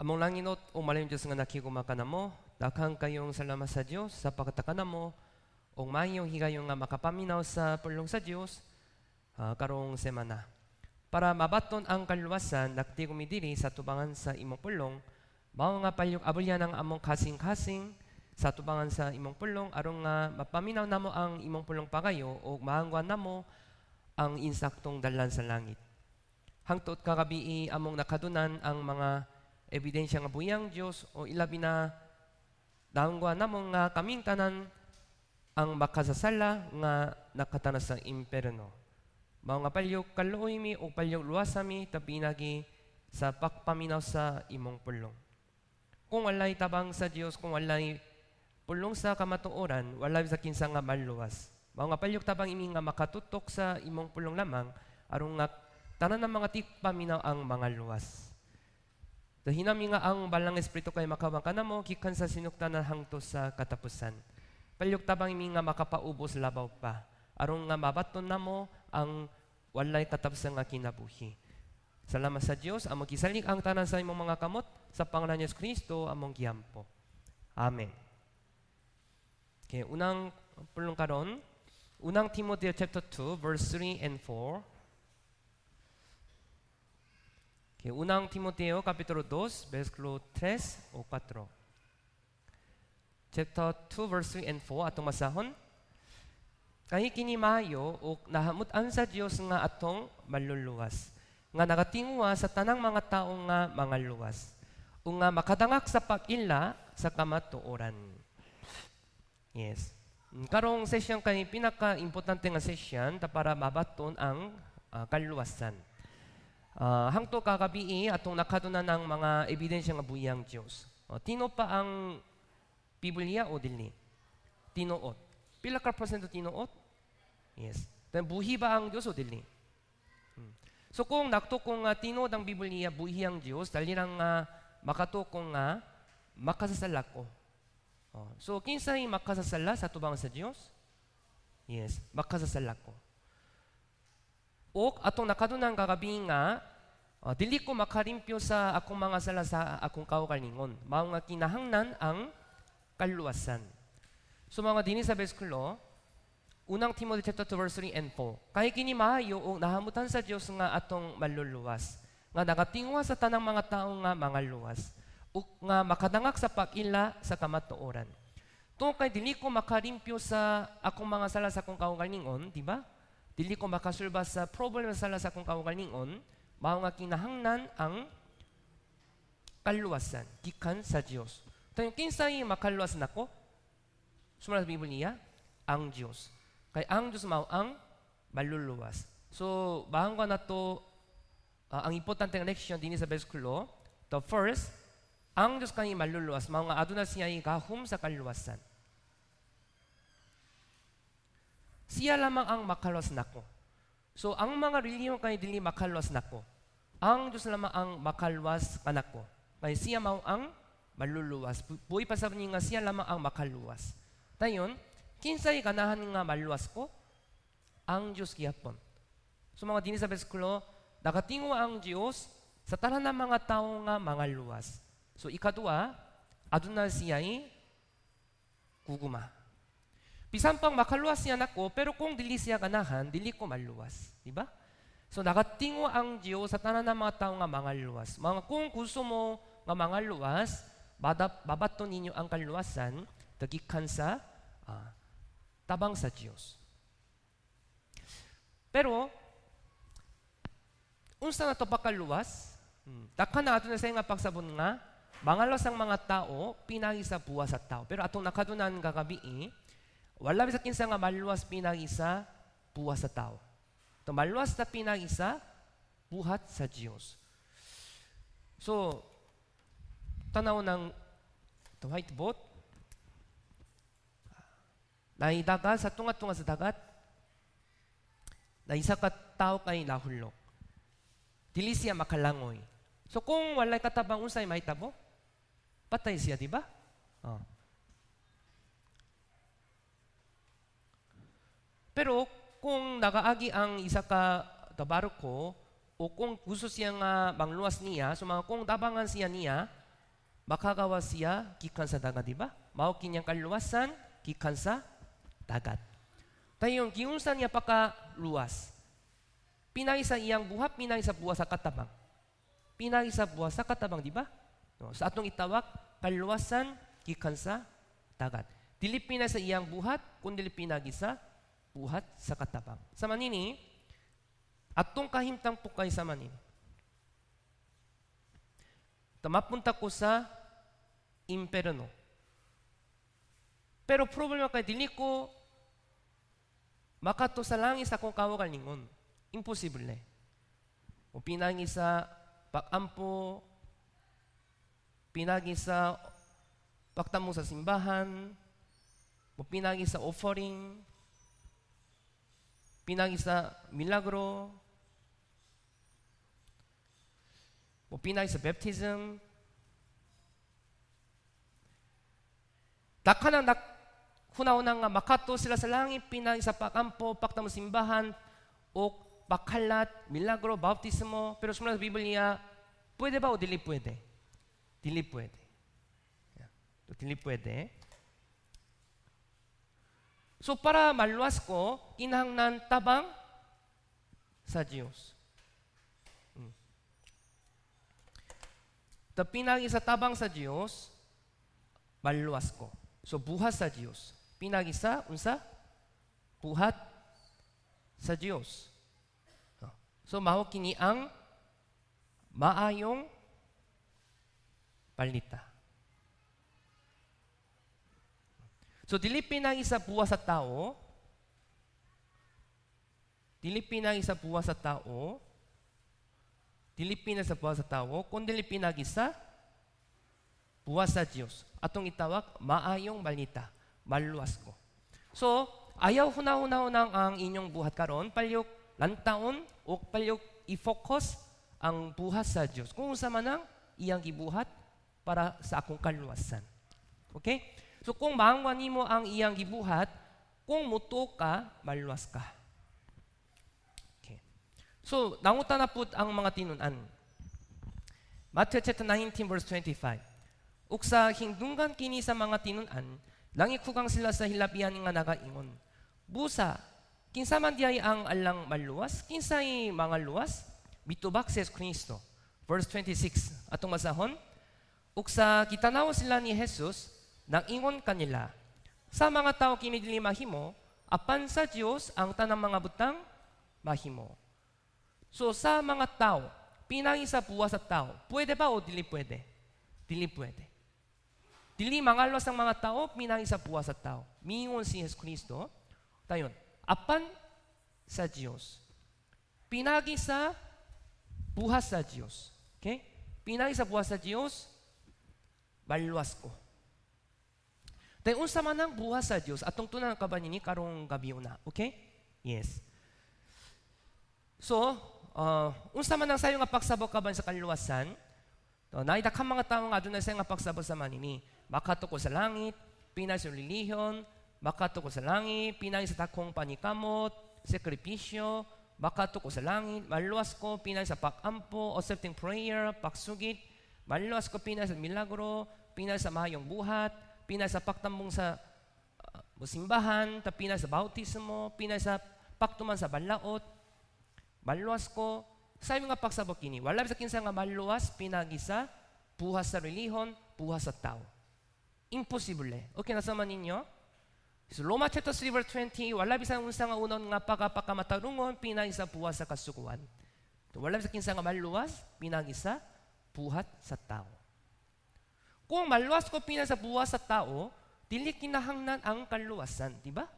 Among langinot o malayong Diyos nga nakigumaka na mo, daghang kayong salamat sa Diyos sa pagkataka mo, o mahiyong higayon nga makapaminaw sa pulong sa Diyos karong semana. Para mabaton ang kaluwasan, nakti kumidiri sa tubangan sa imong pulong, mao nga palyog abulyan ang among kasing-kasing sa tubangan sa imong pulong, aron nga mapaminaw namo ang imong pulong pagayo o mahangwan namo ang insaktong dalan sa langit. Hangtod kagabii among nakadunan ang mga ebidensya nga buyang Dios o ilabi na dahangwa namong nga kaming tanan ang makasasala nga nakatana sa imperno. Mao nga palyog kaluoy mi o palyog luwasami tapinagi sa pakpaminaw sa imong pulong. Kung walay tabang sa Dios, kung walay pulong sa kamatuoran, walay sa kinsa nga maluwas. Mao nga palyog tabang imi nga makatutok sa imong pulong lamang aron nga tanan ng mga tikpaminaw ang mga luwas. Dahinami nga ang balang espiritu kay makawang kanamo gikan sa sinuktanan hangtod sa katapusan. Palyog tabang imi nga makapaubos labaw pa aron nga mabaton namo ang walay katapusan nga kinabuhi. Salamat sa Dios among gisalig ang tanan sa imong mga kamot sa pangalan ni Kristo among giampo. Amen. Okay, unang pulong karon, unang Timoteo chapter 2 verse 3 and 4. Okay, unang Timoteo kapitulo 2 versikulo 3 o 4. Chapter 2 verse 3 and 4 atong masahon. Kay kini maayo o nahamutan sa Dios nga atong maluluwas, nga nagatingwa sa tanang mga tao nga mga luwas, o nga makadangak sa pag-ila sa kamatuoran. Yes. Karong session kay pinaka-importante nga session para mabaton ang kaluwasan. Hangto kagabii atong nakadunan ng mga ebidensya nga buyang Dios. Tino pa ang Biblia o dili? Tinuot. Pila ka porsyento tinuot? Yes. Then buhi ba ang Dios o dili? So kung naktukong tinuot ang Biblia, buhi ang Dios, dali lang makatukong nga makasasala ko. So kinsay makasasala sa tubang sa Dios? Yes, makasasala ko. O atong nakadunan kagabi nga, dili ko makarimpyo sa akong mga sala sa akong kaugalingon. Mao nga kinahanglan ang kaluwasan. So mga dinhi sa bersikulo, unang Timoteo chapter 2 verse 3 and 4. Kay kini maayo o nahamutan sa Dios nga atong maluluwas, nga nagatingwa sa tanang mga tawo nga mga luwas, o nga makadangak sa pag-ila sa kamatuoran. Tungod kay dili ko makarimpyo sa akong mga sala sa akong kaugalingon, di ba? Dili ko makasulba sa problema sa akong kaugalingon, mao nga kinahanglan ang kaluwasan gikan sa Dios. Tayo kinsay makaluwas nako? Sumalat sa Biblia, ang Dios. Kay ang Dios mao ang maluluwas. So, bahang ko na to ang importante nga leksyon dinhi sa bersikulo. The first, ang Dios kay maluluwas, mao nga aduna siya gahum sa kaluwasan. Siya lamang ang makaluwas nako. So, ang mga reliyon kay dili makaluwas nako. Ang Diyos lamang ang makaluwas kanako. Kay siya mao ang maluluwas. Buhay pa sa nga siya lamang ang makaluwas. Dayon, kinsay ganahan nga maluwas ko? Ang Diyos gihapon. So, mga dinhi sa bersikulo, nakatingwa ang Diyos sa tanan ng mga tao nga mga luwas. So, ikadua, aduna siya'y guguma. Bisan pang makaluwas niya nako, pero kung dili siya ganahan, dili ko maluwas. Diba? So, nakatingwa ang Diyos sa tanan ng mga tao nga mga luwas. Kung gusto mo nga mga luwas, babato ninyo ang kaluwasan, dagikan sa tabang sa Diyos. Pero, unsa na to pakaluwas? Takhan na ato na sa nga pagsabon nga, mga luwas ang mga tao, pinagi sa buwas sa tao. Pero atong nakadunan kagabi, wala sa kinsa nga maluwas pinagi sa buwas sa tao. Ito maluwas na pinagi sa buhat sa Diyos. So, tanaw ng whiteboard, naidagat sa tunga-tunga sa dagat, na isa ka tao kay nahulog. Dili siya makalangoy. So kung walay katabang unsay mahitabo, patay siya, di ba? Pero kung nakaagi ang isa ka barko o kung gusto siya nga mangluwas niya, so mga kung dabangan siya niya, makagawa siya gikan sa dagat, di ba? Mao kinyang kaluwasan gikan sa dagat. Tayo yung giunsa niya pakaluwas. Pinagi sa iyang buhat, pinagi sa buwas sa katabang. Pinagi sa buwas sa katabang, di ba? No, sa atong itawag, kaluwasan gikan sa dagat. Dili pinagi sa iyang buhat, kundi pinagi sa buhat sa katabang. Sa manini, atong kahimtang pukay sa manini. Mapunta ko sa imperno. Pero problema kay dili ko makato sa langit sa kung kawagal ningon. Imposible. O pinagi sa pakampo, pinagi sa pagtamo sa simbahan, o pinagi sa offering, pinagi sa milagro, o pinagi sa baptism. Dakanan hunahuna nga makato sila sa langit, pinagi sa pakampo, pagtamo sa simbahan, o pakalat, milagro, bautismo. Pero sumunod sa Biblia, pwede ba o dili pwede? Dili pwede. Dili pwede. So para maluwas ko, kinahanglan tabang sa Diyos. Pinagi sa tabang sa Diyos, maluwas ko. So buhat sa Diyos. Pinagi sa unsa? Buhat sa Diyos. So mao kini ang maayong balita. So dili pinagi sa buwas sa tao. Dili pinagi sa buwas sa tao. Dili pinagi sa buwas sa tao, kundi dili pinagi sa buwas sa Diyos. Atong itawag maayong balita. Maluwas ko. So ayaw hunahuna ang inyong buhat karon, palyok lantaon o palyok i-focus ang buhat sa Diyos. Kung sa manang iyang gibuhat para sa akong kaluwasan. Okay? So kung maangwan nimo ang iyang gibuhat, kung muto ka, maluwas ka. Okay. So nangutan na pud ang mga tinunan. Matthew chapter 19 verse 25. Uksa hingdunggan kini sa mga tinunan, langit kugang sila sa hilabihan nga nagaingon. Busa, kinsa man diay ang alang maluwas, kinsay mga luwas, bitubak si Kristo. Verse 26, atong masahon, uksa kitanaw sila ni Jesus, nang ingon kanila, sa mga tao kini dili mahimo, apan sa Dios ang tanang mga butang mahimo. So sa mga tao, pinagi sa buwas sa tao, pwede ba o dili pwede? Dili pwede. Dili mangaluwas ang mga tao, pinagi sa buwas sa tao. Mingon si Jesus Kristo, tayon, apan sa Diyos. Pinagi sa buhas sa Diyos. Okay? Pinagi sa buhas sa Diyos, maluwas ko. Tayo, unsa man ang buhas sa Diyos, atong tunan ka ba nini karong gabi una? Okay? Yes. So, unsa man ang sayo nga pagsabot ka ba sa kaluwasan? Naidakang mga tao nga doon na sayo nga pagsabot sa manini. Makato ko sa langit, pinagi sa relihiyon, makato ko sa langit, pinagi sa takong panikamot, sekripisyo, makato ko sa langit, maluwas ko, pinagi sa pakampo, accepting prayer, pagsugit, maluwas ko, pinagi sa milagro, pinagi sa mahayong buhat, pinagi sa pagtambong sa simbahan, pinagi sa bautismo, pinagi sa pagtuman sa balaot, maluwas ko, sa mga pagsabot kini, wala sa kinsa nga maluwas, pinagi sa buhas sa relihon, buhas sa tao. Imposible. Okay, nasama ninyo? So, Roma chapter 3 verse 20, wala bisan unsa nga unon nga pagapakamatarungon, pinagi sa buhat sa kasukuan. Wala bisan kinsa nga maluwas, pinagi sa buhat sa tao. Kung maluwas ko pinagi sa buhat sa tao, dili kinahanglan ang kaluwasan, di ba?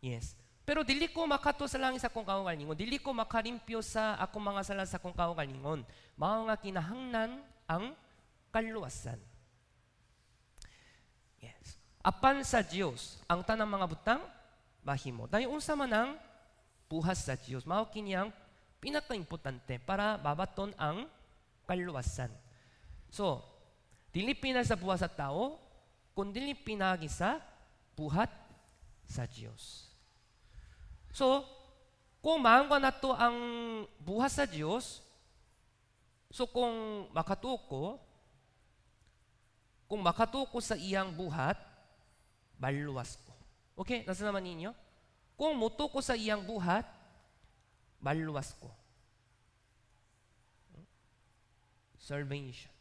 Yes. Pero dili ko makato sa langit sa akong kaugalingon, dili ko makarimpyo sa akong mga sala sa akong kaugalingon. Mao nga kinahanglan ang kaluwasan. Yes. Apan sa Dios ang tanang mga butang mahimo. Dahil unsa man ang buhas sa Dios, mao kini ang pinaka-importante para mabaton ang kaluwasan. So, dili pinagi sa buhat sa tao, kundi pinagi sa buhat sa Dios. So, kung maangwa na to ang buhat sa Dios, so kung makatuko, kung makatuo ko sa iyang buhat, maluwas ko. Okay? Nasa naman ninyo? Kung muto ko sa iyang buhat, maluwas ko. Salvation.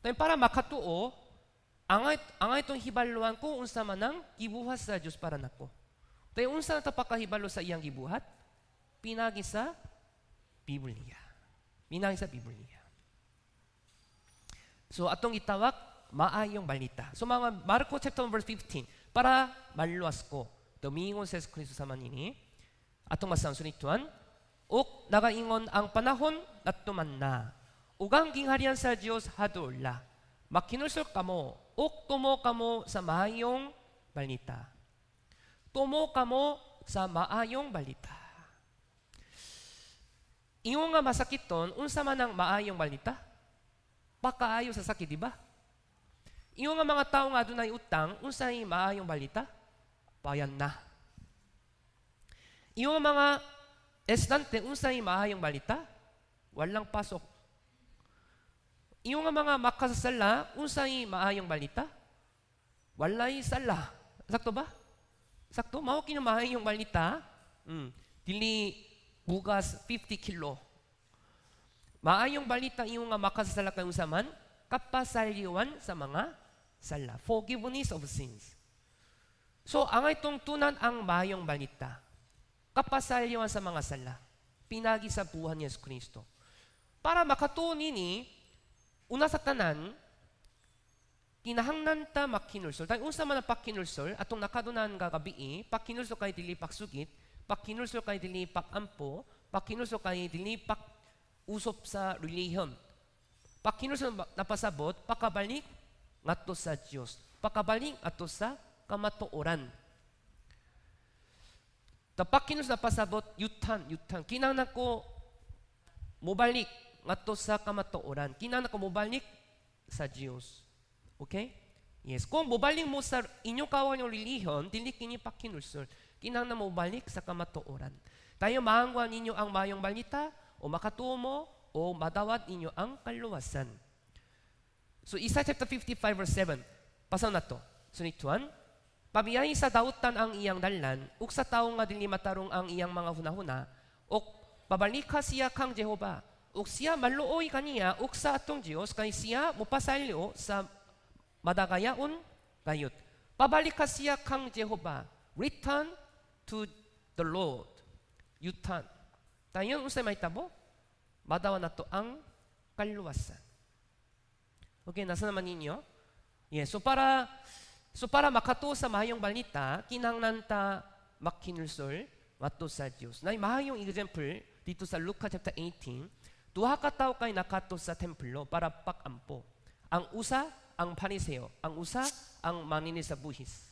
Tayo para makatuo, ang itong hibaluan ko unsa man ang gibuhat sa Dios para nako. Tayo unsa ta pakahibalo sa iyang gibuhat? Pinagi sa Biblia. Pinagi sa Biblia. So atong itawag maayong balita. So mga Marko chapter verse 15 para maluwas ko. Domingon sa Kristo sa manini. Atong masang sunituan, uk nagaingon ang panahon at tuman na. Ugang gingharian sa Dios hadula. Makinusok kamo, uk tumo kamo sa maayong balita. Tumo kamo sa maayong balita. Ingon nga masakiton, unsa man ang maayong balita? Pakaayo sa sakit, di ba? Ingon nga mga tao nga adunay utang, unsa ay maayong balita? Bayan na. Ingon nga mga estudyante, unsa ay maayong balita? Walang pasok. Yung mga makasasala, unsay maayong balita? Walay sala. Sakto ba? Sakto? Mao kini maayong balita. Dili bugas 50 kilo. Maayong balita yung nga makasasala kay usaman, kapasalyuan sa mga sala. Forgiveness of sins. So, ang itong tunan ang maayong balita. Kapasalyuan sa mga sala. Pinagi sa buhay ni Yesu Kristo. Para makatuon nini, una sa tanan, kinahanglan ta makinulsol. Tayo unsa man ang pakinulsol, atong nakadunan nga gabi, pakinulsol kay dili paksugit, pakinulsol kay dili pakampo, pakinulsol kay dili usop sa relihiyon. Pakinulsol napasabot, pakabalik ngadto sa Dios. Pakabalik ato sa kamatuoran. Ta pakinulsol napasabot, yutan. Kinahanglan ko mobalik ngadto sa kamatuoran. Kinahanglan ko mobalik sa Dios. Okay? Yes. Kung mobalik mo sa inyong kawan yung relihiyon, dili kini pakinulsol. Kinahanglan mo balik sa kamatuoran. Tayo mahangwa ninyo ang mayong balita, o makatuo mo, o madawat ninyo ang kaluwasan. So, Isaiah chapter 55 verse 7. Pasaw na to. Sunituan. Pabiyahe sa dautan ang iyang dalan, ug sa tawo nga dili matarong ang iyang mga hunahuna, ug pabalik ka siya kang Jehova. Ug siya maluoy kaniya, ug sa atong Dios, kay siya mupasalyo sa madagayaon gayot. Pabalik ka siya kang Jehova. Return to the Lord. Yutan. Tayo unsa may tabo? Madawa na to ang kaluwasan. Okay, nasa naman ninyo? Yes, so para makatuo sa mahayong balita, kinahanglan ta makinulsol ngadto sa Dios. Nay mahayong example dito sa Luke chapter 18, duha ka tawo kay nakato sa templo para pakampo. Ang usa ang Pariseo, ang usa ang manini sa buhis.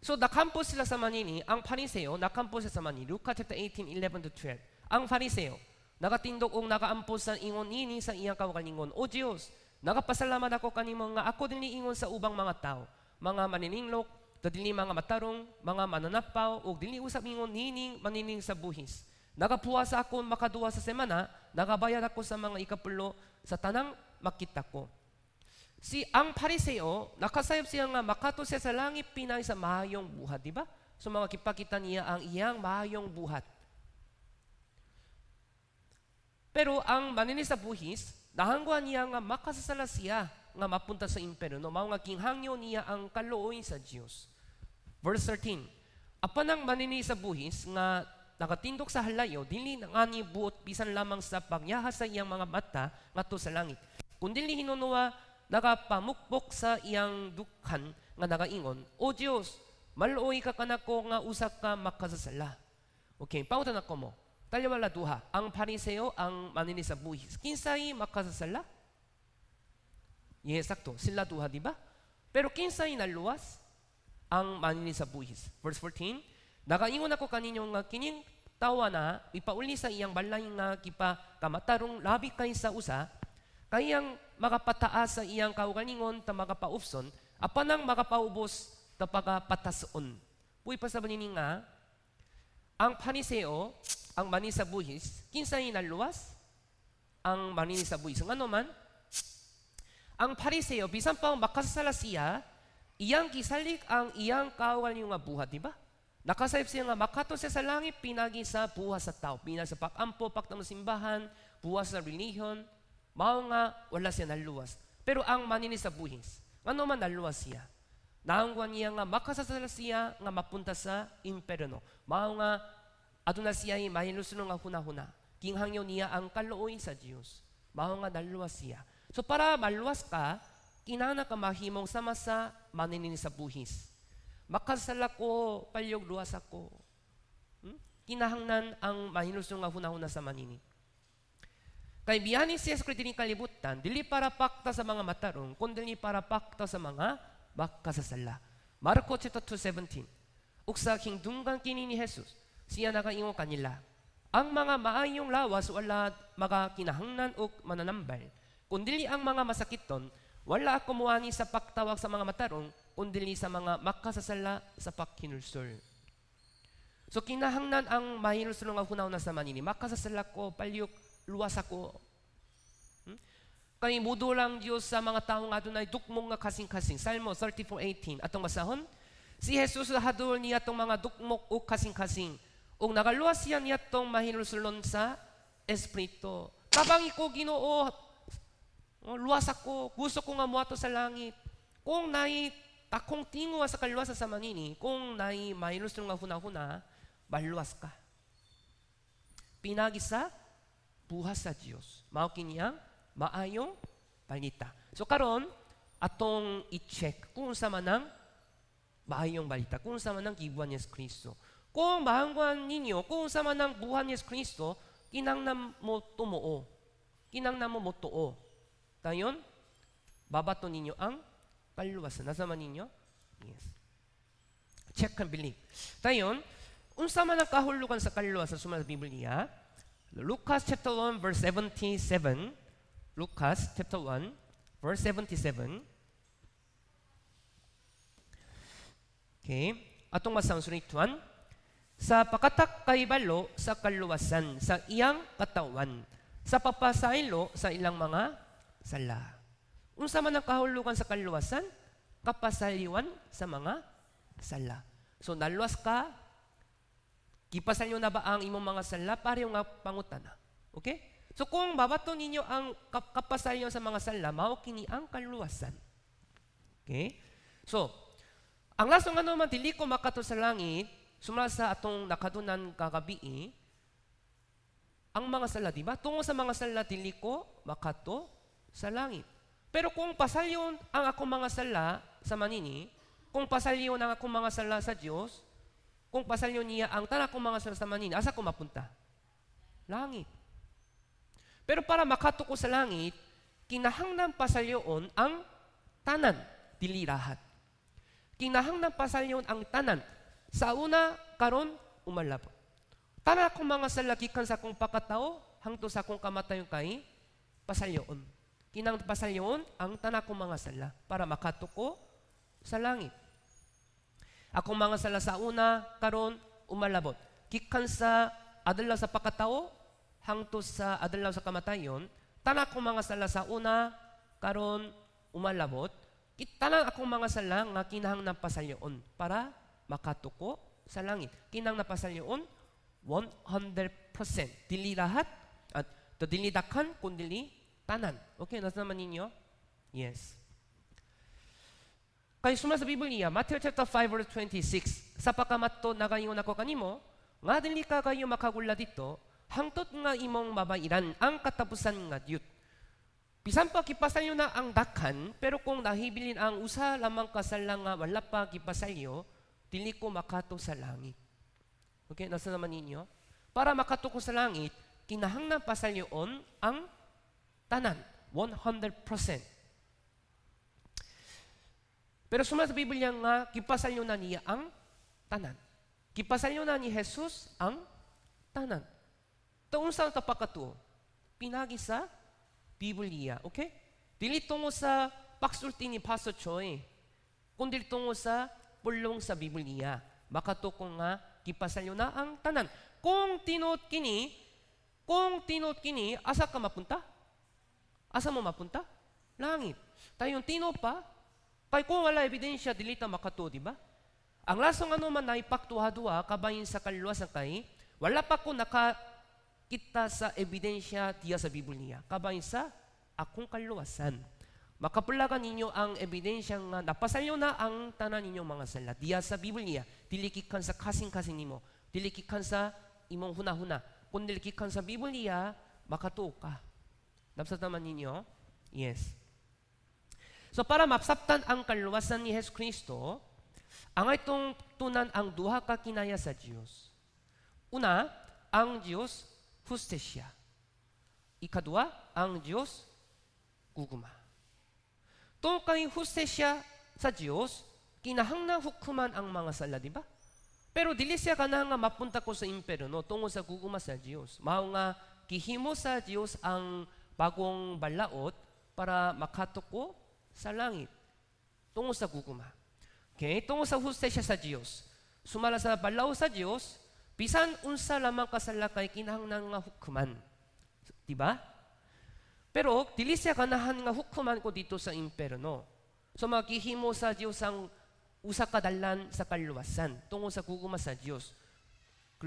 So nakampo sila sa manini, ang Pariseo nakampo sila sa manini. Luke chapter 18, 11 to 12. Ang Pariseo nakatindog og nakaampo sa ingon nini sa iyang kaugalingon, O Dios, nagapasalamat ako kanimo nga ako dinhi ingon sa ubang mga tao, mga manininglok, dili mga matarong, mga mananapaw, ug dili usab ingon nining manining sa buhis. Nagapuwas ako makaduwa sa semana, nagabayad ako sa mga ikapulo sa tanang makita ko. Si ang Pariseo, nakasayop siya nga makato siya sa langit pinay sa mahayong buhat, di ba? So mga kipakita niya ang iyang mahayong buhat. Pero ang manini sa buhis, nahangguan niya nga makasasala siya nga mapunta sa imperyo. No, mao nga kinghangyo niya ang kaluoy sa Dios. Verse 13. Apan ang manini sa buhis nga nakatindog sa halayo, dili ngani buot bisan lamang sa pagyahas sa iyang mga mata ngadto sa langit. Kun dili hinunuwa nagapamukbok sa iyang dukhan nga nagaingon, O Dios, maluoy ka kanako nga usa ka makasasala. Okay, pautan ako mo. Taliwala duha, ang Pariseo, ang manini sa buhis. Kinsay makasasala? Yes, sakto. Sila duha, di ba? Pero kinsay naluwas? Ang manini sa buhis. Verse 14, nakaingon ako kaninyo nga kining tawa na ipauli sa iyang balay nga kipa kamatarong labi kay sa usa, kayang makapataas sa iyang kaugalingon ta magapaufson, apanang makapaubos ta pagapatason. Puy pa sa manini nga, ang Pariseo, ang manini sa buhis, kinsay naluwas? Ang manini sa buhis. Ngano man? ang Pariseo, bisan pa makasasala siya, iyang gisalik ang iyang kawal yung nga buhat, di ba? Nakasayip siya nga makato siya sa langit, pinagi sa buhat sa tao. Pinagi sa pakampo, paktam simbahan, buhat sa relihiyon. Mao nga, wala siya naluwas. Pero ang manini sa buhis, ano man naluwas siya? Naangguan niya nga makasasala siya nga mapunta sa imperno. Mao nga, aduna siya ay mahilusunong nga huna-huna. Kinghangyo niya ang kalooy sa Diyos. Mao nga naluwas siya. So para maluwas ka, kinana ka mahimong sama sa maninin sa buhis. Makasala ko, palyog luwas ako. Kinahangnan ang mahinusong nga huna-huna sa manini. Kay biyani si Yesu Kristo kalibutan, dili para pakta sa mga matarong, kundi para pakta sa mga makasasala. Marko 2:17. Uksa hingdunggan kini ni Jesus, siya nakaingon kanila. Ang mga maayong lawas wala makakinahangnan o mananambal, kundi ang mga masakiton, wala ako muani sa pagtawag sa mga matarong, kundi sa mga makasasala sa pagkinulsol. So kinahangnan ang mahinulsol nga hunaw na sa manini, makasasala ko, palyok, luwas ako. Kay mudo lang Diyos sa mga tao nga doon ay dukmong nga kasing-kasing. Salmo 34:18. Atong masahon, si Jesus hadol niya itong mga dukmok o kasing-kasing. Ug nagaluwas siya niya itong mahinulsulon sa Espiritu. Tabang ko Ginoo, luwas ako, gusto ko nga muato sa langit. Kung nai takong tingo sa kaluwas sa manini, kung nai mahinulsulon nga huna-huna, maluwas ka. Pinagi sa buhas sa Diyos. Mao kiniyang maayong balita. So karon atong i-check kung sa manang maayong balita, kung sa manang gibuan ni Yesu Kristo. Kung mahangguan ninyo, kung sa manang buhan ni Yesu Kristo, kinahanglan mo tumuo. Kinahanglan mo motuo. Dayon, babato ninyo ang kaluwasan. Nasa man ninyo? Yes. Check and believe. Dayon, unsa man ang kahulugan sa kaluwasan sa Biblia? Lucas chapter 1 verse 77. Lucas chapter 1 verse 77. Okay. Atong masang sunituan. Sa pakatak kay balo sa kaluwasan sa iyang katawan, sa papasaylo sa ilang mga sala. Unsa man ang kahulugan sa kaluwasan? Kapasayuan sa mga sala. So naluwas ka, kipasalyo na ba ang imong mga sala? Pareho nga pangutana. Okay? So kung babato ninyo ang kapasayuan sa mga sala, mao kini ang kaluwasan. Okay? So, ang lasong ano man dili ko makato sa langit, sumala sa atong nakadunan kagabi, ang mga sala, di ba? Tungo sa mga sala, dili ko makato sa langit. Pero kung pasalyon ang akong mga sala sa manini, kung pasalyon ang akong mga sala sa Diyos, kung pasalyon niya ang tanan akong mga sala sa manini, asa ko mapunta? Langit. Pero para makato ko sa langit, kinahanglan pasalyon ang tanan, dili lahat. Kinahanglan pasalyon ang tanan. Sa una, karon umalabot. Tara akong mga salakikan sa akong pakatao, hangto sa akong kamatayon kay pasalyoon. Kinang pasalyoon ang tanan akong mga sala para makatuko sa langit. Akong mga sala sa una, karon umalabot. Kikan sa adlaw sa pakatao, hangto sa adlaw sa kamatayon, tanan akong mga sala sa una, karon umalabot. Tanan akong mga sala nga kinahanglan pasalyoon para makatuko sa langit. Kinang napasalyoon 100%. Dili lahat at dili dakan kundi tanan. Okay, nasa naman ninyo? Yes. Kaya sumala sa Biblia, Matthew chapter 5 verse 26, sa pagkamato nagayon ako kanimo, nga dili ka kayo makagula dito, hangtot nga imong mabairan ang katapusan nga diyut. Bisan pa kipasalyo na ang dakan, pero kung nahibilin ang usa lamang kasala nga wala pa kipasalyo, dili ko makato sa langit. Okay, nasa naman ninyo? Para makato ko sa langit, kinahanglan pasalyoon ang tanan, 100%. Pero sumala sa Biblia nga, kipasalyo na niya ang tanan. Kipasalyo na ni Jesus ang tanan. Taon sa tapakato, pinagi sa Biblia, okay? Dili tungo sa paksulti ni Pastor Choi, kundi tungo sa pulong sa Biblia. Makato ko nga, kipasalyo na ang tanan. Kung tinot kini, asa ka mapunta? Asa mo mapunta? langit. Tayong tinopa, kay kung wala ebidensya, dili ta makato, di ba? Ang lasong ano man na ipaktuha-duha, kabayin sa kaluwasan kay, wala pa ko nakakita sa ebidensya diya sa Biblia. Kabayin sa akong kaluwasan. Makapulagan ninyo ang ebidensya nga napasalyo na ang tanan ninyong mga sala. Diya sa Biblia, dilikikan sa kasing-kasing nimo. Dilikikan sa imong huna-huna. Kung dilikikan sa Biblia, makatuo ka. Napsat naman ninyo? Yes. So para mapsaptan ang kaluwasan ni Jesus Kristo, ang itong tunan ang duha ka kinaya sa Diyos. Una, ang Diyos hustesya. Ikadua, ang Diyos guguma. Tungkol kay hustesya sa Diyos, kinahanglan hukuman ang mga sala, di ba? Pero dili siya kanang nga mapunta ko sa imperno tungkol sa guguma sa Diyos. Mao nga gihimo sa Diyos ang bagong balaod para makatuko sa langit tungkol sa guguma. Okay? Tungkol sa hustesya sa Diyos. Sumala sa balaw sa Diyos, bisan unsa lamang kasala kay kinahanglan nga hukuman. Diba? Pero dili siya ganahan nga hukuman ko dito sa imperno. So maghihimo sa Diyos ang usa ka dalan sa kaluwasan tungkol sa guguma sa Diyos.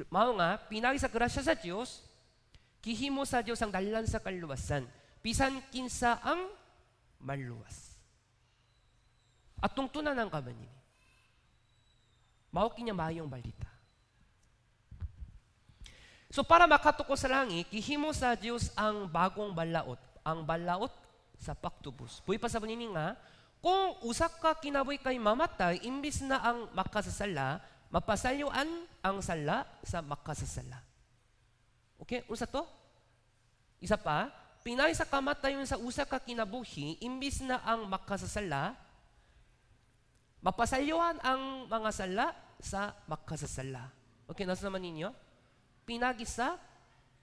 Mao nga pinagi sa grasya sa Diyos, gihimo sa Diyos ang dalan sa kaluwasan. Bisan kinsa ang maluwas. At tungtunan ng kabanin. Mao kinya mayong balita. So para makatuko sa langit, gihimo sa Diyos ang bagong balaot. Ang balaot sa paktubos. Buhay pa sa panini nga, kung usak ka kinabuhi kay mamatay, imbis na ang makasasala, mapasalyuan ang sala sa makasasala. Okay? Usa to? Isa pa, pinay sa kamatayon sa usa ka kinabuhi, imbis na ang makasasala, mapasalyuan ang mga sala sa makasasala. Okay, nasa naman ninyo? Pinagi sa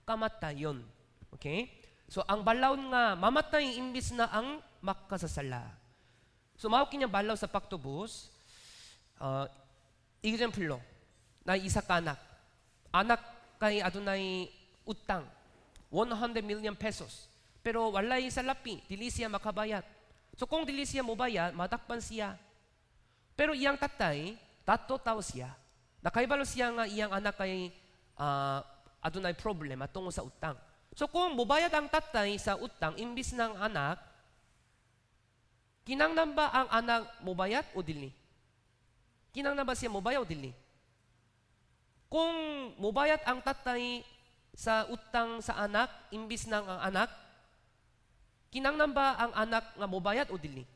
kamatayon. Okay? So, ang balaw nga mamatay imbis na ang makasasala. So, mao kinya balaw sa paktubos, example, na isa ka anak. Anak kay adunay utang, 100 million pesos. Pero walay sa lapi, dili siya makabayad. So, kung dili siya mobayad, matakpan siya. Pero iyang tatay, tato tao siya. Nakaibalo siya nga iyang anak kay adunay problema tungkol sa utang. So kung mubayad ang tatay sa utang, imbis ng anak, kinanglan ba ang anak mubayad o dili? Kinanglan ba siya mubayad o dili? Kung mubayad ang tatay sa utang sa anak, imbis ng ang anak, kinanglan ba ang anak nga mubayad o dili?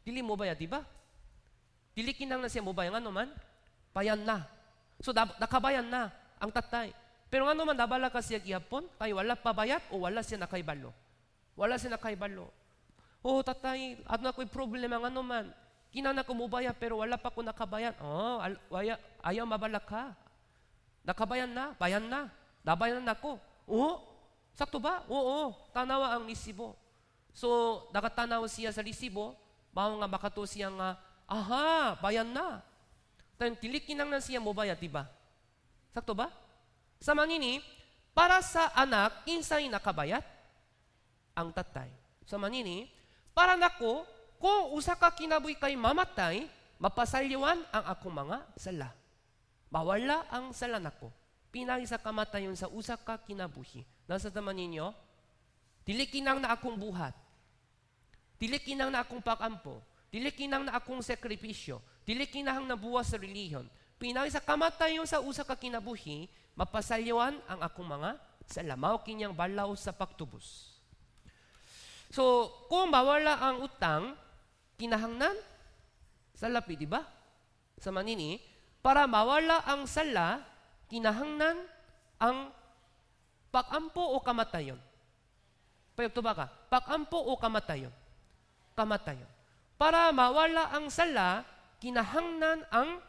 Dili mubayad, di ba? Dili kinanglan siya mubayad, ano man? Bayan na. So nakabayan na ang tatay. Pero nga naman, nabala ka siya gihapon, kay wala pa bayad o wala siya nakaibalo. Wala siya nakaibalo. Oh, tatay, ano ako'y problema nga naman. Kinana ko mubaya pero wala pa ko nakabayan. Oh, ayaw mabala ka. Nakabayan na, bayan na. Nabayan na ako. Oo, sakto ba? Oo, tanawa ang lisibo. So, nakatanaw siya sa lisibo, bago nga makato siya nga, aha, bayan na. Tayo, tilikinang na siya mubaya, diba? Sakto ba? Sa manini, para sa anak, kinsay nakabayat? Ang tatay. Sa manini, para nako, kung usa ka kinabuhi kay mamatay, mapasalyawan ang akong mga sala. Mawala ang sala nako. Pinagi sa kamatayon sa usa ka kinabuhi. Nasa taman ninyo, dili kinang na akong buhat. Dili kinang na akong pakampo. Dili kinang na akong sakripisyo. Dili kinang na buwas sa relihiyon. Pinagi sa kamatayon sa usa ka kinabuhi, mapasalyawan ang akong mga sala. Mao kinyang balaw sa paktubos. So, kung mawala ang utang, kinahanglan sa lapi, di ba? Sa manini, para mawala ang sala, kinahanglan ang pakampo o kamatayon. Payagto ba ka? Pakampo o kamatayon? Kamatayon. Para mawala ang sala, kinahanglan ang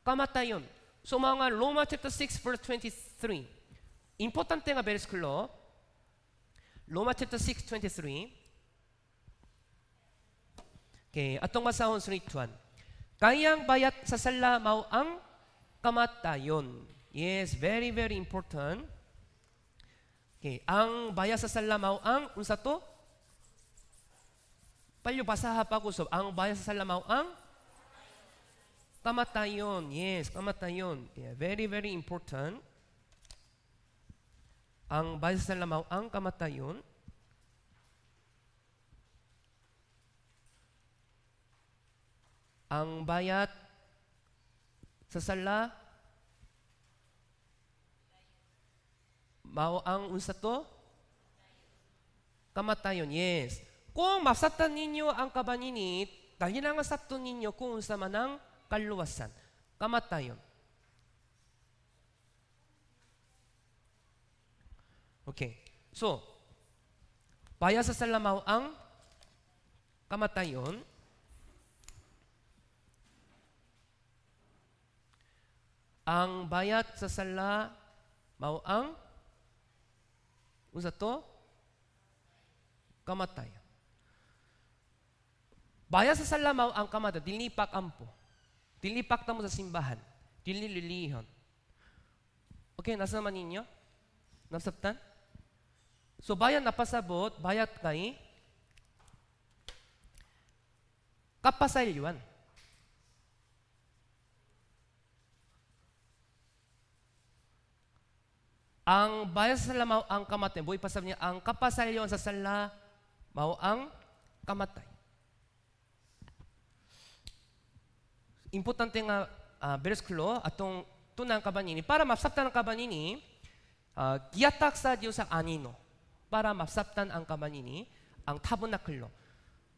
kamatayon. So mga Roma chapter 6 verse 23. Importante nga bersikulo. Roma chapter 6:23. Okay, atong masahon sa rituan. Kayang bayat sa sala mao ang kamatayon. Yes, very very important. Okay, ang bayat sa sala mao ang unsa to? Palyo basaha pag-usap, ang bayad sa salamaw ang kamatayon. Yes, kamatayon. Yeah, very, very important. Ang bayad sa salamaw ang kamatayon. Ang bayad sa sala mao ang unsa to? Kamatayon. Yes. Kung masatan ninyo ang kabaninit, dahil ang asapto ninyo kung unsa man ang kaluwasan. Kamatayon. Okay. So, bayad sa salamaw ang kamatayon. Ang bayad sa sala mao ang unsa to? Kamatayon. Bayad sa sala mao ang kamatayon, dilipak ampo. Dilipak ta mo sa simbahan. Dilililihon. Okay, nasa naman ninyo? Nasabtan? So bayad na pasabot, bayad kay kapasalyuan. Ang bayad sa sala mao ang kamatay. Buhay pasab niya, ang kapasalyuan sa sala mao ang kamatay. Importante nga bersikulo atong tunang kabanini. Para masabtan ang kabanini, giyatak sa Diyos ang anino. Para masabtan ang kabanini, ang tabernakulo.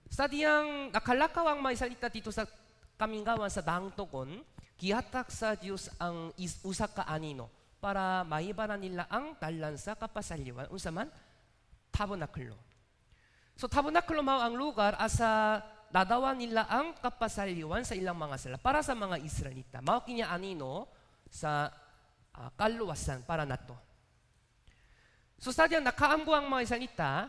Sa diyang nakalakaw ang may salita dito sa kaminggawan sa dangtogon, giyatak sa Diyos ang usa ka anino para maibaran nila ang dalan sa kapasalyuan. Unsa man? Tabernakulo. So tabernakulo mao ang lugar asa nadawa nila ang kapasalyuan sa ilang mga sala para sa mga Israelita. Mao kinya anino sa kaluwasan para nato. So sa diyan nakaamgo ang mga Israelita,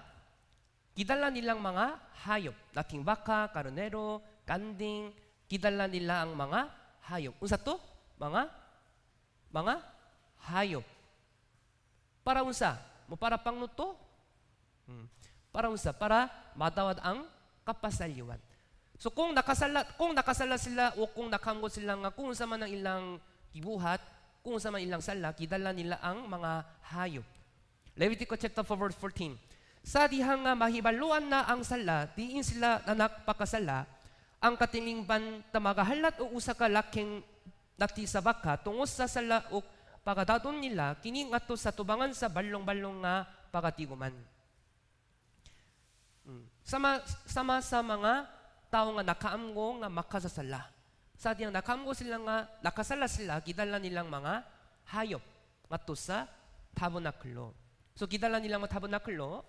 gidala nilang mga hayop, dating baka, karnero, kanding, gidala nila ang mga hayop. Unsa to? Mga hayop. Para unsa? Mo para pangnuto? Para unsa? Para madawad ang kapasalyuan. So kung nakasala sila o kung nakamgo sila nga kung sa man ang ilang gibuhat, kung sa man ilang sala, gidala nila ang mga hayop. Leviticus chapter 4 verse 14. Sa dihang nga mahibaluan na ang sala, diin sila nanak pakasala, ang katilingban tamagahalat o usa ka laking nati sa baka tungos sa sala o pagadaton nila kini ngadto sa tubangan sa balong-balong nga pagatiguman. Sama sa mga tao nga nakaamgo nga makasasala. Sa diyang nakaamgo sila nga nakasala sila, gidala nilang mga hayop ngadto sa tabernakulo. So gidala nilang mga tabernakulo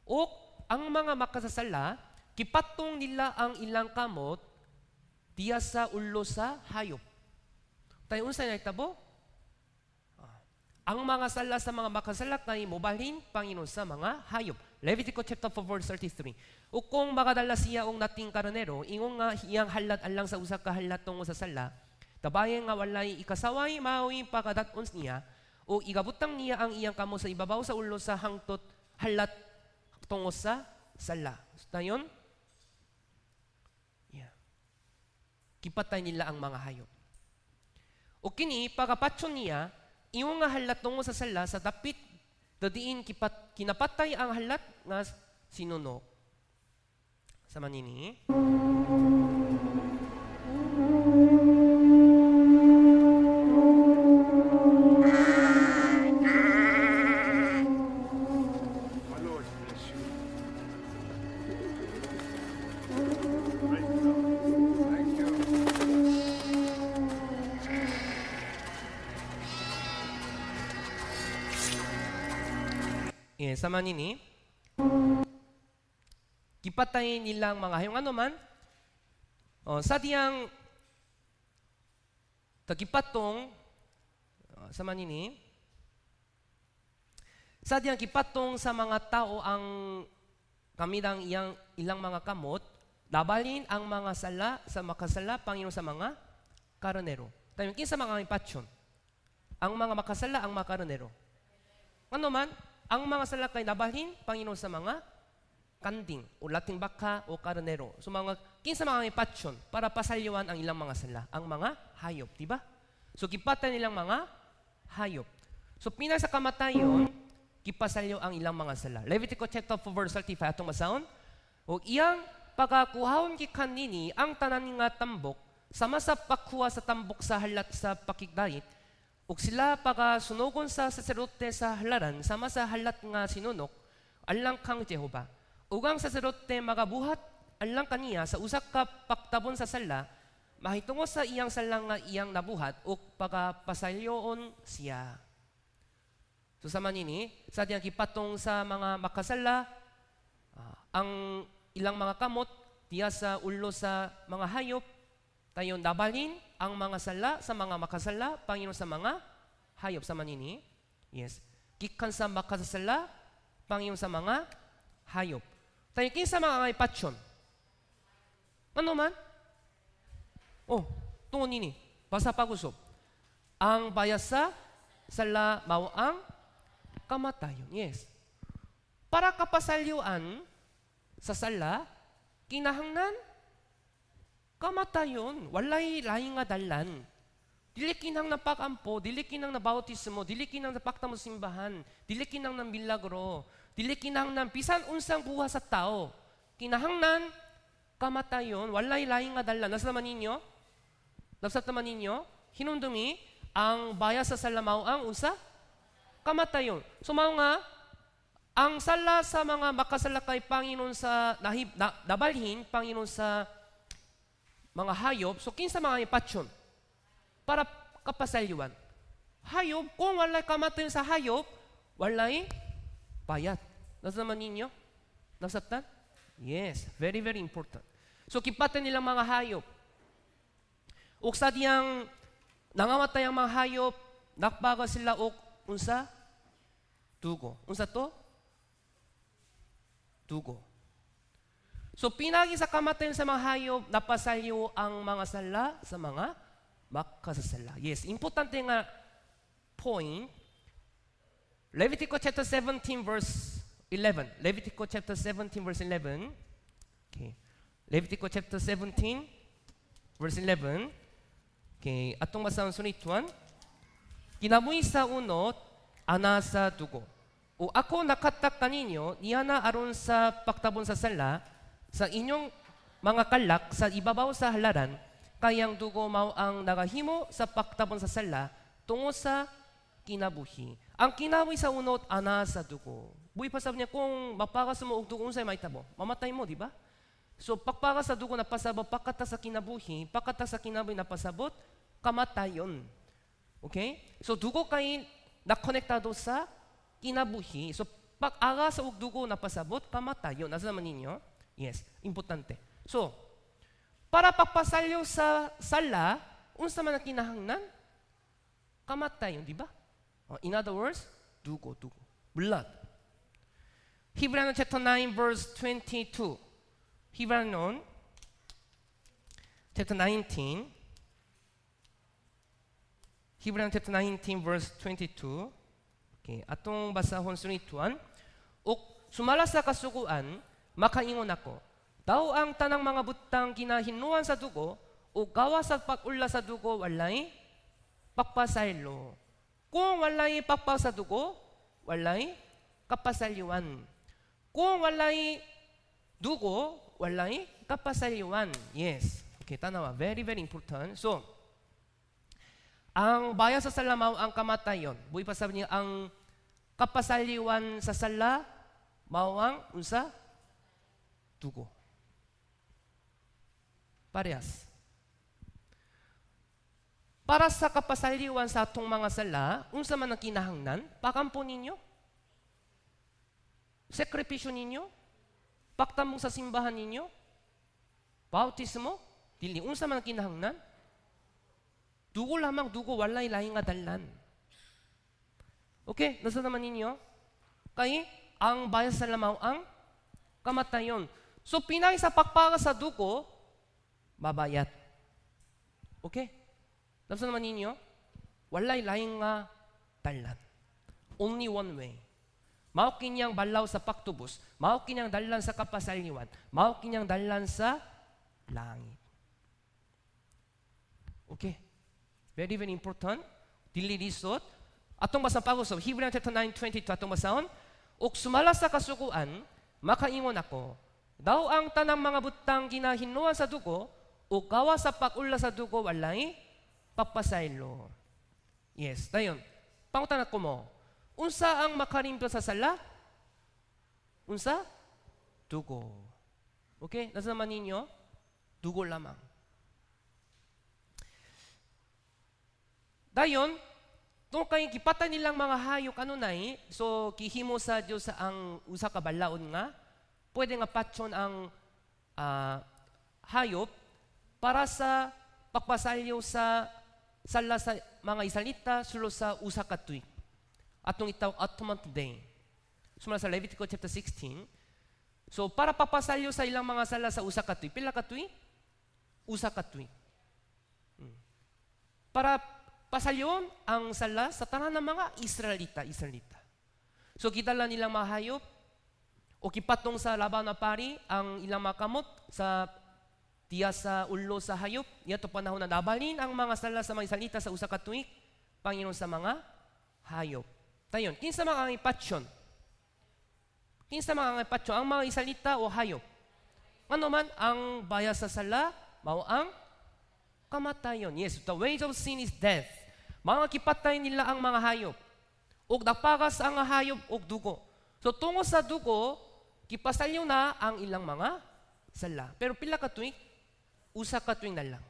o ang mga makasasala kipatong nila ang ilang kamot diya sa ulo sa hayop. Tayo unsa na itabo? Ang mga sala sa mga makasala kay mobalhin Panginoon sa mga hayop. Leviticus chapter 4 verse 33. O kung makadala siya og nating karnero, ingon nga iyang halat alang sa usa ka halat tungo sa sala, tabayan nga walay ikasaway maoy pagadaton niya o igabutang niya ang iyang kamo sa ibabaw sa ulo sa hangtot halat tungo sa sala. Dayon? Yeah. Kipatay nila ang mga hayop. O kini pagapatyon niya, iyong nga halat tungo sa sala sa dapit dadiin kinapatay ang halat nga sinuno. Sa manini. Sama nini, kipatay nilang mga hayong ano man, sa diyang tagipatong, sama nini, sa diyang kipatong sa mga tao ang kamidang ilang mga kamot, labalin ang mga sala sa makasala, Panginoon sa mga karnero. Tayo, kinsa mga ipatyon? Ang mga makasala, ang mga karnero. Ano man? Ang mga sala kay nabalhin, Panginoon sa mga kanding o lating baka o karnero. So mga kinsa mga may patyon para pasalyuan ang ilang mga sala, ang mga hayop, di ba? So gipatan nilang mga hayop. So pinag sa kamatayon, gipasalyo ang ilang mga sala. Leviticus chapter 4 verse 35 atong masahon. O iyang pagakuhawon gikan nini ang tanan nga tambok sama sa pagkuha sa tambok sa halat sa pakigdait ug sila pagasunogon sa saserote sa halaran sama sa halat nga sinunok alang kang Jehova. Ug ang saserote magabuhat alang kaniya sa usa ka paktabon sa sala mahitungo sa iyang sala nga iyang nabuhat ug pagapasalyoon siya. So sa manini, sa diyang kipatong sa mga makasala, ang ilang mga kamot, diya sa ulo sa mga hayop, tayo nabalin ang mga sala sa mga makasala, Panginoon sa mga hayop sa manini. Yes. Gikan sa makasala, Panginoon sa mga hayop. Tayo kinsa mga may patsyon. Ano man? Oh, tungon nini. Basa pag-usop. Ang bayasa sala mao ang kamatayon. Yes. Para kapasalyuan sa sala, kinahanglan kamatayon. Walay laing nga dalan. Dili kinang napakampo, dili kinang nabautismo, dili kinang napakta mo simbahan, dili kinang ng milagro, dili kinang ng bisan unsang buha sa tao. Kinahanglan kamatayon, walay laing nga dalan. Nasa naman ninyo? Nasa naman ninyo? Hinundumi ang bayas sa salamaw ang unsa? Kamatayon. So mao nga ang sala sa mga makasala kay Panginoon sa nabalhin Panginoon sa mga hayop, so kinsa mga ipatyon para kapasalyuan. Hayop, kung walay kamatayon sa hayop, walay bayat. Nasa naman ninyo? Nasabtan? Yes, very, very important. So kipatan nilang mga hayop. Ug sa diyang nangamatay ang mga hayop, nakbaga sila og unsa? Dugo. Unsa to? Dugo. So pinagi sa kamatayon sa mga hayop, napasalyo ang mga sala sa mga makasasala. Yes, importante nga point. Leviticus chapter 17 verse 11. Leviticus chapter 17 verse 11. Okay. Leviticus chapter 17 verse 11. Okay, atong basahon sunit 1. Kinabuhi sa unot, ana sa dugo. O ako nakatak kaninyo, niya na aron sa paktabon sa sala, sa inyong mga kalak, sa ibabaw sa halaran, kayang dugo mao ang nagahimo sa paktabon sa sala, tungo sa kinabuhi. Ang kinabuhi sa unot, ana sa dugo. Buhi pa sabi niya, kung mapakas mo og dugo, unsay mahitabo? Mamatay mo, di ba? So, pagpakas sa dugo napasabot, pagkata sa kinabuhi, pagkata sa kinabuhi napasabot, kamatayon. Okay? So, dugo kay nakonektado sa kinabuhi. So, pag-aga sa dugo napasabot, kamatayon. Nasa naman ninyo? Yes, importante. So, para pagpasalyo sa sala, unsa man ang kinahanglan? Kamatayon, di ba? In other words, dugo. Blood. Hebrews chapter 9 verse 22. Hebrews chapter 19. Hebrews chapter 19 verse 22. Okay, atong basahon sunituan. Ug sumala sa kasuguan, makaingon ako. Daw ang tanang mga butang kinahinuan sa dugo, o gawa sa pag-ula sa dugo, walay pakpasaylo. Kung walay pakpa sa dugo, walay kapasalyuan. Kung walay dugo, walay kapasalyuan. Yes. Okay, tanawa. Very, very important. So, ang bayan sa salamaw ang kamatayon. Buhay pa sabi niya, ang kapasalyuan sa sala, mawang unsa? Dugo. Parehas. Para sa kapasalyuan sa atong mga sala, unsa man ang kinahanglan, pakampo ninyo? Sakripisyo ninyo? Paktamong sa simbahan ninyo? Bautismo? Dili, unsa man ang kinahanglan? Dugo lamang, dugo, walay lahing nga dalan. Okay, nasa naman ninyo? Kay, ang bayas sa lamaw ang kamatayon. So, pinay sa pakpaka sa dugo, babayat. Okay? Nasa naman ninyo? Walay lahing nga dalan. Only one way. mao kinyang balaw sa paktubos, mao kinyang dalan sa kapasalywan, mao kinyang dalan sa langit. Okay. Very, very important. Dili lisod. Atong basang pag-usap, Hebrews chapter 9:22 atong basahon. Ug sumala sa kasukuan, makaingon ako, daw ang tanang mga butang ginahinuan sa dugo, ug gawa sa pag-ula sa dugo, walay papasaylo. Yes, dayon. Pangutan ko mo, unsa ang makarimpyo sa sala? Unsa? Dugo. Okay? Nasa naman ninyo? Dugo lamang. Dayon, kung kayo kipatan nilang mga hayop kanunay, so kihimo sa Dios sa ang usa ka balaod nga, pwede nga patson ang hayop para sa pagpasalyo sa sala sa mga Israelita sulo sa usa ka tuig. Atong itawag Atonement Day. Sumala sa Leviticus chapter 16. So para papasalyo sa ilang mga sala sa usa ka tuig. Pila ka tuig? Usa ka tuig. Para pasalyon ang sala sa tanan ng mga Israelita. So kita lang nilang mga hayop o kipatong sa laban na pari ang ilang mga kamot sa tiya sa ulo sa hayop. Yato panahon na nabalin ang mga sala sa mga Israelita sa usa ka tuig, Panginoon sa mga hayop. Tayon, kinsa mga ipatyon? Kinsa mga ipatyon? Ang mga Israelita o hayop? Ano man ang bayas sa sala, mao ang kamatayon. Yes, the wage of sin is death. Mga kipatay nila ang mga hayop. Ug napagas ang hayop og dugo. So tungo sa dugo, kipasalyo na ang ilang mga sala. Pero pila ka tuig? Usa ka tuig na lang.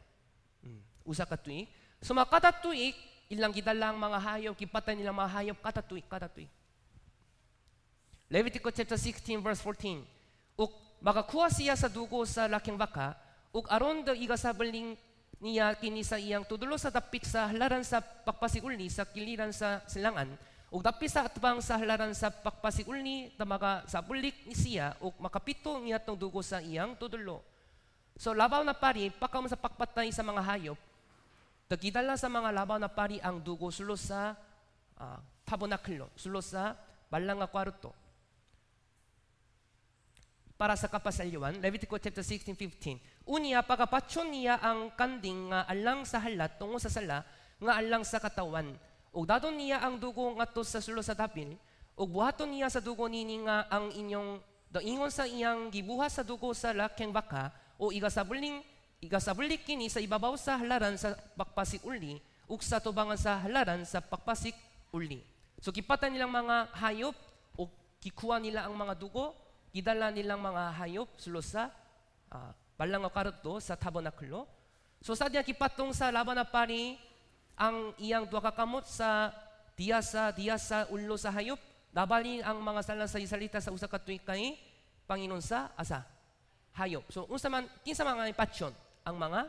Usa ka tuig. So makata tuig, ilang gidalang mga hayop, kipatay nila mga hayop kada tuig. Leviticus chapter 16 verse 14. Ug makakuha siya sa dugo sa laking baka, ug aron daw igasabaling niya kini sa iyang tudulo sa dapit sa halaran sa pakpasigulni sa kiliran sa silangan, ug dapit sa atbang sa halaran sa pakpasigulni tamaga sa bulik ni siya, ug makapito niya tong dugo sa iyang tudulo. So labaw na pari, pagka sa pakpatay sa mga hayop, tagidala sa mga labaw na pari ang dugo sulo sa tabernaklo, sulo sa balang nga kwarto. Para sa kapasalyuan, Leviticus chapter 16:15. Unya, pagkapatyon niya ang kanding nga alang sa halat tungo sa sala, nga alang sa katawan. Ug dadon niya ang dugo ngadto sa sulo sa dapil, ug buhaton niya sa dugo nini nga ang inyong daingon sa iyang gibuhat sa dugo sa laking baka, o igasabulik kini sa ibabaw sa halaran sa pakpasik uli, ug sa tubangan sa halaran sa pakpasik uli. So kipatan nilang mga hayop, o kikuha nila ang mga dugo, gidala nilang mga hayop sulo sa balang nga kwarto sa tabernaklo. So sa diya kipatong sa laban na pari ang iyang duha ka kamot sa diya sa ulo sa hayop, nabalin ang mga sala sa salita sa usa ka tuig kay Panginoon sa hayop. So unsa man kinsa mga ipatyon ang mga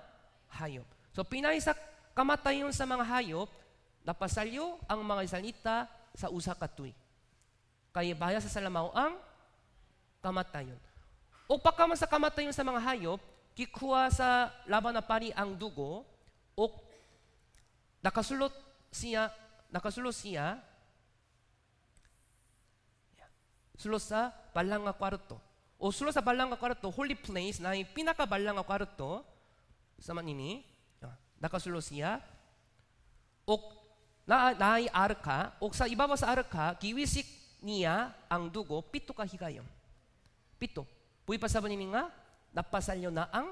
hayop. So pinay sa kamatayon sa mga hayop, napasalyo ang mga salita sa usa ka tuig. Kay bahaya sa salamaw ang kamatayon. O pagka sa kamatayon sa mga hayop, kikuha sa laban na pari ang dugo, o nakasulot siya sulot sa balang nga kwarto. O sulot sa balang nga kwarto, holy place, na yung pinakabalang nga kwarto, sa manini, nakasulot siya, o naay arka, o sa ibaba sa arka, kiwisik niya ang dugo, 7 ka higayam. 7. Puy pa sa manini nga, napasalyo na ang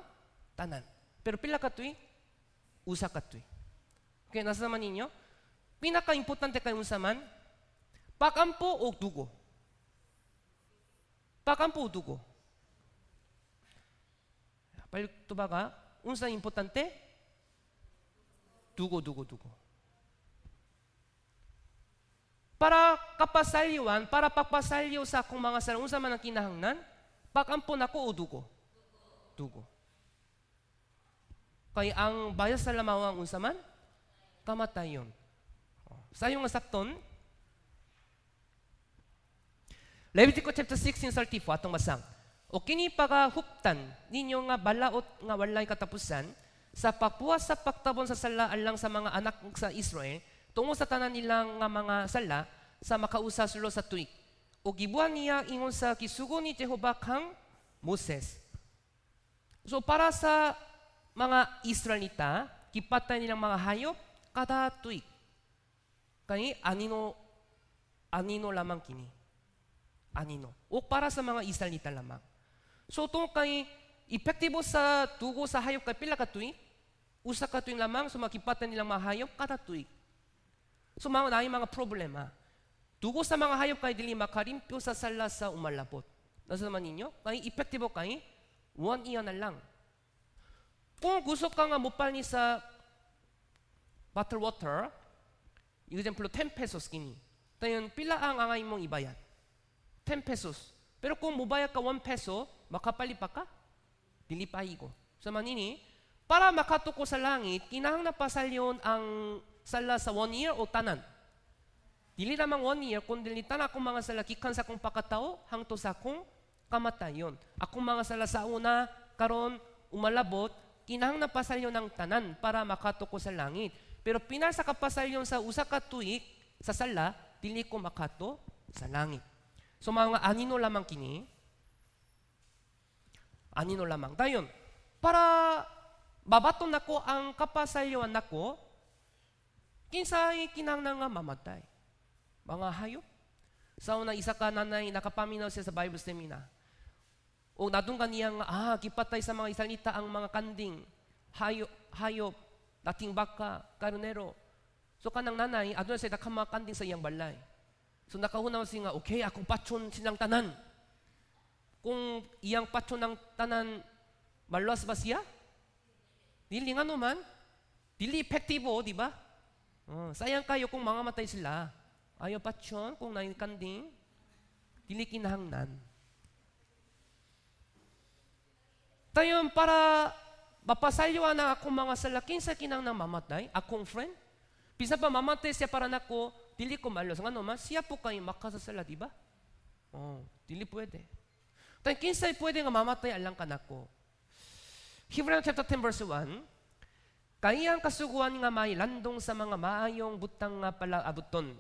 tanan. Pero pila ka tuig? Usa ka tuig. Okay, nasa naman ninyo? Pinaka-importante kayo sa man, pakampo o dugo. Pakampo o dugo. Palit to ba ka? Unsa importante? Dugo. Para kapasalyuan, para papasalyo sa akong mga sala, unsa man ang kinahanglan? Pakampo nako o dugo? Dugo. Kay ang bayas sa lamawang unsa man? Kamatayon. Sa yung sakton, Leviticus chapter 16:34 atong basang. O kini pagahuptan ninyo nga balaot nga walay katapusan sa pagpuas sa pagtabon sa sala alang sa mga anak sa Israel tungo sa tanan nilang nga mga sala sa makausa sulo sa tuig. o gibuan niya ingon sa gisugo ni Jehova kang Moses. So para sa mga Israelita, gipatay nilang mga hayop kada tuig. Kani anino lamang kini. Anino. O para sa mga Israelita lamang. So ito kay epektibo sa dugo sa hayop kay pila ka tuig? Usa ka tuig lamang, so makipatay nilang mga hayop kada tuig. So mga mga problema. Dugo sa mga hayop kay dili makarimpyo sa sala sa umalabot. Nasa naman ninyo? Kay epektibo kay 1 year na lang. Kung gusto ka nga mupalni sa bottled water, example 10 pesos kini. Tayon pila ang angay mong ibayad? 10 pesos. Pero kung mubayad ka 1 peso, makapali pa ka? Dili pa ko. Sa manini, para makatuko sa langit, kinahanglan pasalyon ang sala sa 1 year o tanan. Dili lamang 1 year, kundi tanan akong mga sala kikan sa akong pakatao, hangto sa akong kamatayon. Akong mga sala sa una, karon umalabot, kinahanglan pasalyon ng tanan para makatuko sa langit. Pero pinasa kapasalyon sa usa ka tuig sa sala, dili ko makato sa langit. So mga anino lamang kini. Anino lamang. Dayon, para babaton nako ang kapasalyon nako, kinsay kinahanglan nga mamatay. Mga hayop. Sa una isa ka nanay nakapaminaw siya sa Bible seminar. O nadunggan niya nga, gipatay sa mga Israelita ang mga kanding, hayop, dating baka, karnero. So kanang nanay, aduna siya nakamakanding sa iyang balay. So nakahunaw siya nga, okay, akong patson silang tanan. Kung iyang patson ng tanan, maluwas ba siya? Dili nga naman. Dili epektibo, di ba? Sayang kayo kung mga matay sila. Ayaw patson, kung naikanding, dili kinahanglan. Tayon para mapasalyoan ang akong mga salakin sa kinang na mamatay, akong friend. Pisa pa mamatay siya para nako, dili ko malos. Nga naman, siya po kayo makasasala, di ba? Dili pwede. Tayon kinsay pwede nga mamatay alang ka nako. Hebrews chapter 10 verse 1, kaya ang kasuguan nga may landong sa mga maayong butang nga pala abuton.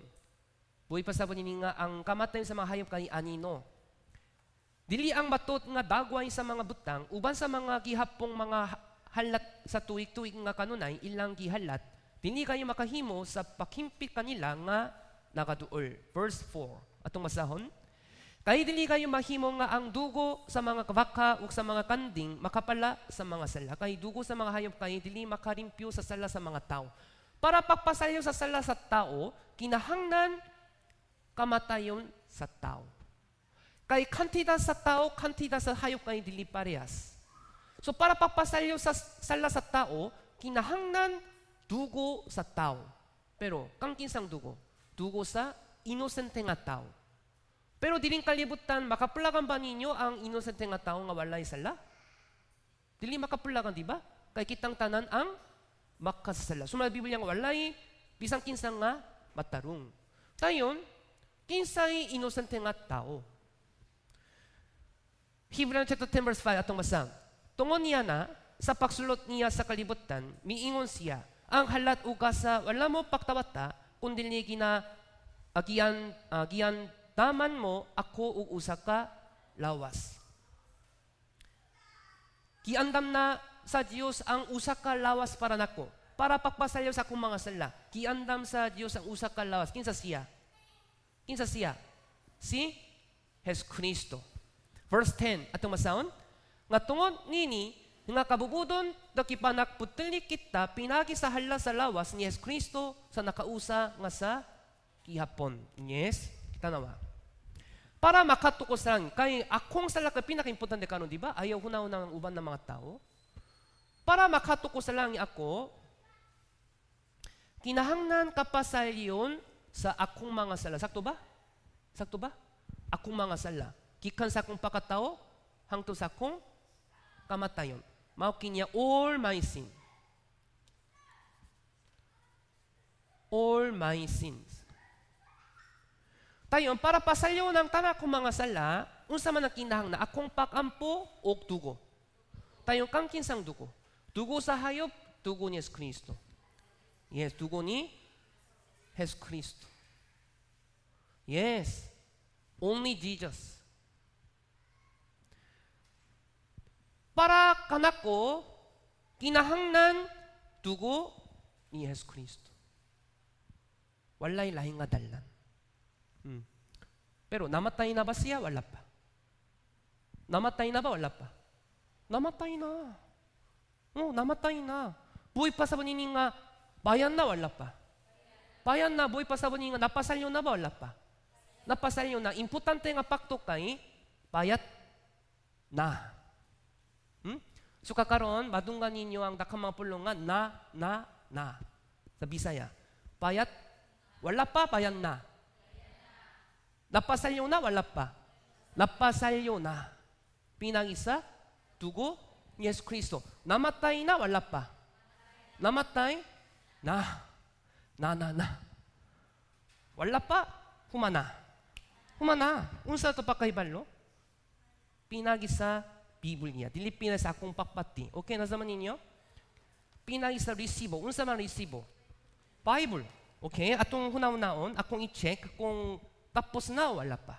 Buhay pa sa nini nga ang kamatay sa mga hayop kay anino. Dili ang batot nga dagway sa mga butang, uban sa mga gihapong mga halat sa tuig-tuig nga kanunay, ilang gihalat, dili kayo makahimo sa pakimpit kanila nga nakaduol. Verse 4, atong masahon. Kaya dili kayo mahimo nga ang dugo sa mga baka o sa mga kanding makapala sa mga sala. Kay dugo sa mga hayop kay dili makarimpyo sa sala sa mga tao. Para pagpasayo sa sala sa tao, kinahanglan kamatayon sa tao. Kay kantidad sa tao, kantidad sa hayop kay dili parehas. So para pagpasalyo sa sala sa tao, kinahanglan dugo sa tao. Pero kang kinsang dugo? Dugo sa inosente nga tao. Pero diling kalibutan, makapulagan ba ninyo ang inosente nga tao nga walay sala? Dili makapulagan, di ba? Kay kitang tanan ang makasala. So Biblia nga walay bisang kinsang nga matarong. Tayon, kinsay inosente nga tao? Hebrews chapter 10 verse 5 atong masang. Tungon niya na sa pagsulot niya sa kalibutan, miingon siya, ang halat ugasa wala mo paktawata kundi ni agian taman mo ako ug usa ka lawas. Giandam na sa Dios ang usa ka lawas para nako, para pagpasayaw sa akong mga sala. Giandam sa Dios ang usa ka lawas. Kinsa siya? Kinsa siya? Si Jesucristo. Verse 10, atong masahon, nga tungod nini, nga kabubudon, dakipanak putili kita, pinagi sa hala sa lawas ni Jesucristo sa nakausa nga sa gihapon. Yes? Kita nawa. Para makatukos lang, kay akong sala ka pinaka-importante kanon, di ba? Ayaw hunaw ng uban ng mga tao. Para makatukos lang ako, kinahanglan kapasalyon sa akong mga sala. Sakto ba? Sakto ba? Akong mga sala. Kikan sa akong pakatao, hangtod sa akong kamatayon. Mao kinya all my sin. All my sins. Tayon, para pasayaw ng tanan akong mga sala, unsa man ang kinahanglan na akong pakampo o dugo. Tayon, kang kinsang dugo. Dugo sa hayop, dugo ni Jesucristo. Yes, dugo ni Jesucristo. Yes. Only Jesus. Para kanako kinahanglan dugo ni Yesus Kristo. Walay lahing nga dalan. Pero namatay na ba siya? Wala pa. Namatay na ba? Wala pa. Namatay na. Namatay na. Buhay pa sa bunini nga bayan na? Wala pa. Bayan na, buhay pa sa bunini nga napasalyo na ba? Wala pa. Napasalyo na. Importante nga pakto kay bayat na. So kakaron, madunggan ninyo ang dakang mga pulungan na. Sa Bisaya. Bayat, wala pa, bayan na. Napasalyo na, wala pa. Napasalyo na. Pinag-isa, dugo ni Yesus Kristo. Namatay na, wala pa. Namatay na. Wala pa, humana. Unsa to pa kay balo? Pinag-isa, Biblia. Dili pina sa akong pakpati. Okay na zaman ninyo? Pinag-isa resibo. Unsa man resibo? Bible. Okay? Atong hunaw-naon, akong i-check kung tapos na, wala pa.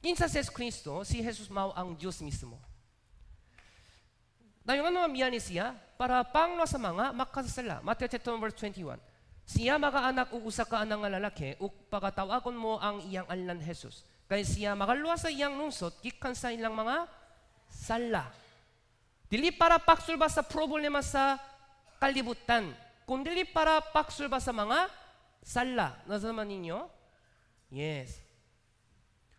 Kinsa si Jesus Kristo, si Jesus mao ang Diyos mismo. Dayon ano miyani siya para pangno sa mga makasasala. Matthew chapter verse 21. Siya makaanak ug usa ka anak nga lalaki ug pagatawagon mo ang iyang alnan Jesus. Kay siya makaluwas sa iyang lungsod gikan sa ilang mga sala. Dili para paksulba sa problema sa kalibutan, kundi para paksulba sa mga sala. Nasa naman ninyo? Yes.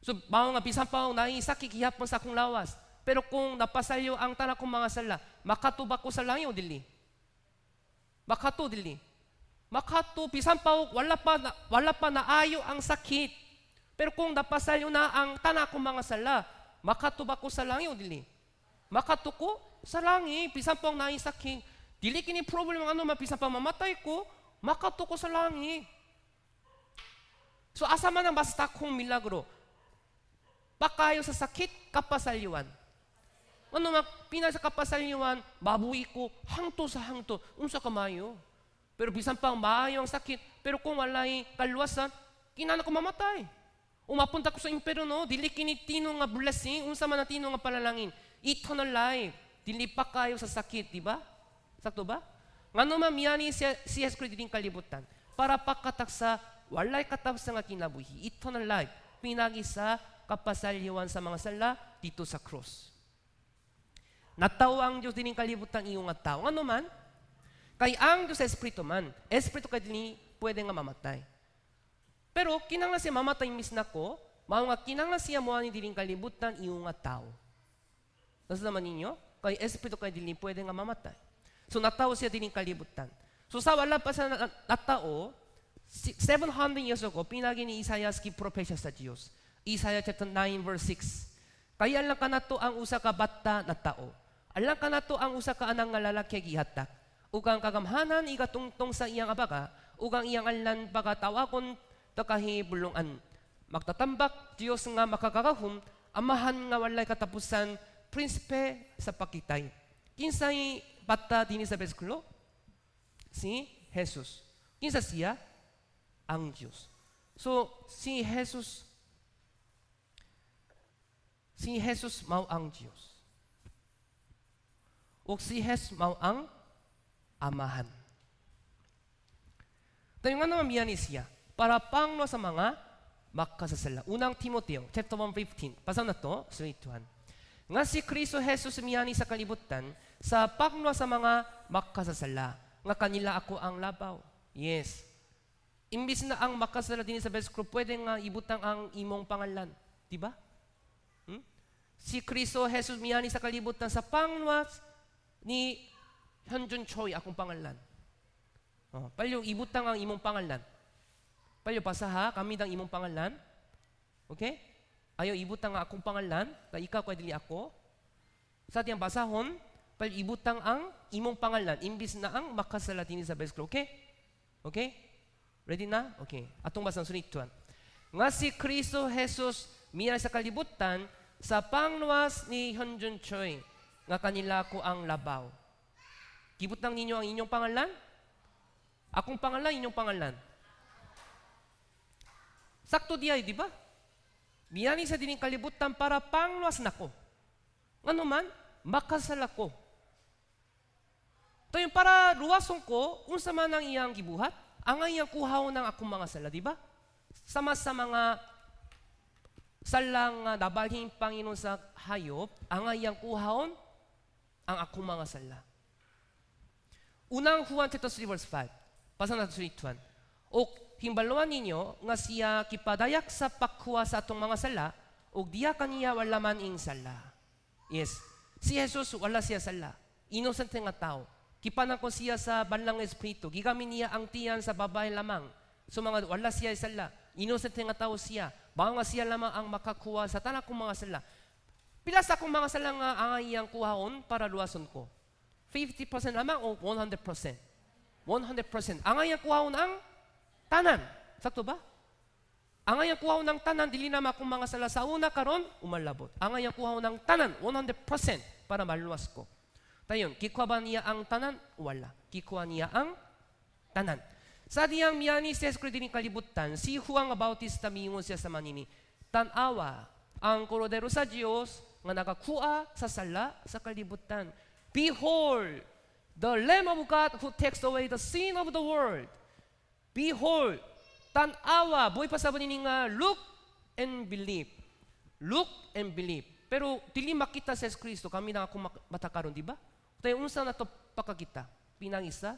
So, bao nga bisan pa naisakit gihapon sa akong lawas. Pero kung napasayo ang tanan kong mga sala, makatubak ko sa langyo dili. Makato bisan pa wala pa naayo ang sakit. Pero kung napasayo na ang tanan kong mga sala, makatubak ko sa langyo dili. Makatuko sa langit bisan pa naisakit. Dili kini problem ano bisan pa mamatay ko, makatuko sa langit. So asa man ang basta kong milagro. Pakayo sa sakit, kapasalyuan. Ano pinag sa kapasalyuan, babuhi ko, hangto sa hangto, unsa kamayo. Pero bisan pang maayo ang sakit, pero kung walay kaluwasan, kinana ko mamatay. Umapunta ko sa imperno, dili kini tino nga blessing, unsa man ang tino nga palalangin. Eternal life, dili pa kayo sa sakit, di ba? Sakto ba? Ngano mamiyani si Jesus Christ din kalibutan, para pakataksa, walay katapos nga kinabuhi, eternal life, pinag-isa, kapasalyuan sa mga sala dito sa cross. Natawa ang Diyos din kalibutan iyong nga tao. Ano man? Kay ang Diyos Espiritu man. Espiritu kay din pwede nga mamatay. Pero kinanglan siya mamatay mis na ko, mga kinanglan siya mo ani din kalibutan iyong nga tao. Nasa naman ninyo? Kay Espiritu kay din pwede nga mamatay. So natawa siya din kalibutan. So sa wala pa sa natao, 700 years ago, pinagi ni Isaias ki propesya sa Diyos. Isaiah chapter 9 verse 6. Kaya lang ka na to ang usa ka bata na tao. Alang ka na to ang usa ka anang nga lalaki gihatak. Ug ang kagamhanan igatungtong sa iyang abaga, ug ang iyang alnan pagatawagon takahibulungan. Magtatambak Dios nga makakagahom, amahan nga walay katapusan, prinsipe sa pakitay. Kinsay bata dinhi sa bersikulo? Si Jesus. Kinsa siya? Ang Diyos. So si Jesus mao ang Diyos. O si Jesus mao ang amahan. Tayo nga naman miyani siya para pangno sa mga makasasala. Unang Timoteo, chapter 1:15. Pasa na to, straight to hand. Nga si Kristo Jesus miyani sa kalibutan sa pangno sa mga makasasala. Nga kanila ako ang labaw. Yes. Imbis na ang makasasala din sa best group, pwede nga ibutang ang imong pangalan. Diba? Si Kristo Jesus miyani sa kalibutan sa pangwas ni Hyunjun Choi akong pangalan. Palyo ibutang ang imong pangalan. Palyo pasaha kami dang imong pangalan. Okay? Ayo ibutang ang akong pangalan, kay ikaw kay dili ako. Sa tiyang basahon, palyo ibutang ang imong pangalan imbis na ang makasala din sa best group. Okay? Okay? Ready na? Okay. Atong basang sunod tuan. Nga si Kristo Jesus miyani sa kalibutan sa pangluwas ni Hyunjun Choi, nga kanila ko ang labaw. Gibutang ninyo ang inyong pangalan? Akong pangalan, inyong pangalan. Sakto diay, di ba? Miyani sa dining kalibutan para pangluwas nako. Ano man, makasala ko. Tayo para luwason ko, unsa man ang iyang gibuhat, ang iyang kuhaw ng akong mga sala, di ba? Sama sa mga salang nabalhin Panginoon sa hayop, ang iyang kuhaon, ang akong mga sala. Unang Juan 3 verse 5, pasang natin sa 1. O himbaluan ninyo nga siya kipadayak sa pakwa sa atong mga sala, o diya kaniya wala man ing sala. Yes, si Jesus wala siya sala. Innocent nga tao. Kipanakon siya sa banlang espiritu. Gigamit niya ang tiyan sa babae lamang. So mga wala siya sala. Innocent nga tao siya. Baka nga siya lamang ang makakuha sa tanan kong mga sala. Pila sa akong mga sala nga ang iyang kuhaon para luwason ko? 50% lamang o 100%? 100%. Ang iyang kuhaon ang tanan. Sakto ba? Ang iyang kuhaon ng tanan, dili na akong mga sala sa una karon umalabot. Ang iyang kuhaon ng tanan, 100% para maluwas ko. Tayon, kikuha ba niya ang tanan? Wala. Kikuha niya ang tanan. Sa diyang miyani sa eskri din kalibutan, si Juan Bautista mingon siya sa manini, tanawa ang korodero sa Diyos nga nakakuha sa sala sa kalibutan. Behold, the Lamb of God who takes away the sin of the world. Behold, tanawa, buhay pa sa manini nga, look and believe. Look and believe. Pero dili makita sa Kristo, kami na akong matakaron, di ba? Tayo unsa na to pakakita? Pinangisa,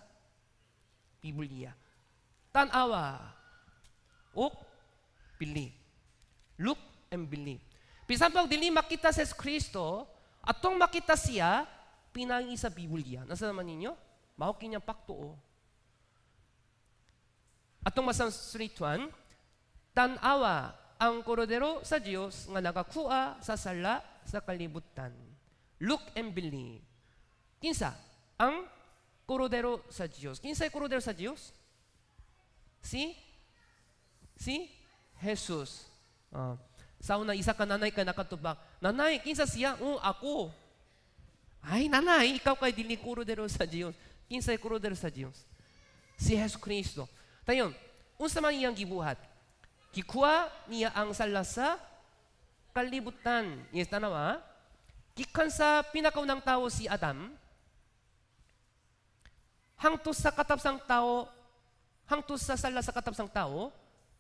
Biblia. Tanawa, o believe. Look and believe. Bisan pag dili makita sa Kristo, atong makita siya, pinangisa Biblia. Nasa naman ninyo? Mahukin niyang paktuo. Atong masang straight one, tanawa ang korodero sa Diyos nga nakakuha sa sala sa kalibutan. Look and believe. Kinsa? Ang korodero sa Diyos. Kinsa ay korodero sa Diyos? Si Jesus. Sa una, isa ka nanay ka nakatubak. Nanay, kinsa siya? Ako. Ay, nanay, ikaw kay dili korodero sa Diyos. Kinsa ay korodero sa Diyos? Si Jesus Kristo. Tayon, unsa man iyang gibuhat? Kikuha niya ang sala sa kalibutan. Yes, tanawa. Gikan sa pinakaunang tao si Adam, hangtod sa katapsang tao, hangtod sa sala sa katapsang tao,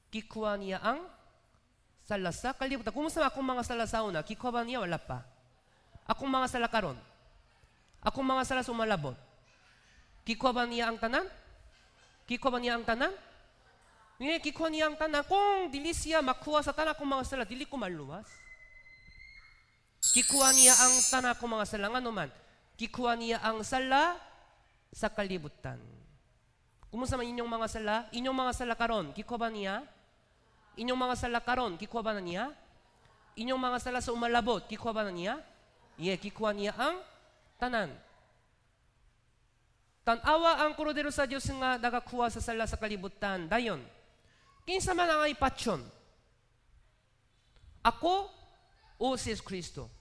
kikuha niya ang sala sa kalibutan. Kumusta akong mga sala sa una? Kikuha ba niya? Wala pa. Akong mga sala karon? Akong mga sala sumalabot? Kikuha ba niya ang tanan? Kikuha ba niya ang tanan? Ngayon, kikuha niya ang tanan. Kung dili siya makuha sa tanan akong mga sala, dili ko maluwas. Kikuha niya ang tanan akong mga sala. Nga naman, kikuha niya ang sala sa kalibutan. Kumusta man inyong mga sala? Inyong mga sala karon, kikuha ba niya? Inyong mga sala karon, kikuha ba na niya? Inyong mga sala sa umalabot, kikuha ba na niya? Yeah, kikuha niya ang tanan. Tanawa ang korodero sa Diyos nga nakakuha sa sala sa kalibutan. Dayon, kinsa man ang ipatyon? Ako o si Kristo?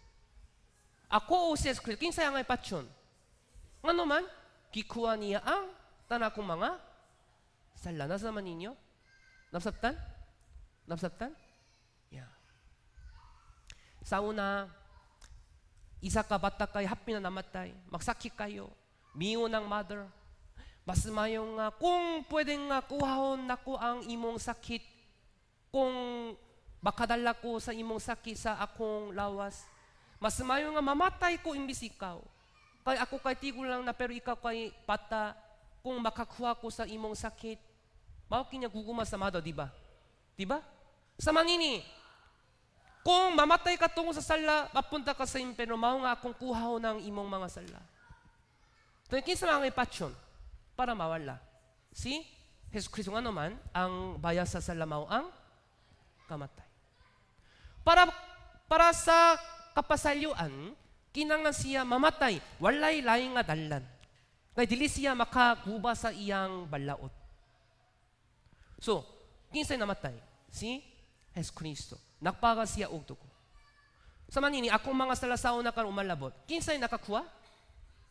Ako o si Kristo? Kinsa ang ipatyon? Ano man? Kikuha niya ang tanan kong mga sala. Nasa naman ninyo? Napsaptan? Napsaptan? Yeah. Sa una, isa ka bata kay happy na namatay. Magsakit kayo. Miyo ng mother. Mas mayong kung pwedeng kuhahon nako ang imong sakit, kung makadala ko sa imong sakit sa akong lawas, mas mayong mamatay ko imbis ikaw. Kay ako kay tigol lang na pero ikaw kay pata, kung makakuha ko sa imong sakit, mao kinya guguma sa mado, di ba? Di ba? Sa manini, kung mamatay ka tungo sa sala, mapunta ka sa impyerno, mao nga akong kuhaw ng imong mga sala. Ito yung kinsa mga ipatyon para mawala. Si Jesus Kristo nga naman, ang bayas sa sala mao ang kamatay. Para sa kapasalyuan, kinanglan siya mamatay, walay laing nga dalan. Kaya dili siya makaguba sa iyang balaod. So, kinsay namatay? Si Jesus Kristo. Nagpaga siya og dugo. Sa manini, akong mga salasaon na karon umalabot. Kinsay nakakuha?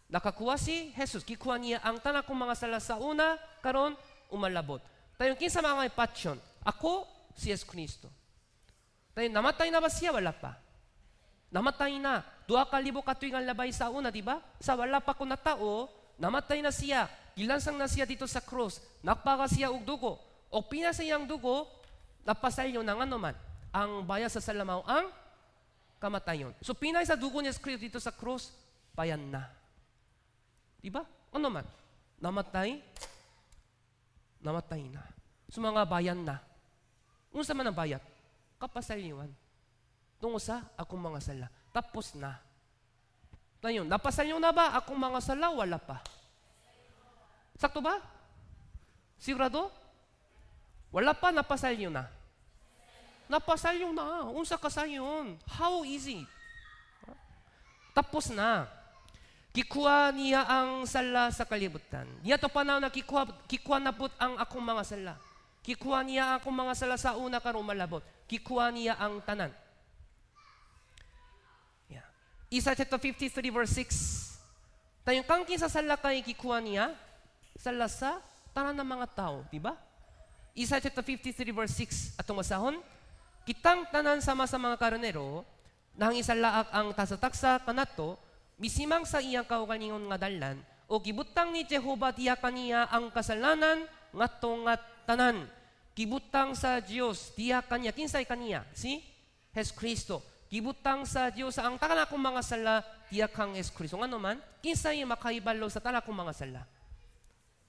Nakakuha si Jesus. Kikuha niya ang tanan kong mga salasauna karon umalabot. Tayo kinsa mga ipatyon? Ako si Jesus Kristo. Tayo, namatay na ba siya? Wala pa. Namatay na. 2,000 katuig ang labay sa una, di ba? Sa wala pa ko na tao, namatay na siya. Gilansang na siya dito sa krus. Nagpaga siya og dugo. O pinasa iyang dugo, napasalyo ng ano man. Ang bayad sa salamaw, ang kamatayon. So pinay sa dugo niya dito sa krus, bayan na. Di ba? Ano man? Namatay na. So mga bayan na. Unsa man ang bayad? Kapasalyuan. Tungo sa akong mga sala. Tapos na. Tayo, napasalyo na ba akong mga sala? Wala pa. Sakto ba? Sigurado? Wala pa, napasalyo na. Napasalyo na. Unsa kasayon? How easy? Tapos na. Kikuha niya ang sala sa kalibutan. Niya to panahon na kikuha na put ang akong mga sala. Kikuha niya ang akong mga sala sa una karong malabot. Kikuha niya ang tanan. Yeah. Isa chapter 53 verse 6. Tayong kangkin sa sala kay kikuha niya, sala sa tanan ng mga tao, di ba? Isa chapter 53 verse 6 atong masahon. Kitang tanan sama sa mga karnero, nang isalaak ang tasataksa kanato, misimang sa iyang kaugalingon nga dalan, o gibutang ni Jehova tiya kaniya ang kasalanan ngadto nga tanan. Gibutang sa Dios tiya kaniya, kinsay kaniya? Si Jesus Kristo. Gibutang sa Dios ang tanan akong mga sala tiya kang Jesus Kristo. Ngano man, kinsay makahibalo sa tanan akong mga sala?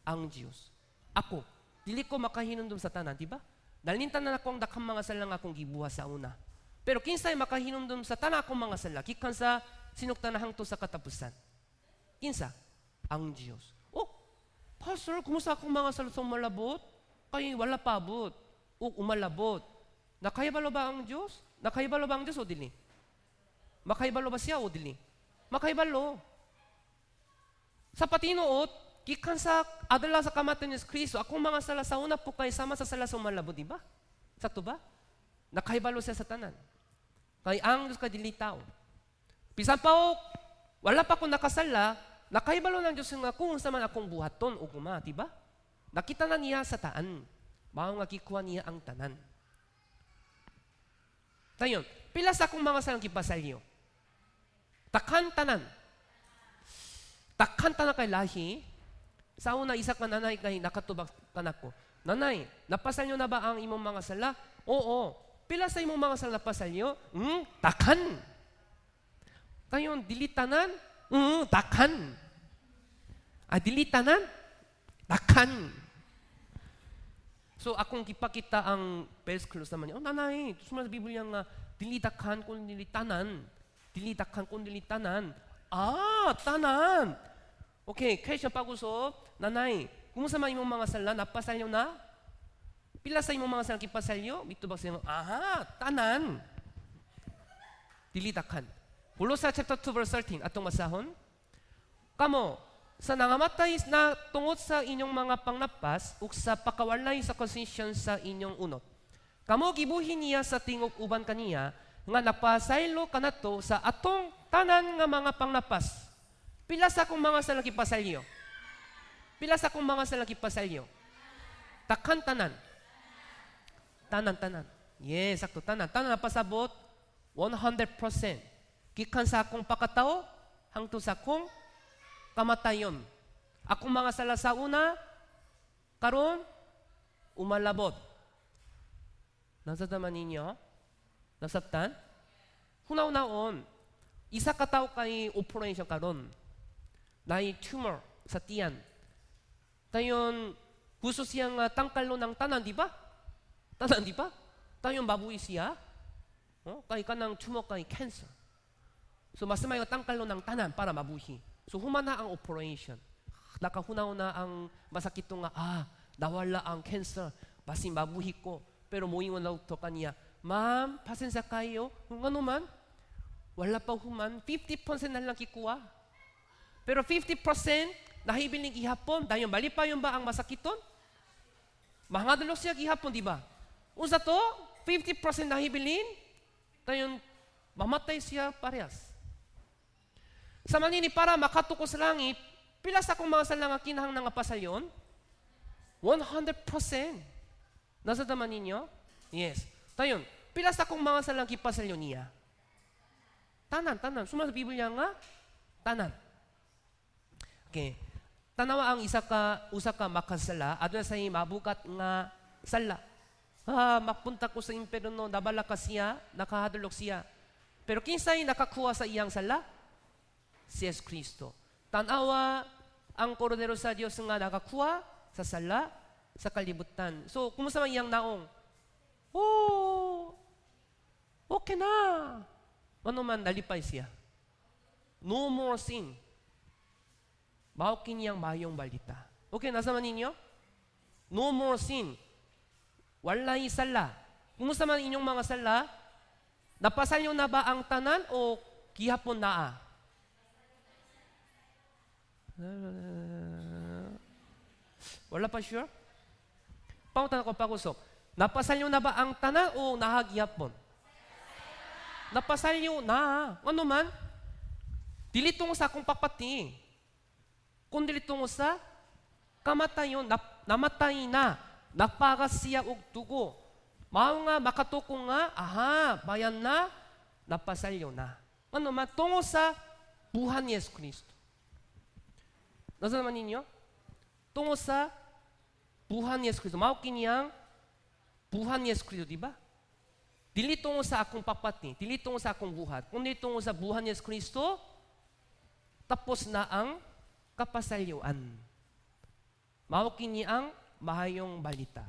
Ang Dios. Ako, dili ko makahinumdum sa tanan, di ba? Nalintan na ako ang dakhang mga sala nga akong gibuha sa una. Pero kinsay makahinumdum sa tanan akong mga sala, kikan sa sinuktan na hangto sa katapusan. Kinsa? Ang Dios. Oh, Pastor, kumusta akong mga sala sa malabot? Kaya wala pabot. O umalabot. Nakahibalo ba ang Diyos? Nakahibalo ba ang Diyos o dili? Makahibalo ba siya o dili? Makahibalo. Sa patinuot, gikan sa adala sa kamatayon ni Kristo, akong mga sala sa una po kay sama sa sala sa malabot, di ba? Sakto ba? Nakahibalo siya sa tanan. Kay ang Diyos ka dili tao. Bisan pa wala pa ko nakasala, nakahibalo ng Diyos nga kung sa man akong buhaton o kuma, di ba? Nakita na niya sa taan. Mao nga kikuha niya ang tanan. Tayon, pila sa akong mga salang kipasalyo? Takhan tanan. Takhan tanan kay lahi. Sa una, isa ka nanay kay nakatubak kanako. Nanay, napasalyo na ba ang imong mga sala? Oo. Pila sa imong mga sala napasalyo? Takhan. Tayon, dili tanan? Takhan. Dili tanan? Takhan. So, akong kipakita ang best close naman niya. Oh, nanay, sumunod sa Biblia nga, dili takhan kung dili tanan. Dili takhan kung dili tanan. Tanan. Okay, question pag-usap. Nanay, kumusta man imong mga sala, napasalyo na? Pila sa imong mga sala kipasalyo? Bito ba sa imong, tanan. Dili takhan. Kolosas chapter 2 verse 13, atong masahon. Kamo, sa nangamatay na tungod sa inyong mga pangnapas ug sa pakawalay sa conscience sa inyong unot. Kamo gibuhi niya sa tingog uban kaniya nga napasaylo kanato sa atong tanan nga mga pangnapas. Pila sa akong mga sala kipasalyo? Pila sa akong mga sala kipasalyo? Takhan tanan. Tanan. Yes, sakto tanan. Tanan napasabot 100%. Gikan sa akong pakatao hangtod sa akong kamatayon. Akong mga sala sa una, karon umalabot. Nasadaman ninyo? Nasabtan? Hunaw-naon, isa ka tao kay operation karon. Naay tumor sa tiyan. Tayon, gusto siyang tangkalo ng tanan, di ba? Tanan, di ba? Tayon, babuy siya. Kay kanang tumor kay cancer. So, mas may tangkalo ng tanan para mabuhi. So, humana ang operation. Nakahunaw na ang masakit nga, nawala ang cancer. Basin mabuhi ko. Pero muingon daw to kaniya, ma'am, pasensya kayo. Kung ano man, wala pa human, 50% na lang kikuha. Pero 50% nahibiling gihapon. Dahil bali pa yung ba ang masakiton? Mahangadalo siya gihapon, di ba? Unsa to, 50% nahibilin, tayo mamatay siya parehas. Sa manini para makatuko sa langit, pila sa akong mga sala nga kinahang nga pasayon? 100%. Nasa daman ninyo? Yes. Tayon, pila sa akong mga salang gipasalyo niya? Tanan. Suma sa Biblia nga, tanan. Okay. Tanawa ang usa ka makasala, aduna sa mabukat nga sala. Mapunta ko sa impierno, nabala ka siya, nakahadlok siya. Pero kinsay nakakuha sa iyang sala? Si Yesu Kristo. Tanawa ang Kordero sa Dios nga nakakuha sa sala, sa kalibutan. So, kumusta man iyang naong? Okay na. Ano man, nalipay siya. No more sin. Baukin niyang mayong balita. Okay, nasa man ninyo? No more sin. Walay sala. Kumusta man inyong mga sala? Napasal nyo na ba ang tanan o gihapon naa? Wala pa sure? Pangutan ko pag-usok. Napasal nyo na ba ang tanan o nahagyapon? Napasal nyo na. Ano man? Dili tungo sa akong papati. Kung dili tungo sa kamatayon, namatay na. Napagas siya og dugo. Mao nga makatukong nga, bayan na, napasal nyo na. Ano man? Tungo sa buhan ni Yesu Kristo. Nasa naman ninyo? Tungo sa buhan ni Yesu Kristo. Mao kiniyang buhan ni Yesu Kristo, di ba? Dili tungo sa akong papati, dili tungo sa akong buhat, kundi tungo sa buhan ni Yesu Kristo, tapos na ang kapasalyuan. Mao kini ang mahayong balita.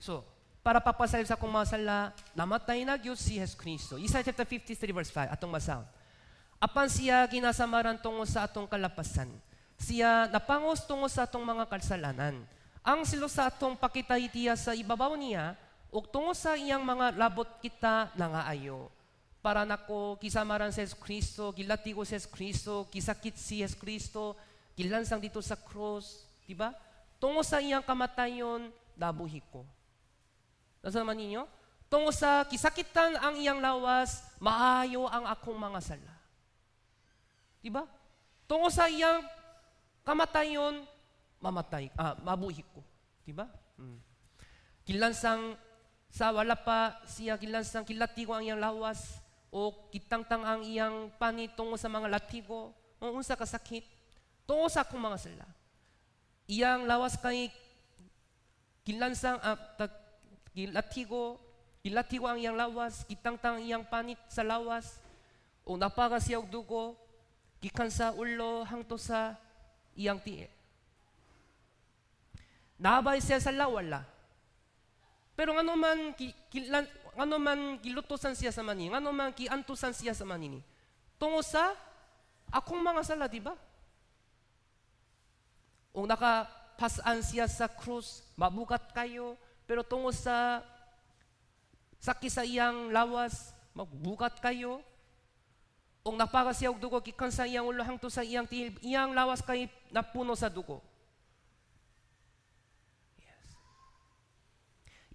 So, para papasayo sa akong mga sala, namatay na Diyos si Yesu Kristo. Isaiah chapter 53 verse 5, atong masaw. Apan siya ginasamaran tungo sa atong kalapasan. Siya napangos tungo sa atong mga kasalanan. Ang silo sa atong pakitahitiya sa ibabaw niya, ug tungo sa iyang mga labot kita nangaayo. Para nako kisamaran sa Yesu Kristo, gilatigo sa Yesu Kristo, kisakit si Yesu Kristo, gilansang dito sa cross, di ba? Tungo sa iyang kamatayon, nabuhi ko. Nasa naman ninyo? Tungo sa kisakitan ang iyang lawas, maayo ang akong mga sala. Di ba? Tungo sa iyang kamatayon, mabuhi ko. Di ba? Kilansang sa wala pa siya kilansang kilatigo ang iyang lawas o kitangtang ang iyang panit tungo sa mga latigo o unsa kasakit tungo sa akong mga sala. Iyang lawas kay kilansang kilatigo ang iyang lawas, kitangtang iyang panit sa lawas o napaga siya og dugo gikan sa ulo hangtod sa iyang tiil. Nabay siya sa lawala. Pero ano man gilutosan siya sa manini, ano man kiantusan siya sa manini. Tungo sa akong mga sala, di ba? O nakapasaan siya sa krus, mabukat kayo, pero tungo sa sakit sa iyang lawas, magbukat kayo. O napaga siya og dugo, gikan sa iyang ulo hangtod sa iyang tihil, iyang lawas kay napuno sa dugo.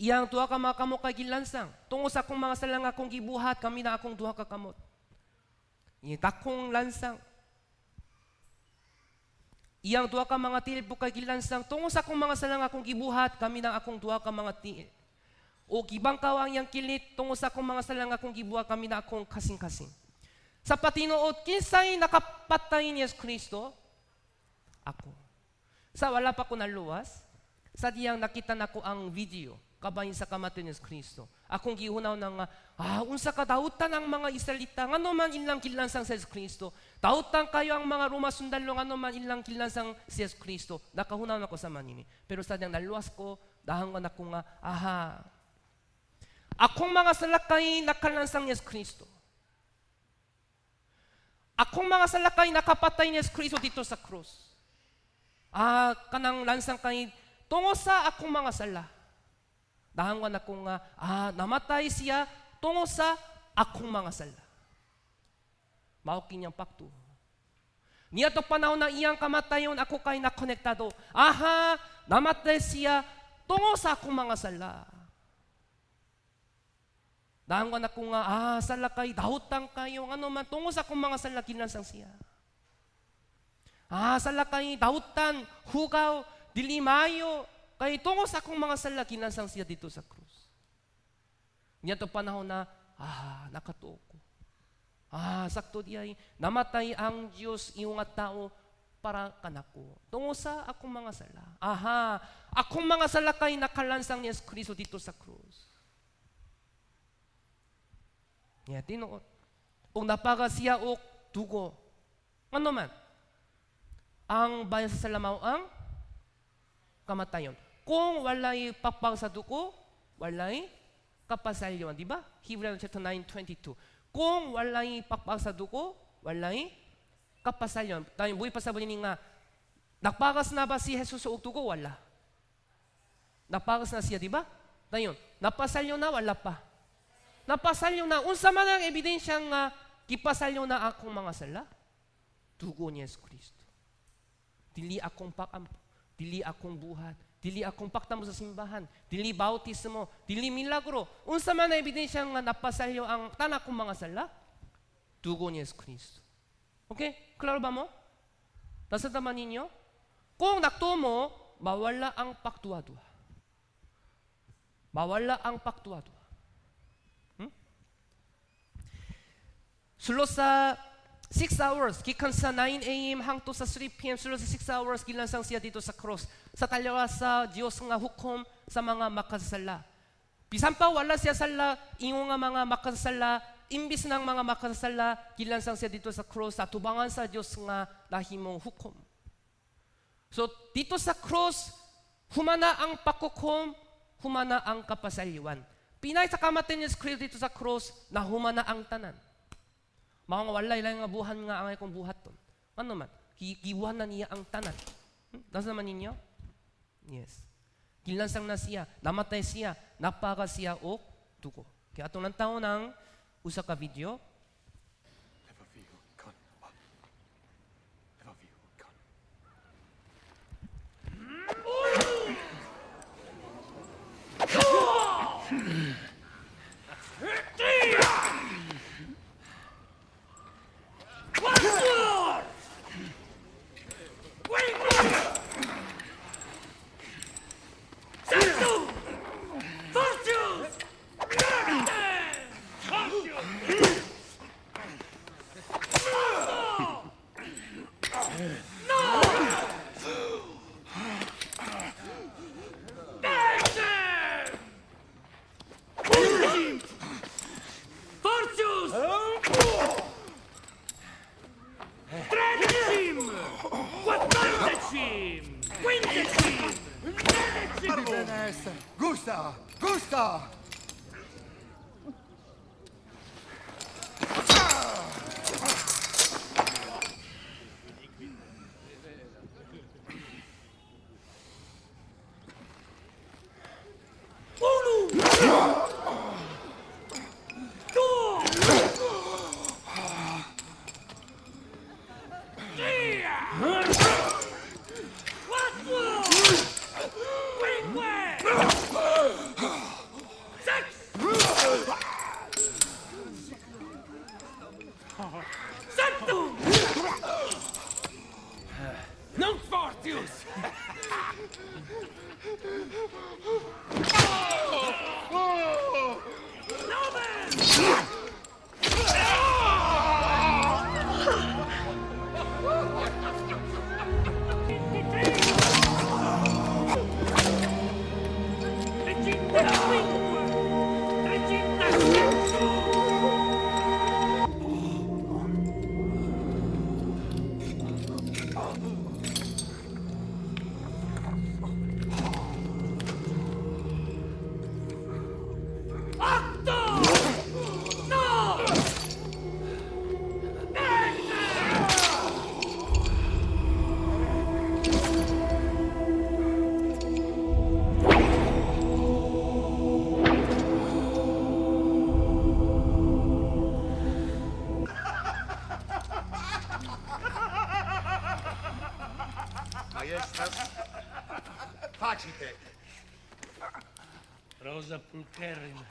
Iyang duha ka mga kamot kay gilansang. Tungo sa akong mga sala nga akong gibuhat, kami na akong duha ka kamot. Takong lansang. Iyang duha ka mga tiil po kay gilansang. Tungo sa akong mga sala nga akong gibuhat, kami na akong duha ka mga tiil. O gibangkaw ang iyang kilit, tungo sa akong mga sala nga akong gibuhat, kami na akong kasing-kasing. Sa patinuod, kinsay nakapatay ni Yesu Kristo? Ako. Sa wala pa ko naluwas, sa diyang nakita nako ang video, kabahin sa kamatayon ni Kristo. Akong gihunaw na nga, unsa ka dautan ang mga Israelita, ngano man ilang kilansang sa Kristo. Dautan kayo ang mga Roma sundalo, ngano man ilang kilansang si Kristo. Nakahunaw na ko sa manini. Pero sa diyang naluwas ko, dahangan ako nga, akong mga salakay nakalansang ni Kristo. Akong mga salakay nakapatay ni Kristo dito sa krus. Kanang lansang kay, tungo sa akong mga sala. Dahangan ako nga, namatay siya tungo sa akong mga sala. Mao kinyang pakto. Niya to panahon na iyang kamatayon, ako kay nakonektado. Namatay siya tungo sa akong mga sala. Dahangan ako nga, sala kay, dahutang kayo, ano man, tungo sa akong mga sala, kinansang siya. Sala kay, dahutan, hugaw, dilimayo, kay tungo sa akong mga sala, kinansang siya dito sa krus. Niya to panahon na, nakatuo ko. Sakto di ay, namatay ang Diyos iyong at tao para kanako. Tungo sa akong mga sala. Akong mga sala kay nakalansang ni Yesu Kristo dito sa krus. Niya tinuot. Kung napaga siya o dugo. Ano man? Ang bayan sa salamaw ang kamatayon. Kung walay papag sa dugo, walay kapasalyon. Di ba? Hebrews chapter 9:22. Kung walay pakpak sa dugo, walay kapasalyon. Tayo buhay pa sa bunyin nga, napagas na ba si Jesus sa dugo? Wala. Napagas na siya, di ba? Tayo, napasalyon na, wala pa. Napasalyon na. Unsa man ang ebidensya nga, kipasalyon na akong mga sala? Dugo ni Yesu Kristo. Dili akong pakampo, dili akong buhat, dili akong paktamo sa simbahan, dili bautismo, dili milagro. Unsa man na ebidensya nga napasalyo ang tanak kong mga sala? Dugo ni Yesu Kristo. Okay? Klaro ba mo? Nasa taman ninyo? Kung naktumo, mawala ang paktuwa-tuwa. Mawala ang paktuwa-tuwa. Sulo sa 6 hours, gikan sa 9 a.m. hangtod sa 3 p.m. Sulo sa 6 hours, gilansang siya dito sa cross. Sa talyawa sa Diyos nga hukom sa mga makasala. Bisan pa wala siya sala, ingo nga mga makasala, imbis ng mga makasala, gilansang siya dito sa cross, sa tubangan sa Diyos nga nahimong hukom. So dito sa cross, humana ang pakukom, humana ang kapasaliwan. Pinay sa kamatayan ni Kristo dito sa cross, na humana ang tanan. Mga walay lang nga buhan nga ang akong buhat ton. Ano man? Gibuhan na niya ang tanan. Nasa naman ninyo? Yes. Gilansang na siya, namatay siya, napaga siya o dugo. Kaya atong nantaw ng usa ka video. Gusta! Gusta! Non Fortius! Facite! Rosa pulcherrima.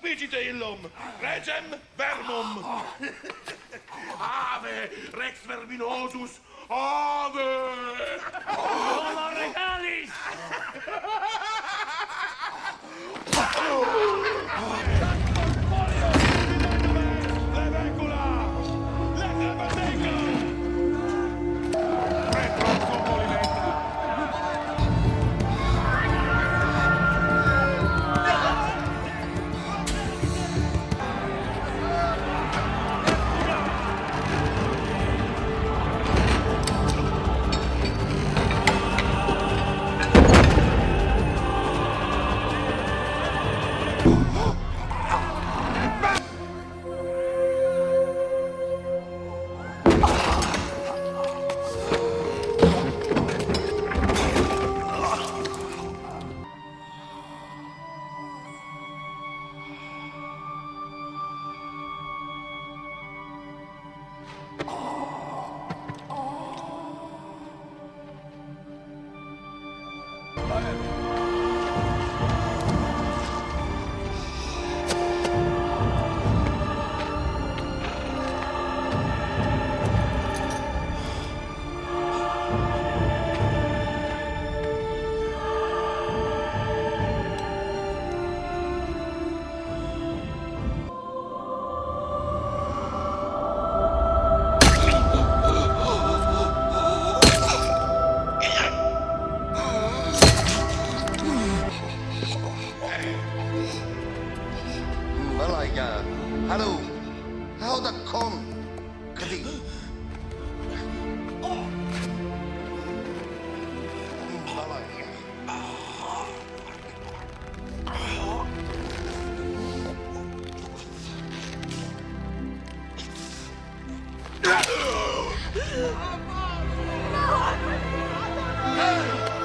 Spicite illum, regem vermum. Ave, rex verminosus, ave. Homo regalis! Levecula, leveteca. Retro commolimenta. Malaya. Hallo. Hou dat kom. Kadi. Malaya.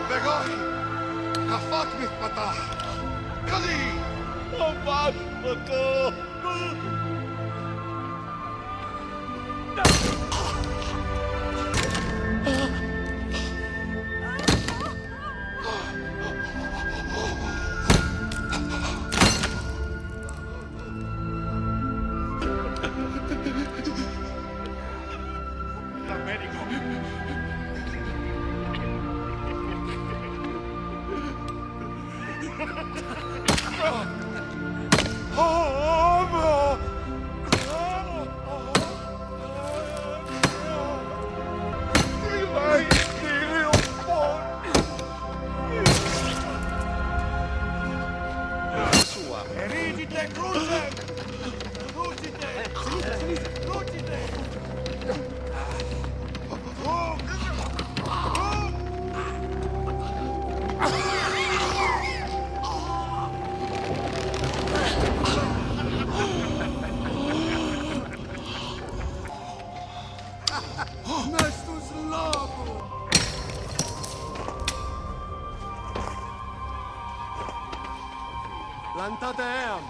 Begoi. Kafat mitpatah. Kadi. Abbas, betul. Medico. Erigite crucem! Crucite! Crucite! Nestus lago. Plantate eam.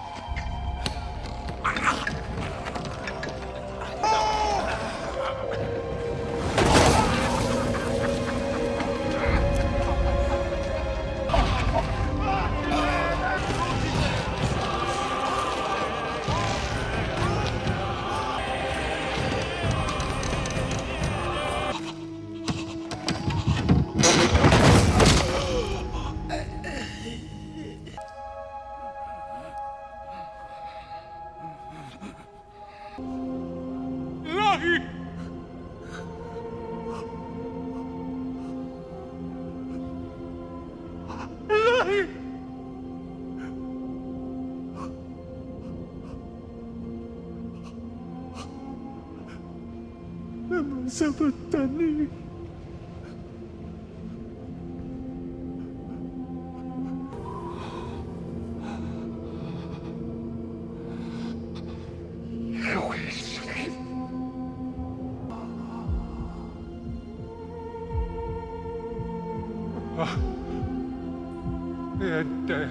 Lahi! Lahi! Naman sa batani. And Dad.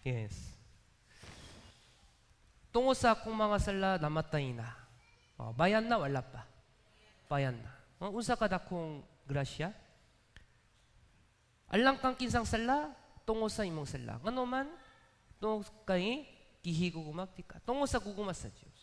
Yes. Tungo sa akong mga sala, namatay na. Bayan na, wala pa. Bayan na. Unsa ka dakong grasya? Alang kang kinsang sala, tungo sa imong sala. Ngano man, tungo kay gihigo gumagti ka. Tungo sa guguma sa Dios.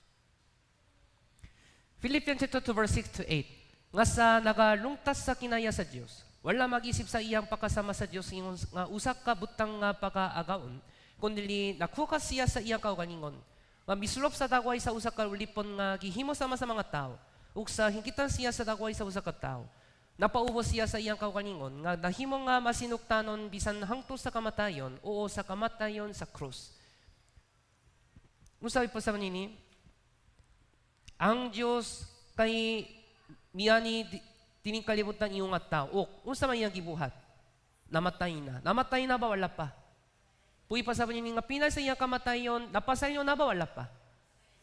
Philippians chapter 2 verse 6 to 8. Nga sa nagalungtas sa kinaya sa Dios, wala mag-isip sa iyang pakasama sa Dios ingon nga usa ka butang nga pakaagaon, kundi nakuha siya sa iyang kaugalingon. Nga misulop sa dagway sa usa ka ulipon nga gihimo sama sa mga tao, ug sa hingkitan siya sa dagway sa usa ka tao. Napaubos siya sa iyang kaugalingon nga nahimo nga masinuktanon bisan hangtod sa kamatayon o sa kamatayon sa krus. Usabi pa sa manini, ang Diyos kay miyani tining kalibutan iyong nga tao. O, unsa man iyang gibuhat? Namatay na. Namatay na ba? Wala pa. Puwi pa sa manini nga pinay sa iyang kamatayon, napasalyo na ba? Wala pa.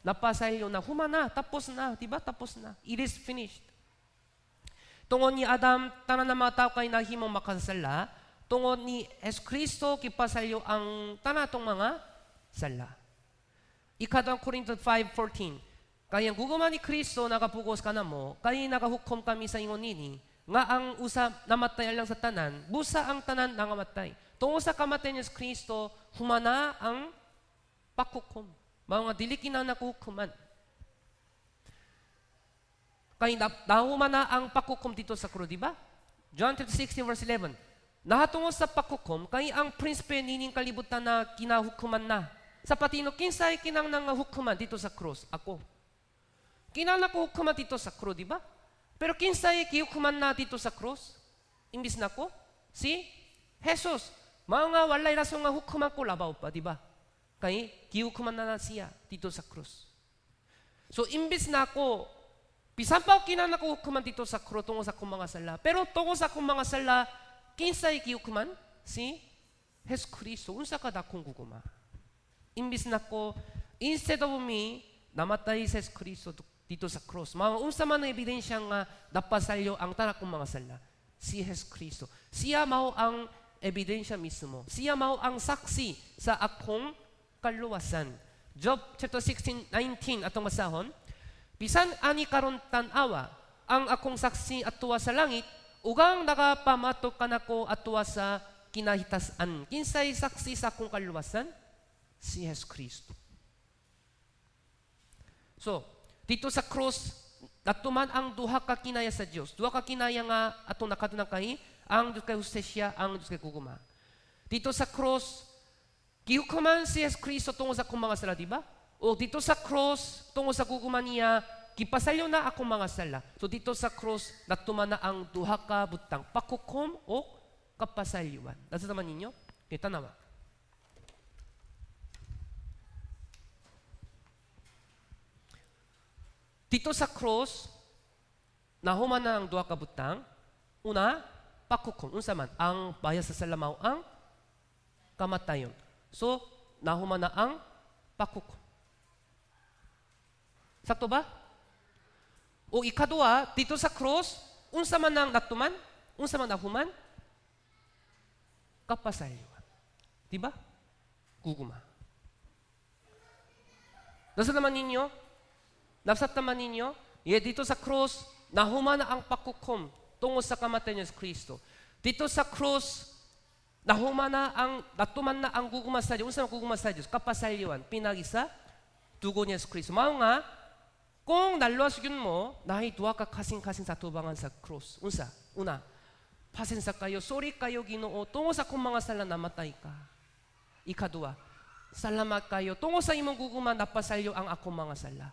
Napasalyo na. Humana, tapos na. Diba? Tapos na. It is finished. Tungod ni Adam, tanan na mga tao kay nahimong makasala. Tungod ni Kristo, kipasalyo ang tanatong mga sala. Ikadang Corinto 5:14. Kaya guguma ni Kristo nakapugos ka na mo, kaya nakahukom kami sa ingon nini, nga ang usa namatay lang sa tanan, busa ang tanan nangamatay. Tungo sa kamatayon ni Kristo, humana ang pakukom. Mga dili kinanakukuman. Kaya nahumana ang pakukom dito sa krus, di ba? John 16 verse 11. Nahatungo sa pakukom, kaya ang prinsipe nining kalibutan na kinahukuman na. Sa patino, kinsay kinang nangahukuman dito sa krus? Ako. Kinala ko hukuman dito sa krus, di ba? Pero kinsay kihukuman na dito sa krus? Imbis na ko? Si Jesus. Mga walay rason nga hukuman ko labaw pa, di ba? Kaya kihukuman na siya dito sa krus. So imbis na ko, bisan pa kinala ko hukuman dito sa krus tungo sa akong mga sala. Pero tungo sa akong mga sala, kinsay kihukuman? Si Jesus Kristo. Unsa ka dakong guguma? Imbis na ko, instead of me, namatay si Jesus Kristo dito sa cross. Mga unsa man ang ebidensya nga napasalyo ang tanan kong mga sala. Si Jesus Kristo. Siya mao ang ebidensya mismo. Siya mao ang saksi sa akong kaluwasan. Job chapter 16:19 atong masahon. Bisan ani karon tan-awa ang akong saksi atuwa sa langit, ugang nakapamatok kanako atuwa sa kinahitasan. Kinsay saksi sa akong kaluwasan? Si Jesus Kristo. So, dito sa cross, natuman ang duha ka kinaya sa Dios. Duha ka kinaya nga atong nakadunang kay ang Dios kay hustesya, ang Dios kay guguma. Dito sa cross, gihukuman si Jesus Kristo tungo sa akong mga sala, di ba? O dito sa cross, tungo sa guguma niya, kipasalyo na akong mga sala. So dito sa cross, natuman na ang duha ka butang pakukom o kapasalyuan. Nasa naman ninyo? Kita naman. Dito sa cross, nahuman na ang duha ka butang. Una, pakukom. Unsa man, ang bayad sa salamaw ang kamatayon. So, nahuman na ang pakukom. Sakto ba? O ikadua, dito sa cross, unsa man ang natuman? Unsa man nahuman? Kapasalyuan. Di ba? Guguma. Nasa naman ninyo? Nabsat naman ninyo, dito sa cross, nahuman na ang pakukom tungo sa kamatayon ni Kristo. Dito sa cross, natuman na ang guguma sa Diyos. Unsa ang guguma sa Diyos? Kapasalyuan, pinagisa, dugo ni Kristo. Mao nga, kung naluwas yun mo, nahay duha ka kasing-kasing sa tubangan sa cross. Unsa? Una, pasensya kayo, sorry kayo Ginoo, tungo sa akong mga sala namatay ka. Ikadua, salamat kayo, tungo sa imong guguma, napasalyo ang akong mga sala.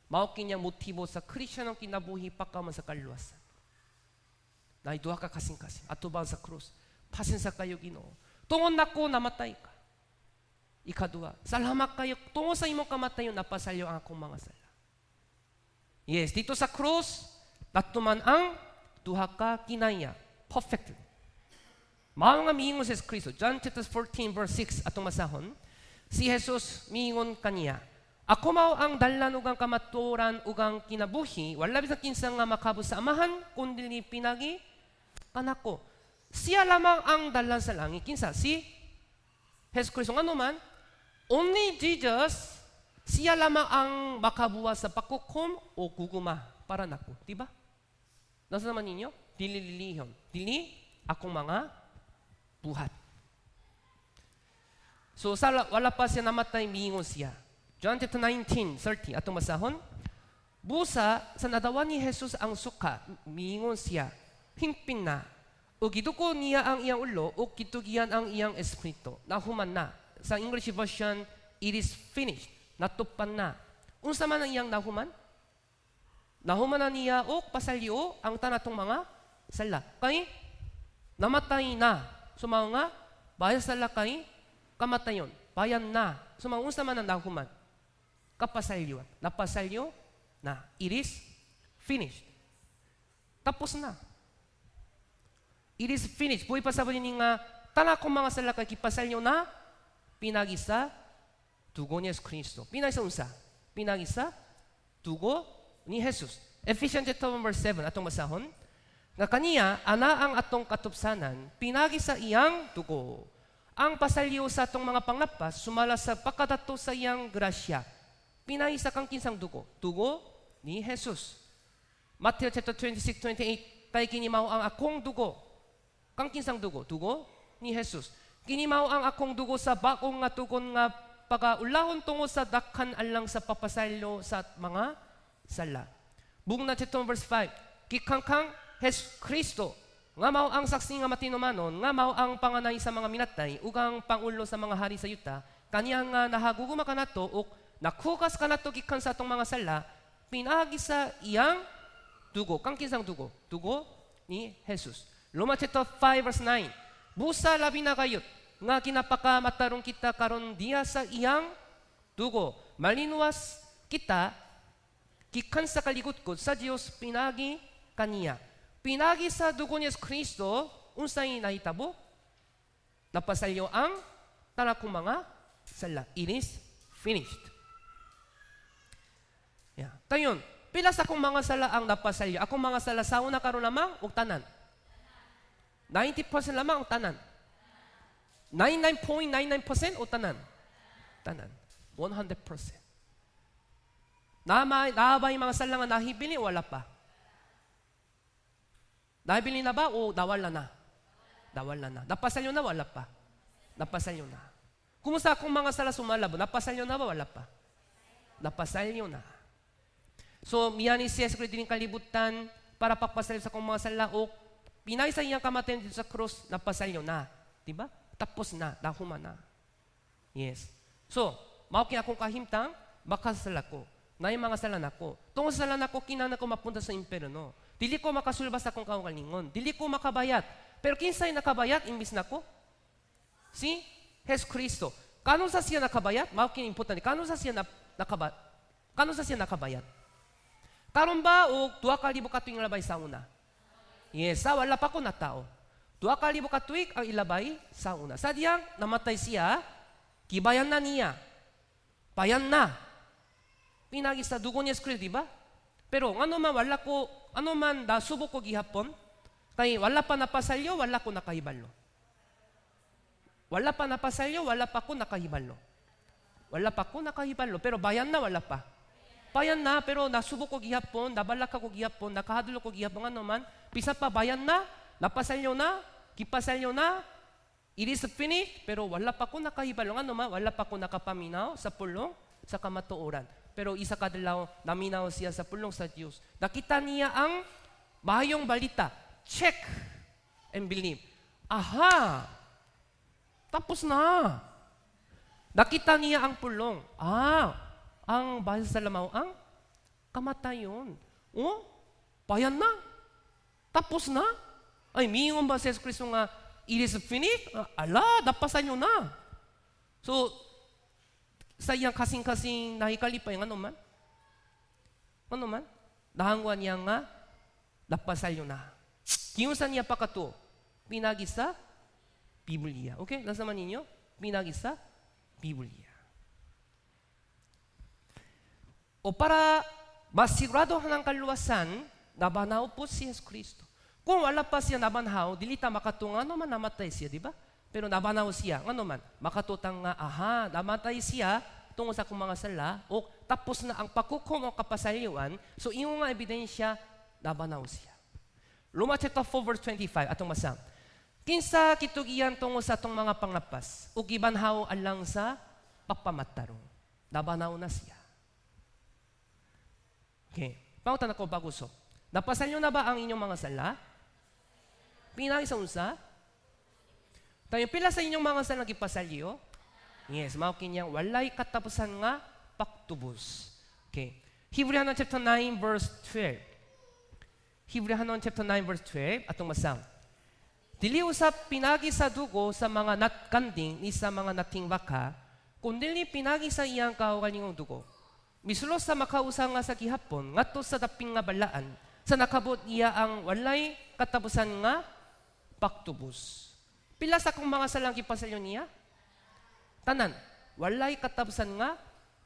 Mao kinyang motibo sa Kristiyanong kinabuhi pa ka man sa kaluwasan. Nahay duha ka kasing-kasing atubang sa krus. Pasensya kayo Ginoo. Tungod nako namatay ka. Ikadua, salamat kayo tungo sa imong kamatayon napasalyo ang akong mga sala. Yes, dito sa krus natuman ang duha ka kinaya. Perfect. Mao nga miingon si Kristo. John chapter 14 verse 6 atong masahon. Si Jesus miingon kaniya, ako mao ang dalan ug ang kamatuoran ug ang kinabuhi, wala bisan kinsa nga makabot sa Amahan kundi ni pinagi kanako. Siya lamang ang dalan sa langit. Kinsa? Si Jesus Kristo. Ngano man, Only Jesus, siya lamang ang makabuhat sa pagkukom o guguma para nako. Diba? Nasa naman ninyo? Dili lilihon. Dili akong mga buhat. So, wala pa siya namatay, miingon siya. John 19:30, atong masahon. Busa, sa nadawa ni Jesus ang suka, miingon siya, hingpin na. O giduko niya ang iyang ulo, o gitugian ang iyang espiritu. Nahuman na. Sa English version, it is finished. Natupan na. Unsa man ang iyang nahuman? Nahuman na niya, o pasalyo, ang tanatong mga sala. Kay, namatay na. So mga, bayan sala kay, kamatayon. Bayan na. So mga unsa man ang nahuman? Kapasalyo. Napasalyo na. It is finished. Tapos na. It is finished. Buhay pa sabi ni nga, tanakong mga sala kay kipasalyo na, pinagisa, dugo ni Kristo. Pinagisa unsa? Pinagisa, dugo ni Jesus. Ephesians 2:7, atong masahon. Nga kaniya, ana ang atong katupsanan, pinagisa iyang dugo. Ang pasalyo sa atong mga panglapas, sumala sa pagkadato sa iyang grasya. Pinagisa kang kinsang dugo. Dugo ni Jesus. Matthew 26:28, kay kinimaw ang akong dugo. Kang kinsang dugo? Dugo ni Jesus. Kinimaw ang akong dugo sa bakong nga tugon nga pagaulahon tungo sa dakhan alang sa papasalyo sa mga sala. Bugna 2:5, kikangkang Kristo nga mao ang saksi nga matinumanon, nga mao ang panganay sa mga minatay, ugang pangulo sa mga hari sa yuta, kaniya nga nahaguguma kanato ug nakukas kanato gikan sa atong mga sala, pinagi sa iyang dugo. Kang kinsang dugo? Dugo ni Jesus. Roma 5:9, busa labi na kayot, nga kinapakamatarong kita karon diya sa iyang dugo. Malinuwas kita, gikan sa kaligudkod sa Dios pinagi kaniya. Pinagi sa dugo ni Kristo, unsay nahitabo? Napasalyo ang tanakong mga sala. It is finished. Yeah. Tayon, pila sa akong mga sala ang napasalyo? Akong mga sala sa una karon lamang o tanan? 90% lamang ang tanan. 99.99% o tanan? Tanan. 100%. Naaba yung mga sala nga nahibili o wala pa? Nahibili na ba o nawala na? Nawala na. Napasalyo na wala pa? Napasalyo na. Kumusta akong mga sala sumalabo? Napasalyo na ba wala pa? Napasalyo na. So, miyani siya sa din kalibutan para pagpasalyo sa akong mga sala o pinay sa iyang kamatayan dito sa krus, napasalyo na. Diba? Tapos na, dahuma na. Yes. So, maukin akong kahimtang, makasala ko. Na yung mga sala na ko. Tungkol sa sala na ko, kinana ko mapunta sa imperno. Dili ko makasulbas akong kaugalingon. Dili ko makabayat. Pero kinsay nakabayat, imbis na ko? Si Jesus Kristo. Kano sa siya nakabayat? Maukin importante. Kano sa siya nakabayat? Karon ba o 2,000 katuig labay sa una? Yes, wala pa ko na tao. 2,000 katuig ang ilabay sa una. Sadyang namatay siya, kibayan na niya. Payan na. Pinagi sa dugo niya Kristo, di ba? Pero ano man nasubok ko gihapon, kay wala pa napasalyo, wala ko nakahibalo. Wala pa napasalyo, wala pa ko nakahibalo. Wala pa ko nakahibalo, pero bayan na, wala pa. Bayan na, pero nasubok ko gihapon, nabalak ko gihapon, nakahadlo ko gihapon, ano man, pisa pa bayan na, napasalyo na, kipasalyo na, it is finished, pero wala pa ko nakahibalo, ano man, wala pa ko nakapaminaw sa pulong, sa kamatuoran. Pero isa kadalaw, naminaw siya sa pulong sa Diyos. Nakita niya ang mahayong balita. Check and believe. Aha! Tapos na. Nakita niya ang pulong. Ang bahasa sa lamaw, ang kamatayon. Oh, bayan na. Tapos na. Ay, mingon ba si Jesus Kristo nga, it is finished? Dapasan nyo na. So, sa iyang kasing-kasing nahikalipay, ano man? Nahangwan niya nga, dapasan nyo na. Kiyunsan niya pakato, pinagi sa Biblia. Okay? Nasa man ninyo? Pinagi sa Biblia. O para masigurado ng kaluwasan, nabanaw po si Jesus Kristo. Kung wala pa siya nabanhaw, dili ta makatunga, ano man namatay siya, di ba? pero nabanaw siya. Nga naman, makatutang nga, aha, namatay siya tungkol sa akong mga sala, o tapos na ang pakukom o kapasalyuan, so iyong nga ebidensya, nabanaw siya. Romans chapter 4 verse 25, atong masam. Kinsa kitugian tungkol sa atong mga panglapas, o gibanhaw alang sa pagpamatarong. Nabanaw na siya. Okay. Pangutan ako baguso. Napasalyo na ba ang inyong mga sala? Pinagi sa unsa? Tayo pila sa inyong mga sala nagipasalyo? Yes, mao kinyang walay katapusan nga paktubos. Okay. Hebrew chapter 9 verse 12. Hebrew chapter 9 verse 12 atong masam. Dili usap pinagi sa dugo sa mga natkanding ni sa mga nating baka, kundi pinagi sa iyang kaugalingong dugo. Misulos sa makausa nga sa gihapon, ngadto sa daping nga balaan, sa nakabot iya ang walay katapusan nga paktubos. Pila sa kong mga salang kipasalyo niya? Tanan, walay katapusan nga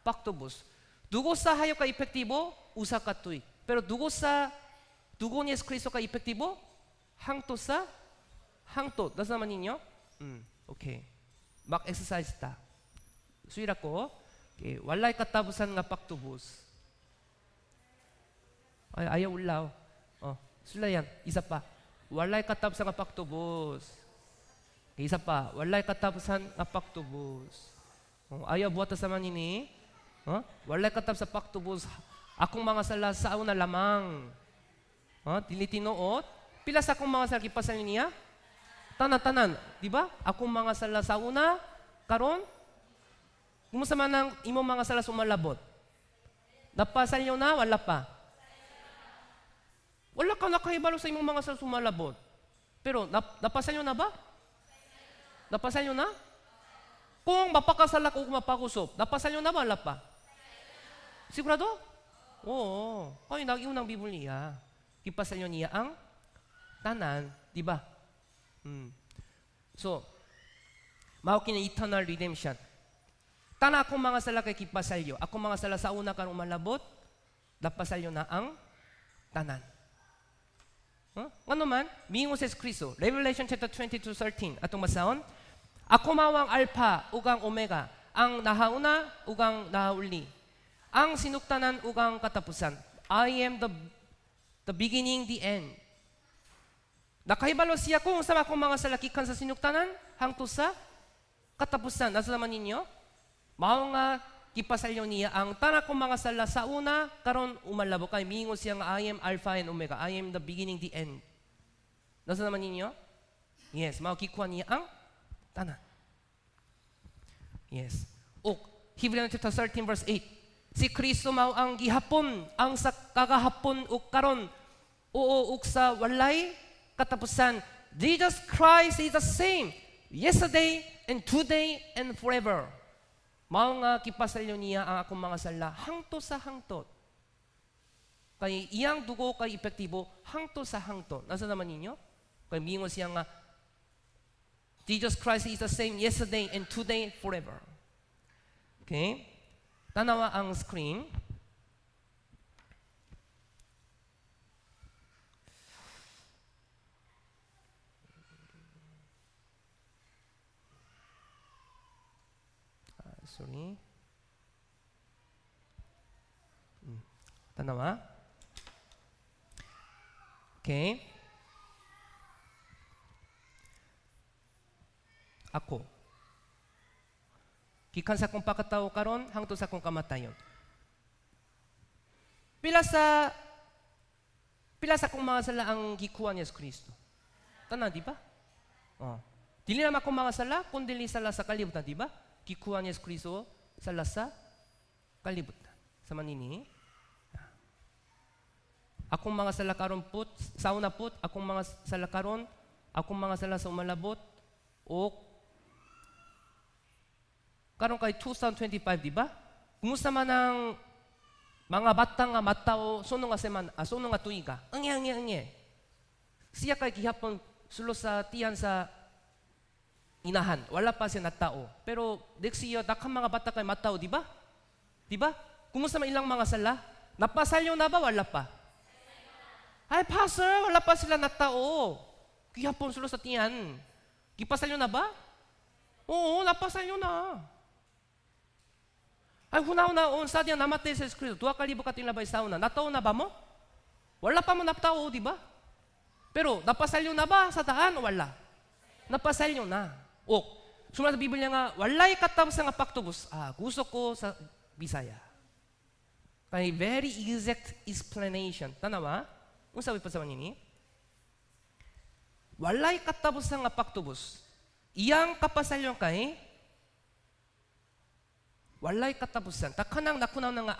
paktubos. Dugo sa hayop ka epektibo, usa ka tuy. Pero dugo ni Yesu Kristo ka epektibo, hangto sa hangto. Das naman ninyo? Okay. Mag-exercise ta. Suira ko, okay. Walay katapusan nga paktubos. Ay, ayaw ulaw. Oh, sula yan. Isa pa. Walay katapusan nga paktubos. Isa pa, walay katapusan nga paktubos. Oh, ayaw buhat sa manini. Huh? Walay katapusan sa paktubos. Akong mga sala sa una lamang. Dili tinuot. Pila sa akong mga sala kipasan niya? Tanan-tanan. Di ba? Akong mga sala sa una, karon, kumusta man ang imong mga sala sumalabot? Napasan nyo na? Wala pa. Wala ka nakahibalo sa imong mga sala sumalabot. Pero, napasan nyo na ba? Napasan nyo na? Kung mapakasalak o mapakusop, napasan nyo na ba? Wala pa? Sigurado? Oo. Ay, nag-iwan ng Biblia. Kipasan nyo niya ang tanan. Di ba? So, mao kini eternal redemption. Tana akong mga sala kay kipasalyo. Akong mga sala sa una karong malabot, napasalyo na ang tanan. Ano man, mingon sa Kristo. Revelation chapter 22:13. Atong masahon. Ako mawang alpha ugang omega, ang nahauna ugang nahauli. Ang sinuktanan ugang katapusan. I am the beginning, the end. Nakahibalo siya kung sa akong mga salakikan sa sinuktanan, hangto sa katapusan. Nasa naman ninyo? Mao nga kipasalyo niya ang tana kong mga sala sa una, karon umalabo kay mingon siya nga I am alpha and omega. I am the beginning, the end. Nasa naman ninyo? Yes, mao kikuha niya ang tanan. Yes. O, Hebrew chapter 13 verse 8. Si Kristo mao ang gihapon, ang sa kagahapon o karon, o sa walay katapusan. Jesus Christ is the same yesterday and today and forever. Mao nga kipasalyo niya ang akong mga sala hangto sa hangtot. Kay iyang dugo kay epektibo hangto sa hangtot. Nasa naman ninyo? Kay mingon siya nga Jesus Christ is the same yesterday and today forever. Okay? Tanawa ang screen. Sorry. Tanawa. Okay. Ako. Kikan sa kong pakatao karon hangtod sa kong kamatayon. Pila sa kong mga sala ang gikuha ni Yesu Kristo. Tanan, di ba? Dili naman akong mga sala, kundi sala sa kalibutan, di ba? Gikuha ni Yesu Kristo sala sa kalibutan. Sa manini. Akong mga sala karon put, sa una put, akong mga sala karon, akong mga sala sa umalabot, o karon kay 2025, di ba? Kumusta man ang mga batang nga matao, suno nga semana, suno nga tuiga. Angye. Siya kay gihapon sulo sa tiyan sa inahan. Wala pa siya natao. Pero next year, dakang mga bata kay matao, di ba? Di ba? Kumusta man ilang mga sala? Napasalyo na ba? Wala pa. Ay, pastor, wala pa sila natao. Gihapon sulo sa tiyan. Gipasalyo na ba? Oo, napasalyo na. Ay, hunauna on sa diyan namatay sa Kristo. 2 kali kating labay sa una. Natao na ba mo? Wala pa mo natao, di ba? Pero napasalyo na ba sa daan? Wala. Napasalyo na. O, sumala sa Biblia nga, walay katapos nga paktubos. Gusto ko sa Bisaya. Kay very exact explanation. Tanawa? Kung sabi pa sa manini? Walay katapos nga paktubos. Iyang kapasalyon kay walay katapusan. Takanang nakunaw na nga,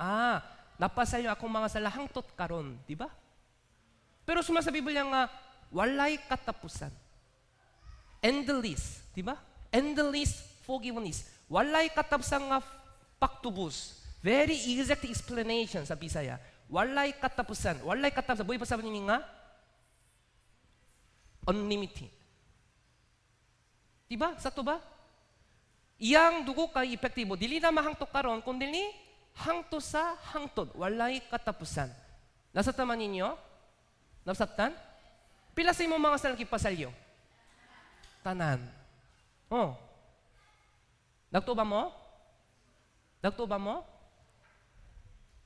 napasalyo akong mga salahang tot karon, di ba? Pero sumala sa Biblia nga, walay katapusan. Endless, di ba? Endless forgiveness. Walay katapusan nga paktubos. Very exact explanation sa Bisaya. Walay katapusan. Walay katapusan. Buhay pa sa niyo nga? Unlimited. Diba? Sa to ba? Iyang dugo kay epektibo. Dili na mahangtok karon, kundi hangto sa hangtod. Walay katapusan. Nasa taman ninyo? Nasabtan? Pila sa imong mga salaki pasalyo? Tanan. Oh. Nagto ba mo? Nagto ba mo?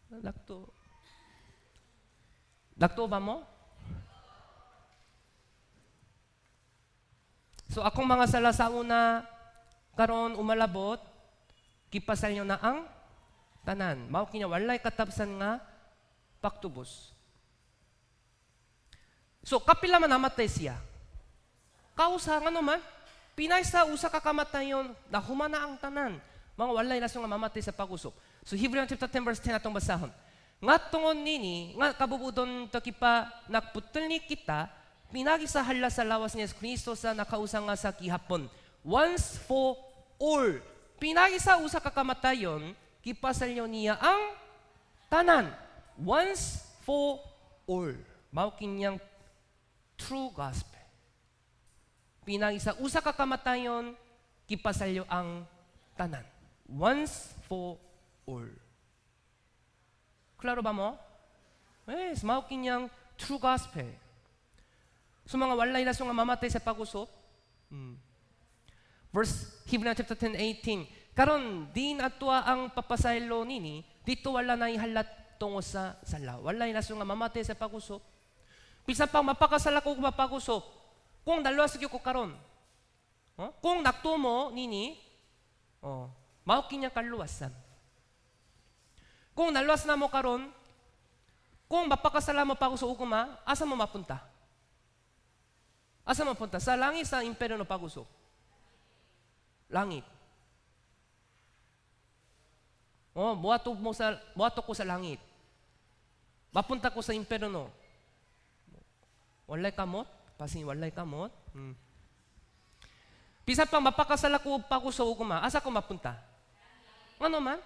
Nagto. Nagto ba mo? So akong mga sala sa una, karon umalabot, kipasal nyo na ang tanan. Mao kinya walay katapsan nga paktubos. So kapila man namatay siya. Kausa nga naman, pinay sa usa ka kamatayon, nahumana ang tanan. Mga walay na nga mamatay sa pag-usop. So Hebrews chapter 10 verse 10 atong basahon. Nga tungon nini, nga kabubudon to kipa nakputol ni kita, pinagi sa hala sa lawas ni Kristo sa nakausang nga sa kihapon. Once for all. Pinagi sa usa ka kamatayon, kipasalyo niya ang tanan. Once for all. Mao kinyang true gospel. Pinagi sa usa ka kamatayon, kipasalyo ang tanan. Once for all. Klaro ba mo? Yes, mao kinyang true gospel. So mga walay na nga mamatay sa pag-usop. Verse Hebrews chapter 10:18. Karon din atwa ang papasaylo nini, dito wala na ihalat tungo sa sala. Walay na nga mamatay sa pag-usop. Bisan pang mapakasala ko kung mapag-usop. Kung dalawa sa ko karon. Kung naktumo nini, mao kinya kaluwasan. Kung naluwas na mo karon, kung mapakasala mo pag-usop kuma, asa mo mapunta? Asa mapunta? Sa langit, sa imperyo no pag-usok? Langit. Buhato ko sa langit. Mapunta ko sa imperyo no. Walay kamot? Pasing walay kamot? Pisa pang mapakasala ko pag-usok kuma, asa ko mapunta? Ano man?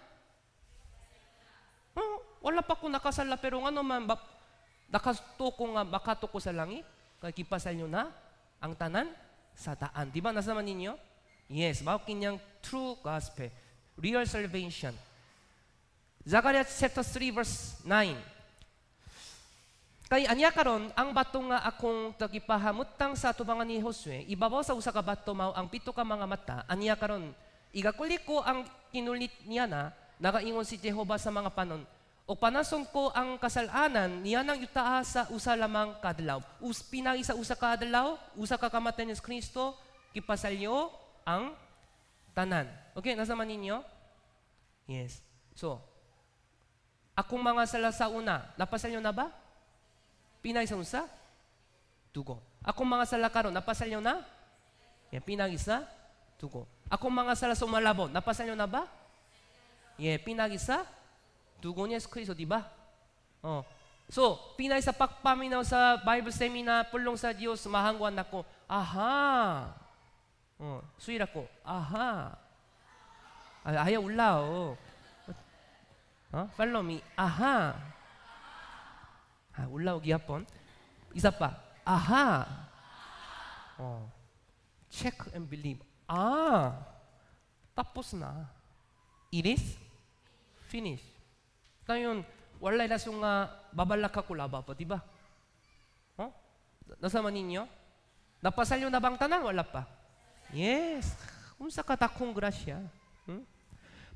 Wala pa ko nakasala, pero ano man, makato ko sa langit? Kaya kipasal nyo na ang tanan sa taan. Di ba nasa naman ninyo? Yes, mao kinyang true gospel. Real salvation. Zechariah chapter 3 verse 9. Kay anya karon ang bato nga akong tagipahamutang sa tubangan ni Josue, ibabaw sa usa ka bato mao ang pito ka mga mata. Anya karon igakuli ko ang kinulit niya na nagaingon si Jehova sa mga panon. O panason ko ang kasalanan niya nang yutaa sa usa lamang kadlaw. Pinagi sa usa kadlaw, usa ka kamatayon ni Kristo, kipasalyo ang tanan. Okay, nasa man ninyo? Yes. So, akong mga sala sa una, napasalyo na ba? Pinagi sa usa? Dugo. Akong mga sala karon, napasalyo na? Yeah, pinagi sa dugo. Akong mga sala sa umalabot, napasalyo na ba? Yeah, pinagi sa dugo niya sa Kristo, di ba? So, pinay sa pagpaminaw sa Bible seminar, pulong sa Diyos, mahangguan ako. Aha! Suira ko. Aha! Ayaw ulaw. Follow me. Aha! Ulaw, gihapon. Isa pa. Aha! Check and believe. Tapos na. It is finished. Ngayon, walay na nga babalak ka kulaba pa, di ba? Nasa man ninyo? Napasalyo na bang tanan? Wala pa. Yes. Unsa ka dakong grasya?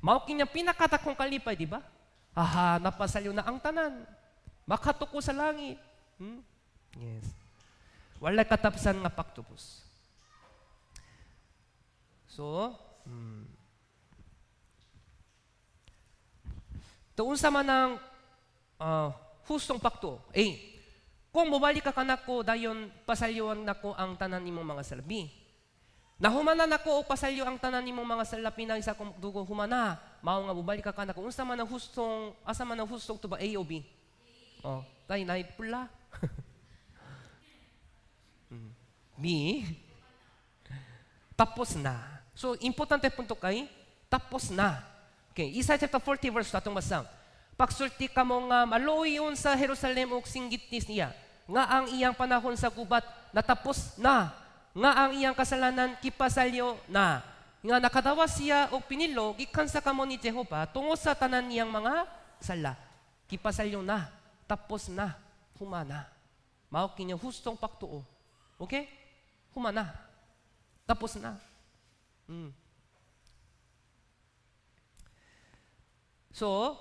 Mao kinya pinakadakong kalipay, di ba? Aha, napasalyo na ang tanan. Makatuko sa langit. Yes. Wala katapsan nga pagtubos. So, tuon sa manang hustong pakto. Kung mobalik ka kanako, dayon pasalyuan nako ang tanan nimong mga salabi. Nahumanan nako o pasalyo ang tanan nimong mga salapi na isa kong dugo humana. Mao nga mobalik ka kanako. Unsa man ang hustong, asa man ang hustong to ba A o B? Tay na pula. B. Tapos na. So, importante punto kay, tapos na. Okay, Isaiah chapter 40 verse 2 atong basa. Pagsulti ka mo nga maluyon sa Jerusalem o singgitnis niya, nga ang iyang panahon sa gubat natapos na, nga ang iyang kasalanan kipasalyo na, nga nakadawas siya o pinilo, gikan sa kamo ni Jehova, tungo sa tanan niyang mga sala. Kipasalyo na, tapos na, humana. Mao kinya hustong pagtuo. Okay? Humana. Tapos na. So,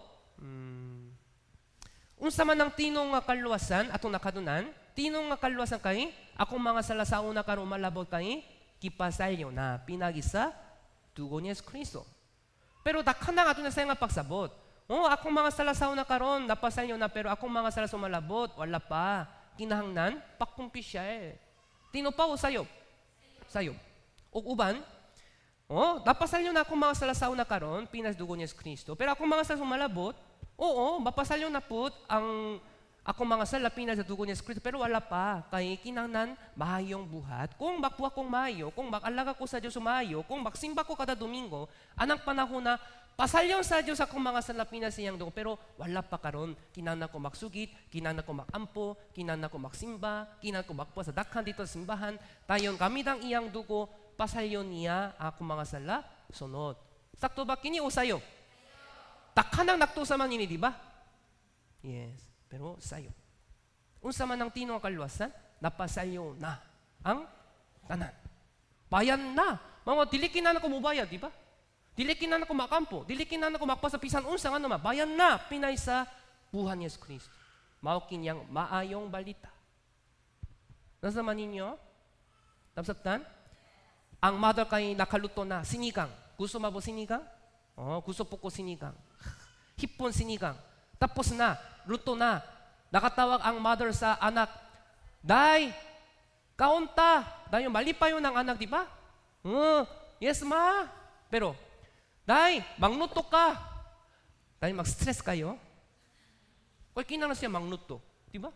unsa man ang tinong nga kaluwasan atong nakadunan, tinong nga kaluwasan kay akong mga salasauna karon malabot kay kipasalyo na pinagisa dugo ni Yesu Kristo. Pero dakhan na ato na sa nga pagsabot. Akong mga salasauna karon napasalyo na pero akong mga salasaw malabot wala pa. Kinahangnan pakumpi siya Tino pa o sayop? Sayop. Ug uban, napasalyo na akong mga salasaw na karon, pinas dugo ni Yesu Kristo. Pero akong mga salasaw malabot, mapasalyo na put ang akong mga sala pinas dugo ni Yesu Kristo. Pero wala pa, kay kinahangnan mahayong buhat. Kung makuha kong mayo, kung makalaga ko sa Diyos mayo, kung maksimba ko kada Domingo, anang panahon na pasalyon sa Diyos akong mga salapinas siyang dugo, pero wala pa karon. Kinahanglan ko maksugit, kinahanglan ko makampo, kinahanglan ko maksimba, kinahanglan ko makpuha sa dakhan dito sa simbahan. Tayon kami dang iyang dugo, pasalyon niya akong mga sala, sunod. Sakto ba kini o sayo? Takhan ang naktusa man ini, di ba? Yes, pero sayo. Unsa man ang tinong kaluwasan, napasalyo na ang tanan. Bayan na. Mga dilikin na ko mubayad, di ba? Dilikin na ako makampo, dilikin na ako makpasapisan unsa nga naman, bayan na, pinay sa buhan ni Yesu Kristo. Mao kinyang maayong balita. Nasa man ninyo? Tapsatan? Ang mother kay nakaluto na, sinigang. Gusto mo ba sinigang? Gusto po ko sinigang. Hipon sinigang. Tapos na, luto na. Nakatawag ang mother sa anak, Day, kaunta. Day, mali pa yun ang anak, di ba? Yes, ma. Pero, Day, mangnuto ka. Day, mag-stress kayo. Kaya kinahanglan siya mangnuto. Di ba?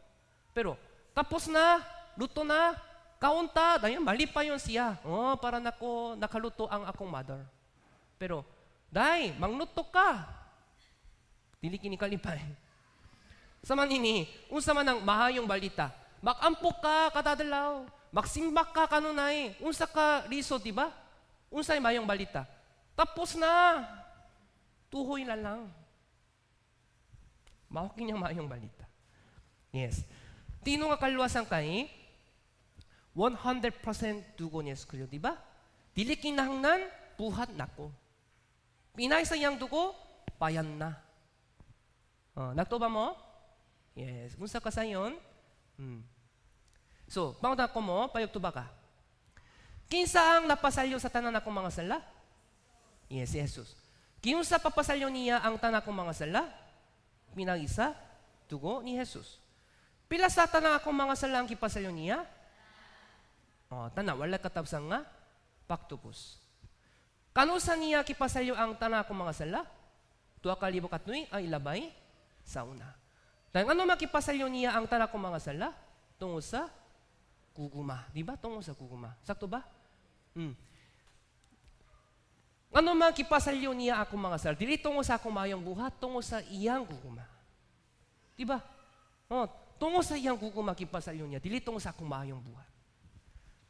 Pero, tapos na, luto na, kaunta. Day, mali pa yun siya. Para nakaluto ang akong mother. Pero, Day, mangnuto ka. Dili kini kalipay. Sa manini, unsa man ang mahayong balita. Makampok ka kadadalaw. Magsimbak ka kanunay. Unsa ka riso, di ba? Unsay mahayong balita. Tapos na. Tuhoy na lang. Mahukin niyang mahayong balita. Yes. Tino nga kaluwasan kay 100% dugo ni Yesu Kristo, di ba? Dili kinahanglan buhat nako. Pinay sa iyang dugo, payan na. Nagtuba mo? Yes. Unsa ka sayon? So, pangutan ko mo, payagtuba ka. Kinsa ang napasalyo sa tanan akong mga sala? Yes, si Jesus. Kinsa papasalyo niya ang tanan akong mga sala? Pinagisa, dugo ni Jesus. Pila sa tanan akong mga sala ang kipasalyo niya? Tanan, wala katabsang nga, paktubos. Kanusa niya kipasalyo ang tanan akong mga sala? 2,000 katnoy ang ilabay sa una. Dahil ano makipasalyo niya ang tanan akong mga sala? Tungo sa guguma. Di ba? Tungo sa guguma. Sakto ba? Ano man kipasalyo niya akong mga sala? Dili tungo sa akong mayong buhat, tungo sa iyang guguma. Di ba? Tungo sa iyang guguma kipasalyo niya, dili tungo sa akong mayong buhat.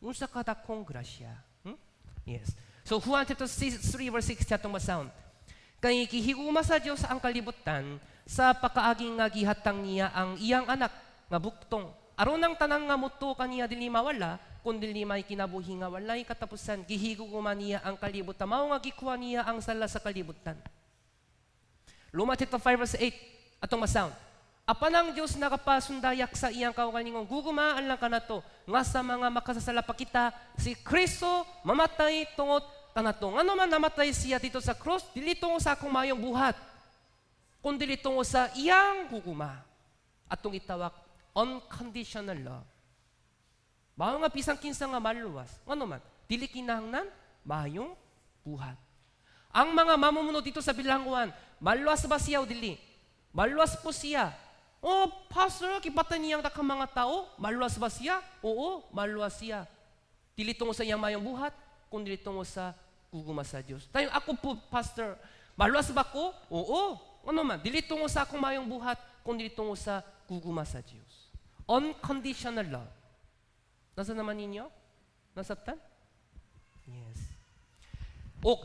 Unsa ka dakong grasya? Yes. So, Juan chapter 3 verse 6 atong basaon. Kay kihiguma sa Dios ang kalibutan sa pakaaging nga gihatang niya ang iyang anak nga buktong. Aron ang tanang nga muto kaniya dili mawala kundi may kinabuhi nga walay katapusan, gihiguguman niya ang kalibutan, mao nga gikuha niya ang sala sa kalibutan. Luma chapter 5 verse 8, atong masound. Apan ang Diyos nakapasundayak sa iyang kaugalingon, gugumaan lang ka na to, nga sa mga makasasala pa kita, si Kristo mamatay tungod kanato. Ano man namatay siya dito sa cross, dili tungo sa akong mayong buhat, kundi dili tungo sa iyang guguma. Atong itawag, unconditional love. Mao nga pisang kinsa nga maluwas. Ano man, dili kinahanglan mayong buhat. Ang mga mamumuno dito sa bilangguan, maluwas ba siya o dili? Maluwas po siya. Oh, pastor, kipatay niyang takang mga tao, maluwas ba siya? Oo, maluwas siya. Dili tungo sa iyang mayong buhat, kundi dili tungo sa guguma sa Dios. Tayo ako po, pastor, maluwas ba ko? Oo. Ano man, dili tungo sa akong mayong buhat, kundi dili tungo sa guguma sa Dios. Unconditional love. Nasa naman ninyo? Nasabtan? Yes. O,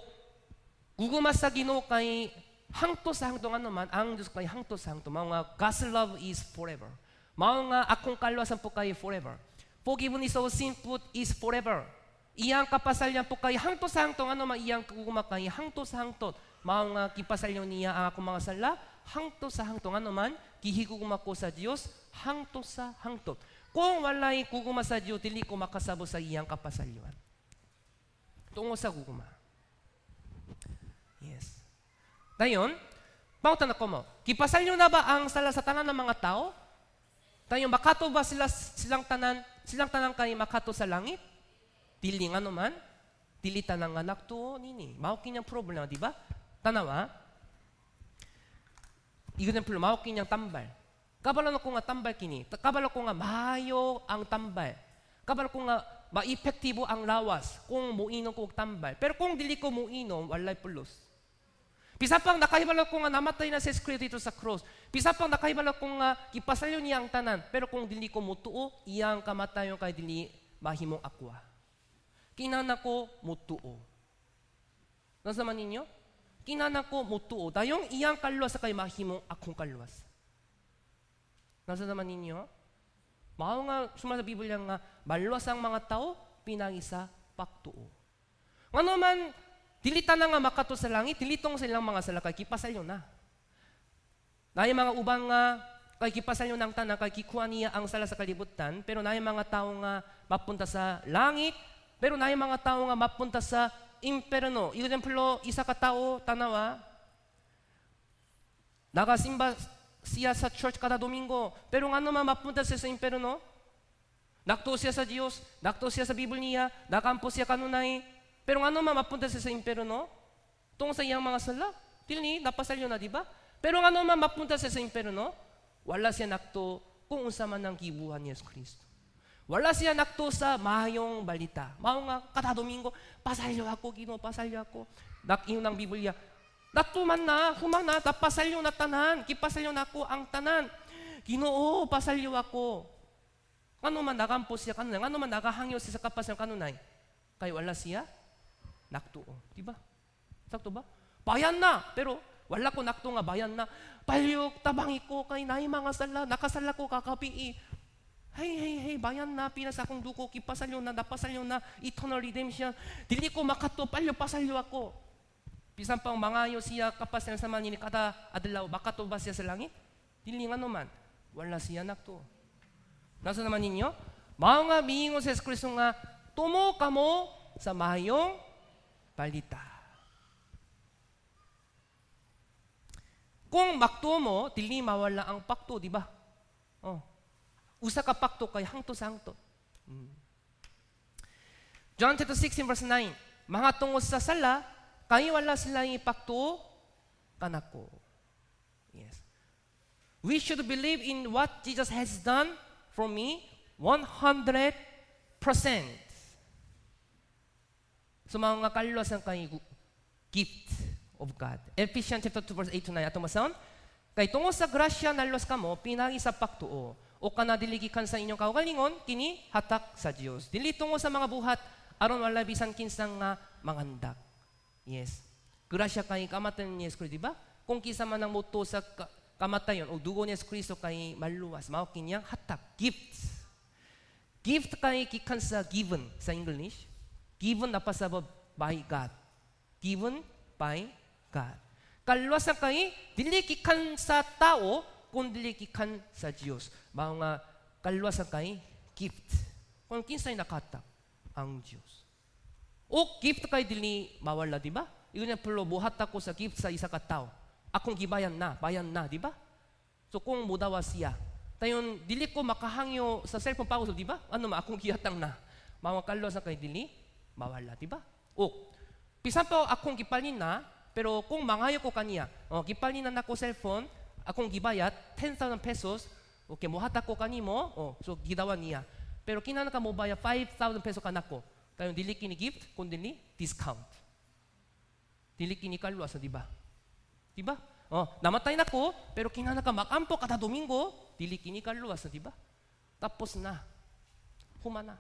guguma sa Ginoo kay hangto sa hangto nga naman, ang Diyos kay hangto sa hangto. Mao nga, God's love is forever. Mao nga, akong kaluwasan po kay forever. Forgiveness of sin po is forever. Iyang kapasalyan po kay hangto sa hangto, ano man iyang guguma kay hangto sa hangto. Mao nga, kipasalyan niya ang akong mga sala, hangto sa hangto, ano man, gihiguguma ko sa Diyos, hangto sa hangto. Kung walay guguma sa Diyos, dili ko makasabo sa iyang kapasalyuan. Tungo sa guguma. Yes. Dayon, pautan ako mo, kipasalyo na ba ang sala sa tanan ng mga tao? Dayon, makato ba silang tanan kay makato sa langit? Dili nga naman, dili tanang anak to nini. Mao kinyang problema, di ba? Tanawa, iyon ang problema, mao kinyang tambal. Kabalo ko nga tambal kini. Kabalo ko nga mahayo ang tambal. Kabalo ko nga maepektibo ang lawas kung muinom ko og tambal. Pero kung dili ko muinom, walay pulos. Pisa pang nakahibalo ko nga namatay na si Kristo dito sa cross. Pisa pang nakahibalo ko nga gipasayo niya ang tanan. Pero kung dili ko mutuo, iyang kamatayon kay dili mahimong akwa. Kinana ko mutuo. Nasa man ninyo? Kinana ko mutuo. Dayong iyang kaluwas kay mahimong akong kaluwas. Nasa naman ninyo? Mao nga suma sa Biblia nga maluwas ang mga tao pinangisa paktuo. Ngano man dili tanan nga makato sa langit, dili tong silang mga sala kay kipasalyo na. Naay mga ubang nga kay kipasalyo nang tanan kay kikuha niya ang sala sa kalibutan, pero naay mga tao nga mapunta sa langit, pero naay mga tao nga mapunta sa imperno. Example, isa ka tao tanawa nagasimba siya sa church kada Domingo, pero nga naman mapunta siya sa imperno. Nakto siya sa Diyos, nakto siya sa Biblia niya, nakampo siya kanunay, pero nga naman mapunta siya sa imperno, tungkol sa iyang mga sala, dili napasalyo na, di ba? Pero nga naman mapunta siya sa imperno, wala siya nakto kung unsa man ang gibuhan ni Yesu Kristo. Wala siya nakto sa mahayong balita. Mao nga kada Domingo, pasalyo ako, Ginoo, pasalyo ako. Nakiyon ng Biblia, natuman na, humana, tapasalyo na tanan, kipasalyo na ako ang tanan. Ginoo, pasalyo ako. Ano man nakampo siya kanunay, ano man nakahangyo siya sa kapasalyo kanunay, kay wala siya naktuo. Diba? Sakto ba? Bayan na, pero wala ko nakto nga bayan na. Palyok, tabangi ko, kay naay mga sala, nakasala ko kakapii. Hey, bayan na, pinas akong duko, kipasalyo na, napasalyo na, eternal redemption. Dili ko makato, palyo, pasalyo ako. Bisan pang mangayo siya kapas sa man ni kada adlaw, baka to ba siya sa langit? Dili nga naman, wala siya nakto. Nasa naman ninyo? Mao nga miingon sa Kristo nga, tumo kamo sa mahayong balita. Kung maktumo, dili mawala ang pakto, di ba? Oh. Usa ka pakto kay hangto sa hangto. John 16 verse 9. Mga tungod sa sala, kaya wala sila ipakto kanako. Yes. We should believe in what Jesus has done for me 100%. So mga kaluwas ang kay gift of God. Ephesians 2 verse 8 to 9. Atong masound. Kay tungod sa grasya naluwas kamo, pinagi sa paktuo. O kanadiligikan sa inyong kaugalingon, kini hatak sa Dios. Dili tungod sa mga buhat, aron wala bisan kinsang nga mangandak. Yes. Grasya kay kamatayon ni Yesu Kristo, di ba? Kung kisa man ang muto sa kamatayon o dugo ni Yesu Kristo kay maluwas, mao kinyang hatak, gifts. Gift kay gikan sa given sa English. Given apa sa by God. Given by God. Kalwasan kay dili gikan sa tao kundi gikan sa Dios. Mao nga kalwasan kay gift. Kung kinsay nakata ang Dios. O gift kay dili mawala, di ba? Iyon yung perlo, buhat ako sa gift sa isa ka tao. Akong gibayan na, bayan na, di ba? So kung mudawa siya, tayon dili ko makahangyo sa cellphone pa ako, di ba? Ano ma, akong gihatang na. Mga kalwasan kay dili mawala, di ba? O, pisan pa akong gipalin na, pero kung mangayo ko kaniya, gipalin na nako cellphone, akong gibayat, 10,000 pesos, okay, muhat ako kanimo, so gidawan niya. Pero kinana ka mo baya 5,000 pesos kanako. Tayo dili kini gift kundi ni discount. Dili kini kalwas, di ba? Di ba? Namatay na ko, pero kinana ka makampo kada Domingo, dili kini kalwas, di ba? Tapos na. Humana.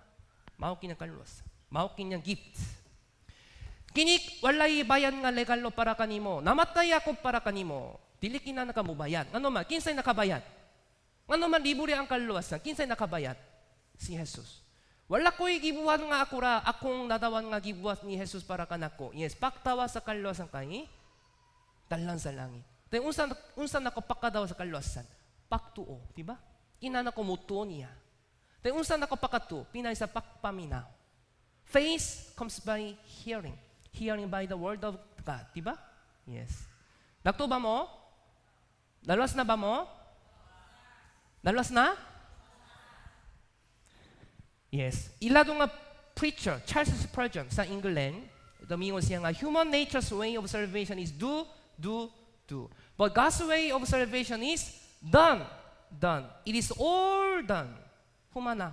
Mao kini kalwas. Mao kini gift. Kini walay bayan nga legalo para kanimo. Namatay ako para kanimo. Dili kinana ka mo bayad. Ano man, kinsay nakabayad? Ano man libre ang kalwasan? Kinsay nakabayad? Si Jesus. Wala ko'y gibuhat nga akong nadawan nga gibuhat ni Jesus para kanako. Yes, paktawa sa kalwasan kay dalan sa langit. Tayo unsa nako pakadaw sa kalwasan? Paktuo, di ba? Kinana ko mutuo niya. Tayo unsa nako pakatu? Pinay sa pakpaminaw. Faith comes by hearing. Hearing by the word of God, di ba? Yes. Nakto ba mo? Dalas na ba mo? Dalas na? Yes. Ilado nga preacher, Charles Spurgeon sa England, domingo siya nga, human nature's way of salvation is do. But God's way of salvation is done. It is all done. Humana.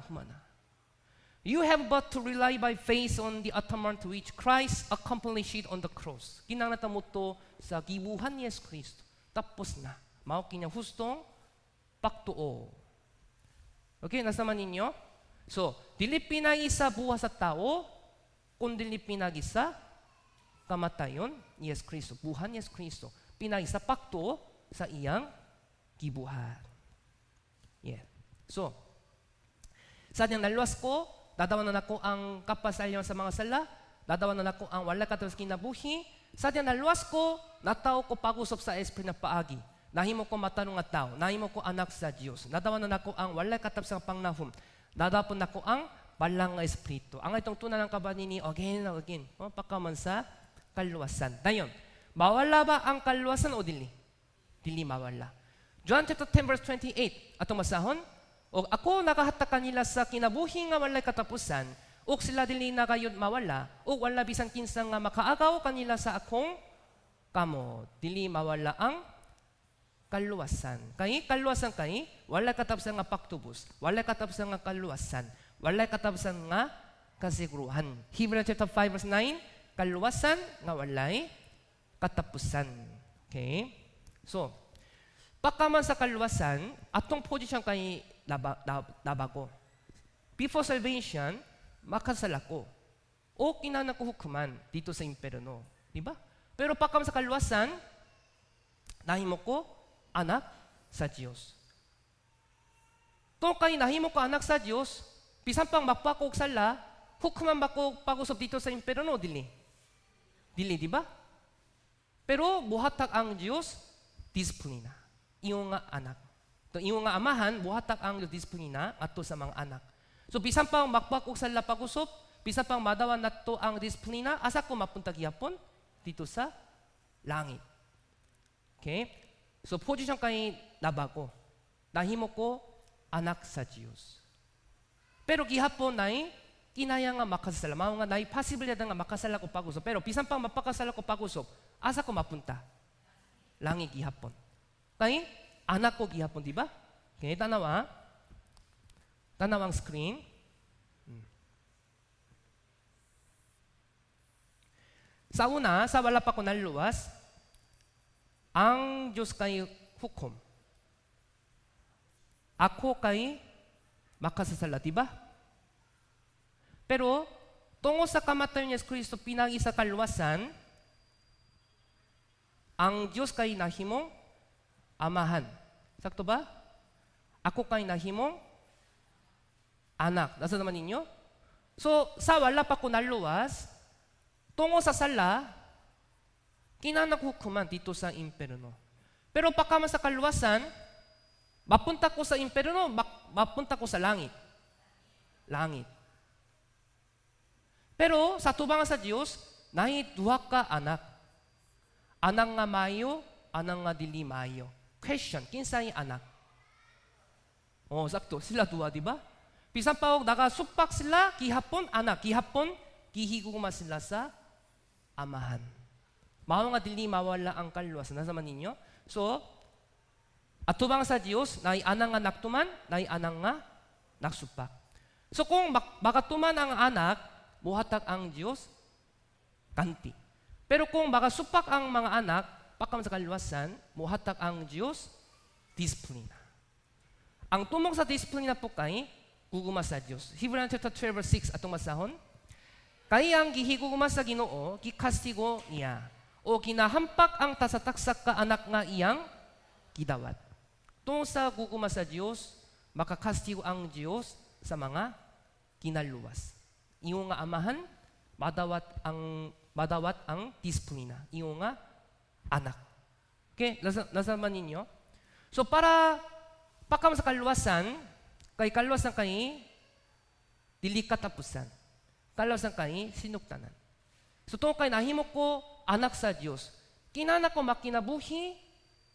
You have but to rely by faith on the atonement which Christ accomplished on the cross. Kinanglan mo to sa gibuhan ni Yesu Kristo. Tapos na. Mao kinya hustong paktuo. Okay, nasa man ninyo? So, dili pinagisa buwas sa tao, kundi dili pinagisa kamatayon ni Yesu Kristo. Buhan ni Yesu Kristo. Pinagisa paktuo sa iyang gibuhan. Yeah. So, sa diyang naluwas ko, dadawan na nako ang kapasalyon sa mga sala, dadawan na nako ang wala katapos kinabuhi, sa diyang naluwas ko, nataw ko pag-usap sa esprit na paagi. Nahimo ko matanong nga tao, nahimo ko anak sa Diyos. Nadawan na nako ang wala katapos ang pangnahum. Nadapon nako ang balang nga espiritu. Ang itong tunan ng kabanini, again and again, pagkaman sa kaluwasan. Dayon, mawala ba ang kaluwasan o dili? Dili mawala. John chapter 10 verse 28, atong masahon, o ako nakahatak kanila sa kinabuhi nga walay katapusan, o sila dili na kayo mawala, o wala bisan kinsa nga makaagaw kanila sa akong kamo. Dili mawala ang kaluwasan. Kaluwasan kay, wala katapusan nga paktubos, wala katapusan nga kaluwasan, wala katapusan nga kasiguruhan. Hebrews chapter 5 verse 9, kaluwasan nga walay katapusan. Okay? So, pagkaman sa kaluwasan, atong posisyon kay nabago. Before salvation, makasala ko. O kinana ko hukuman dito sa imperno. Diba? Pero pagkaman sa kaluwasan, nahimo ko anak sa Diyos. Kung kayo nahimo ko anak sa Diyos, bisan pang mapakog sala, hukuman ba ko pag-usap dito sa imperno? Dili. Dili, diba? Pero buhatak ang Diyos, disiplina. Iyong nga anak. Iyong nga amahan, buhatak ang disiplina ato sa mga anak. So, bisan pang makbakog sa lapag-usop, bisan pang madawan na to ang disiplina, asa ko mapunta gihapon? Dito sa langit. Okay? So, posisyon kay nabago. Nahimo ko anak sa Diyos. Pero gihapon nay, kinaya nga makasala. Mao nga nay, posibilidad nga makasala ko pag-usop. Pero bisan pang mapakasala ko pag-usop, asa ko mapunta? Langit gihapon. Kay anak ko gihapon, di ba? Okay, tanawa. Tanawa ang screen. Sa una, sa wala pa ko naluwas, ang Diyos kay hukom. Ako kay makasasala, di ba? Pero, tungo sa kamatayon ni Kristo, pinagi sa kaluwasan, ang Diyos kay nahimong amahan. Sakto ba? Ako kay nahimong anak. Nasa naman ninyo? So, sa wala pa ko naluwas, tungo sa sala, kinanaghukuman dito sa imperno. Pero pagka sa kaluwasan, mapunta ko sa imperno, mapunta ko sa langit. Langit. Pero sa tubangan sa Diyos, nahi duha ka anak. Anak nga mayo, anak nga dili mayo. Question, kinsay anak? Sakto, sila duha, di ba? Bisan pa og nakasupak sila, gihapon anak, gihapon gihigugma sila sa amahan. Mao nga dili mawala ang kaluwasan. Nasa man ninyo? So, atubang sa Dios, naay anak nga naktuman, naay anak nga naksupak. So kung makatuman ang anak, buhatag ang Dios kanti. Pero kung makasupak ang mga anak, pakam sa kaluwasan, buhatag ang Dios disiplina. Ang tumong sa disiplina po kay guguma sa Dios. Hebrews chapter 12 verse 6 atong masahon. Kaya ang gihiguguma sa Ginoo, gikastigo niya. O kinahampak ang tasataksak ka anak nga iyang gidawat. Tungod sa guguma sa Dios, makakastigo ang Dios sa mga kinaluwas. Iyo nga amahan, madawat ang disiplina. Iyo nga anak. Okay, nasa man ninyo? So para pakam sa kaluwasan, kay kaluwasan kay dili katapusan. Kaluwasan kay sinuktanan. So to kay nahimo ko anak sa Dios. Kinana ko makinabuhi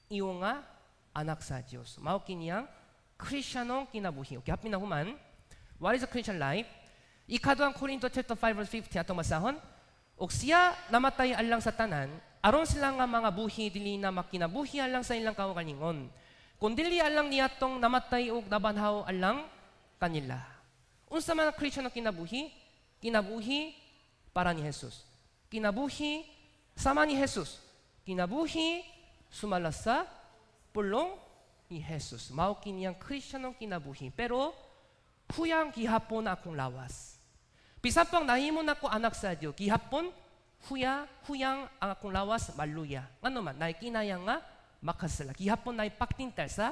iyo nga anak sa Dios. Mao kiniyang Kristiyanong kinabuhi. Okay, hapin na human. What is a Christian life? Ikaduhang Korinto chapter 5 verse 50 atong masahon. Og siya namatay alang sa tanan, aron sila nga mga buhi dili na makinabuhi alang sa ilang kaugalingon. Kung dili alang niyatong namatay og nabanhaw alang kanila. Unsa man ang Kristiyan ang kinabuhi? Kinabuhi para ni Jesus. Kinabuhi sama ni Jesus. Kinabuhi sumala sa pulong ni Jesus. Mao kiniyang Kristiyan ang kinabuhi. Pero huyang gihapon na akong lawas. Bisan pang nahimo na ko anak sa Dios, gihapon huyang ang akong lawas maluya. Ano man, naikinayang nga makasala. Gihapon na ipaktintal sa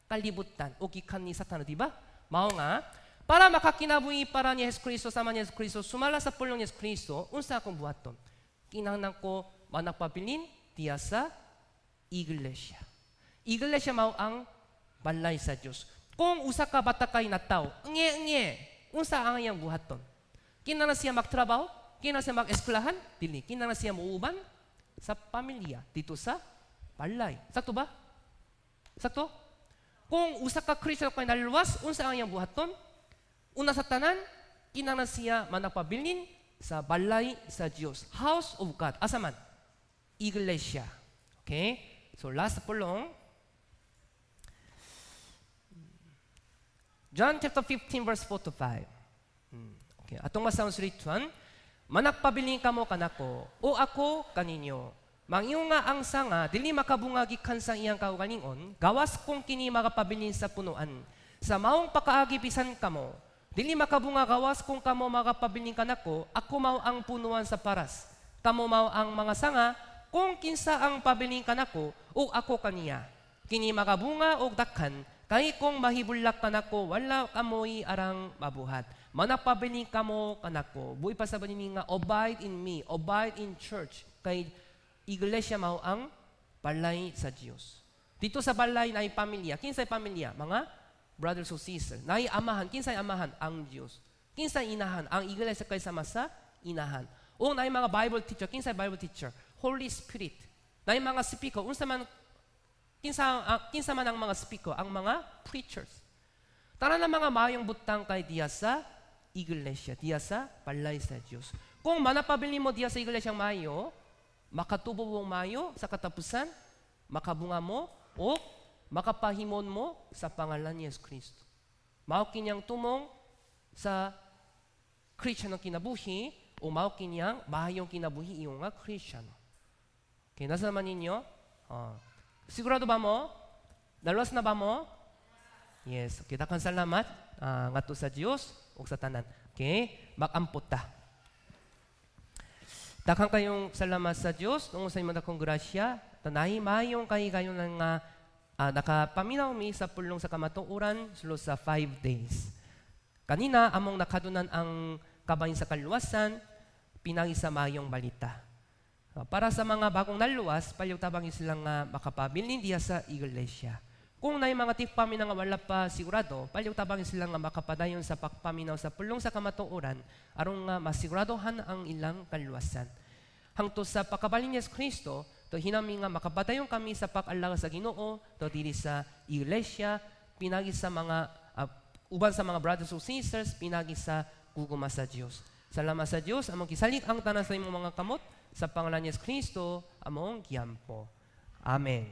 kalibutan o gikan ni Satan, di ba? Mao nga, para makakinabuhi para ni Jesus Kristo, sama ni Jesus Kristo, sumala sa pulong ni Jesus Kristo, unsa akong buhaton? Kinahanglan ko manapabilin diya sa iglesia. Iglesia mao ang balay sa Dios. Kung usa ka bata kay nataw, unsa ang iyang buhaton? Kinahanglan siya magtrabaho? Kinahanglan siya mag-eskwelahan? Dili. Kinahanglan siya muuban sa pamilya dito sa balay. Sakto ba? Sakto? Kung usa ka Kristiyan kay naluwas, unsa ang iyang buhaton? Una sa tanan, kinahanglan siya manapabilin sa balay sa Dios. House of God. Asa man? Iglesia. Okay? So last pulong. John chapter 15 verse 4 to 5. Okay. Atong masahon surituan, managpabiling kamo kanako, o ako kaninyo. Mangyo nga ang sanga, dili makabungagi kan sa iyang kaugalingon, gawas kong kini makapabilin sa punuan. Sa maong pakaagi bisan kamo, dili makabunga gawas kung kamo makapabiling kanako, ako mao ang punuan sa paras. Kamo mao ang mga sanga, kung kinsa ang pabiling kanako, o ako kaniya. Kini makabunga o dakhan, kay kung mahibulak kanako, wala kamoy arang mabuhat. Manapabiling kamo kanako. Buhi pa sa banini nga, abide in me, abide in church. Kay iglesia mao ang balay sa Dios. Dito sa balay na pamilya. Kinsay pamilya? Mga brothers or sisters. Naay amahan. Kinsay amahan? Ang Dios. Kinsay inahan? Ang iglesia kay sama sa inahan. O naay mga Bible teacher. Kinsay Bible teacher? Holy Spirit. Naay mga speaker. Unsa man kinsa man ang mga speaker, ang mga preachers. Tara na mga mayong butang kay diya sa iglesia, diya sa balay sa Dios. Kung manapabili mo diya sa iglesia mayo, makatubo mong mayo sa katapusan, makabunga mo, o makapahimon mo sa pangalan ni Jesus Kristo. Mao kinyang tumong sa Christian ng kinabuhi, o mao kinyang mahayong kinabuhi iyong nga Christian. Okay, nasa naman ninyo? Sigurado ba mo? Naluwas na ba mo? Yes. Okay, dakang salamat ngadto sa Dios ug sa tanan. Okay? Mag-ampot ta. Dakang kayong salamat sa Dios tungod sa imong dakong grasya. Tanahi mayong kay kayo nga nakapaminaw mi sa pulong sa kamatuoran sulo sa 5 days. kanina among nakadunan ang kabahin sa kaluwasan, pinagi sa mayong balita. Para sa mga bagong naluwas, palyutabangin silang makapabilin diya sa iglesia. Kung na yung mga tipami nga wala pa sigurado, palyutabangin silang makapadayon sa pagpaminaw sa pulong sa kamatuoran, arong masiguradohan ang ilang kaluwasan. Hangtod sa pagkabalin ni Kristo, to hinami nga makapadayon kami sa pag-alaga sa Ginoo, to dili sa iglesia, pinagi sa mga uban sa mga brothers and sisters, pinagi sa guguma sa Dios. Salamat sa Dios, among kisalig ang tanan sa imong mga kamot, sa pangalan ni Kristo, among giyampo. Amen.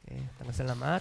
Okay, salamat.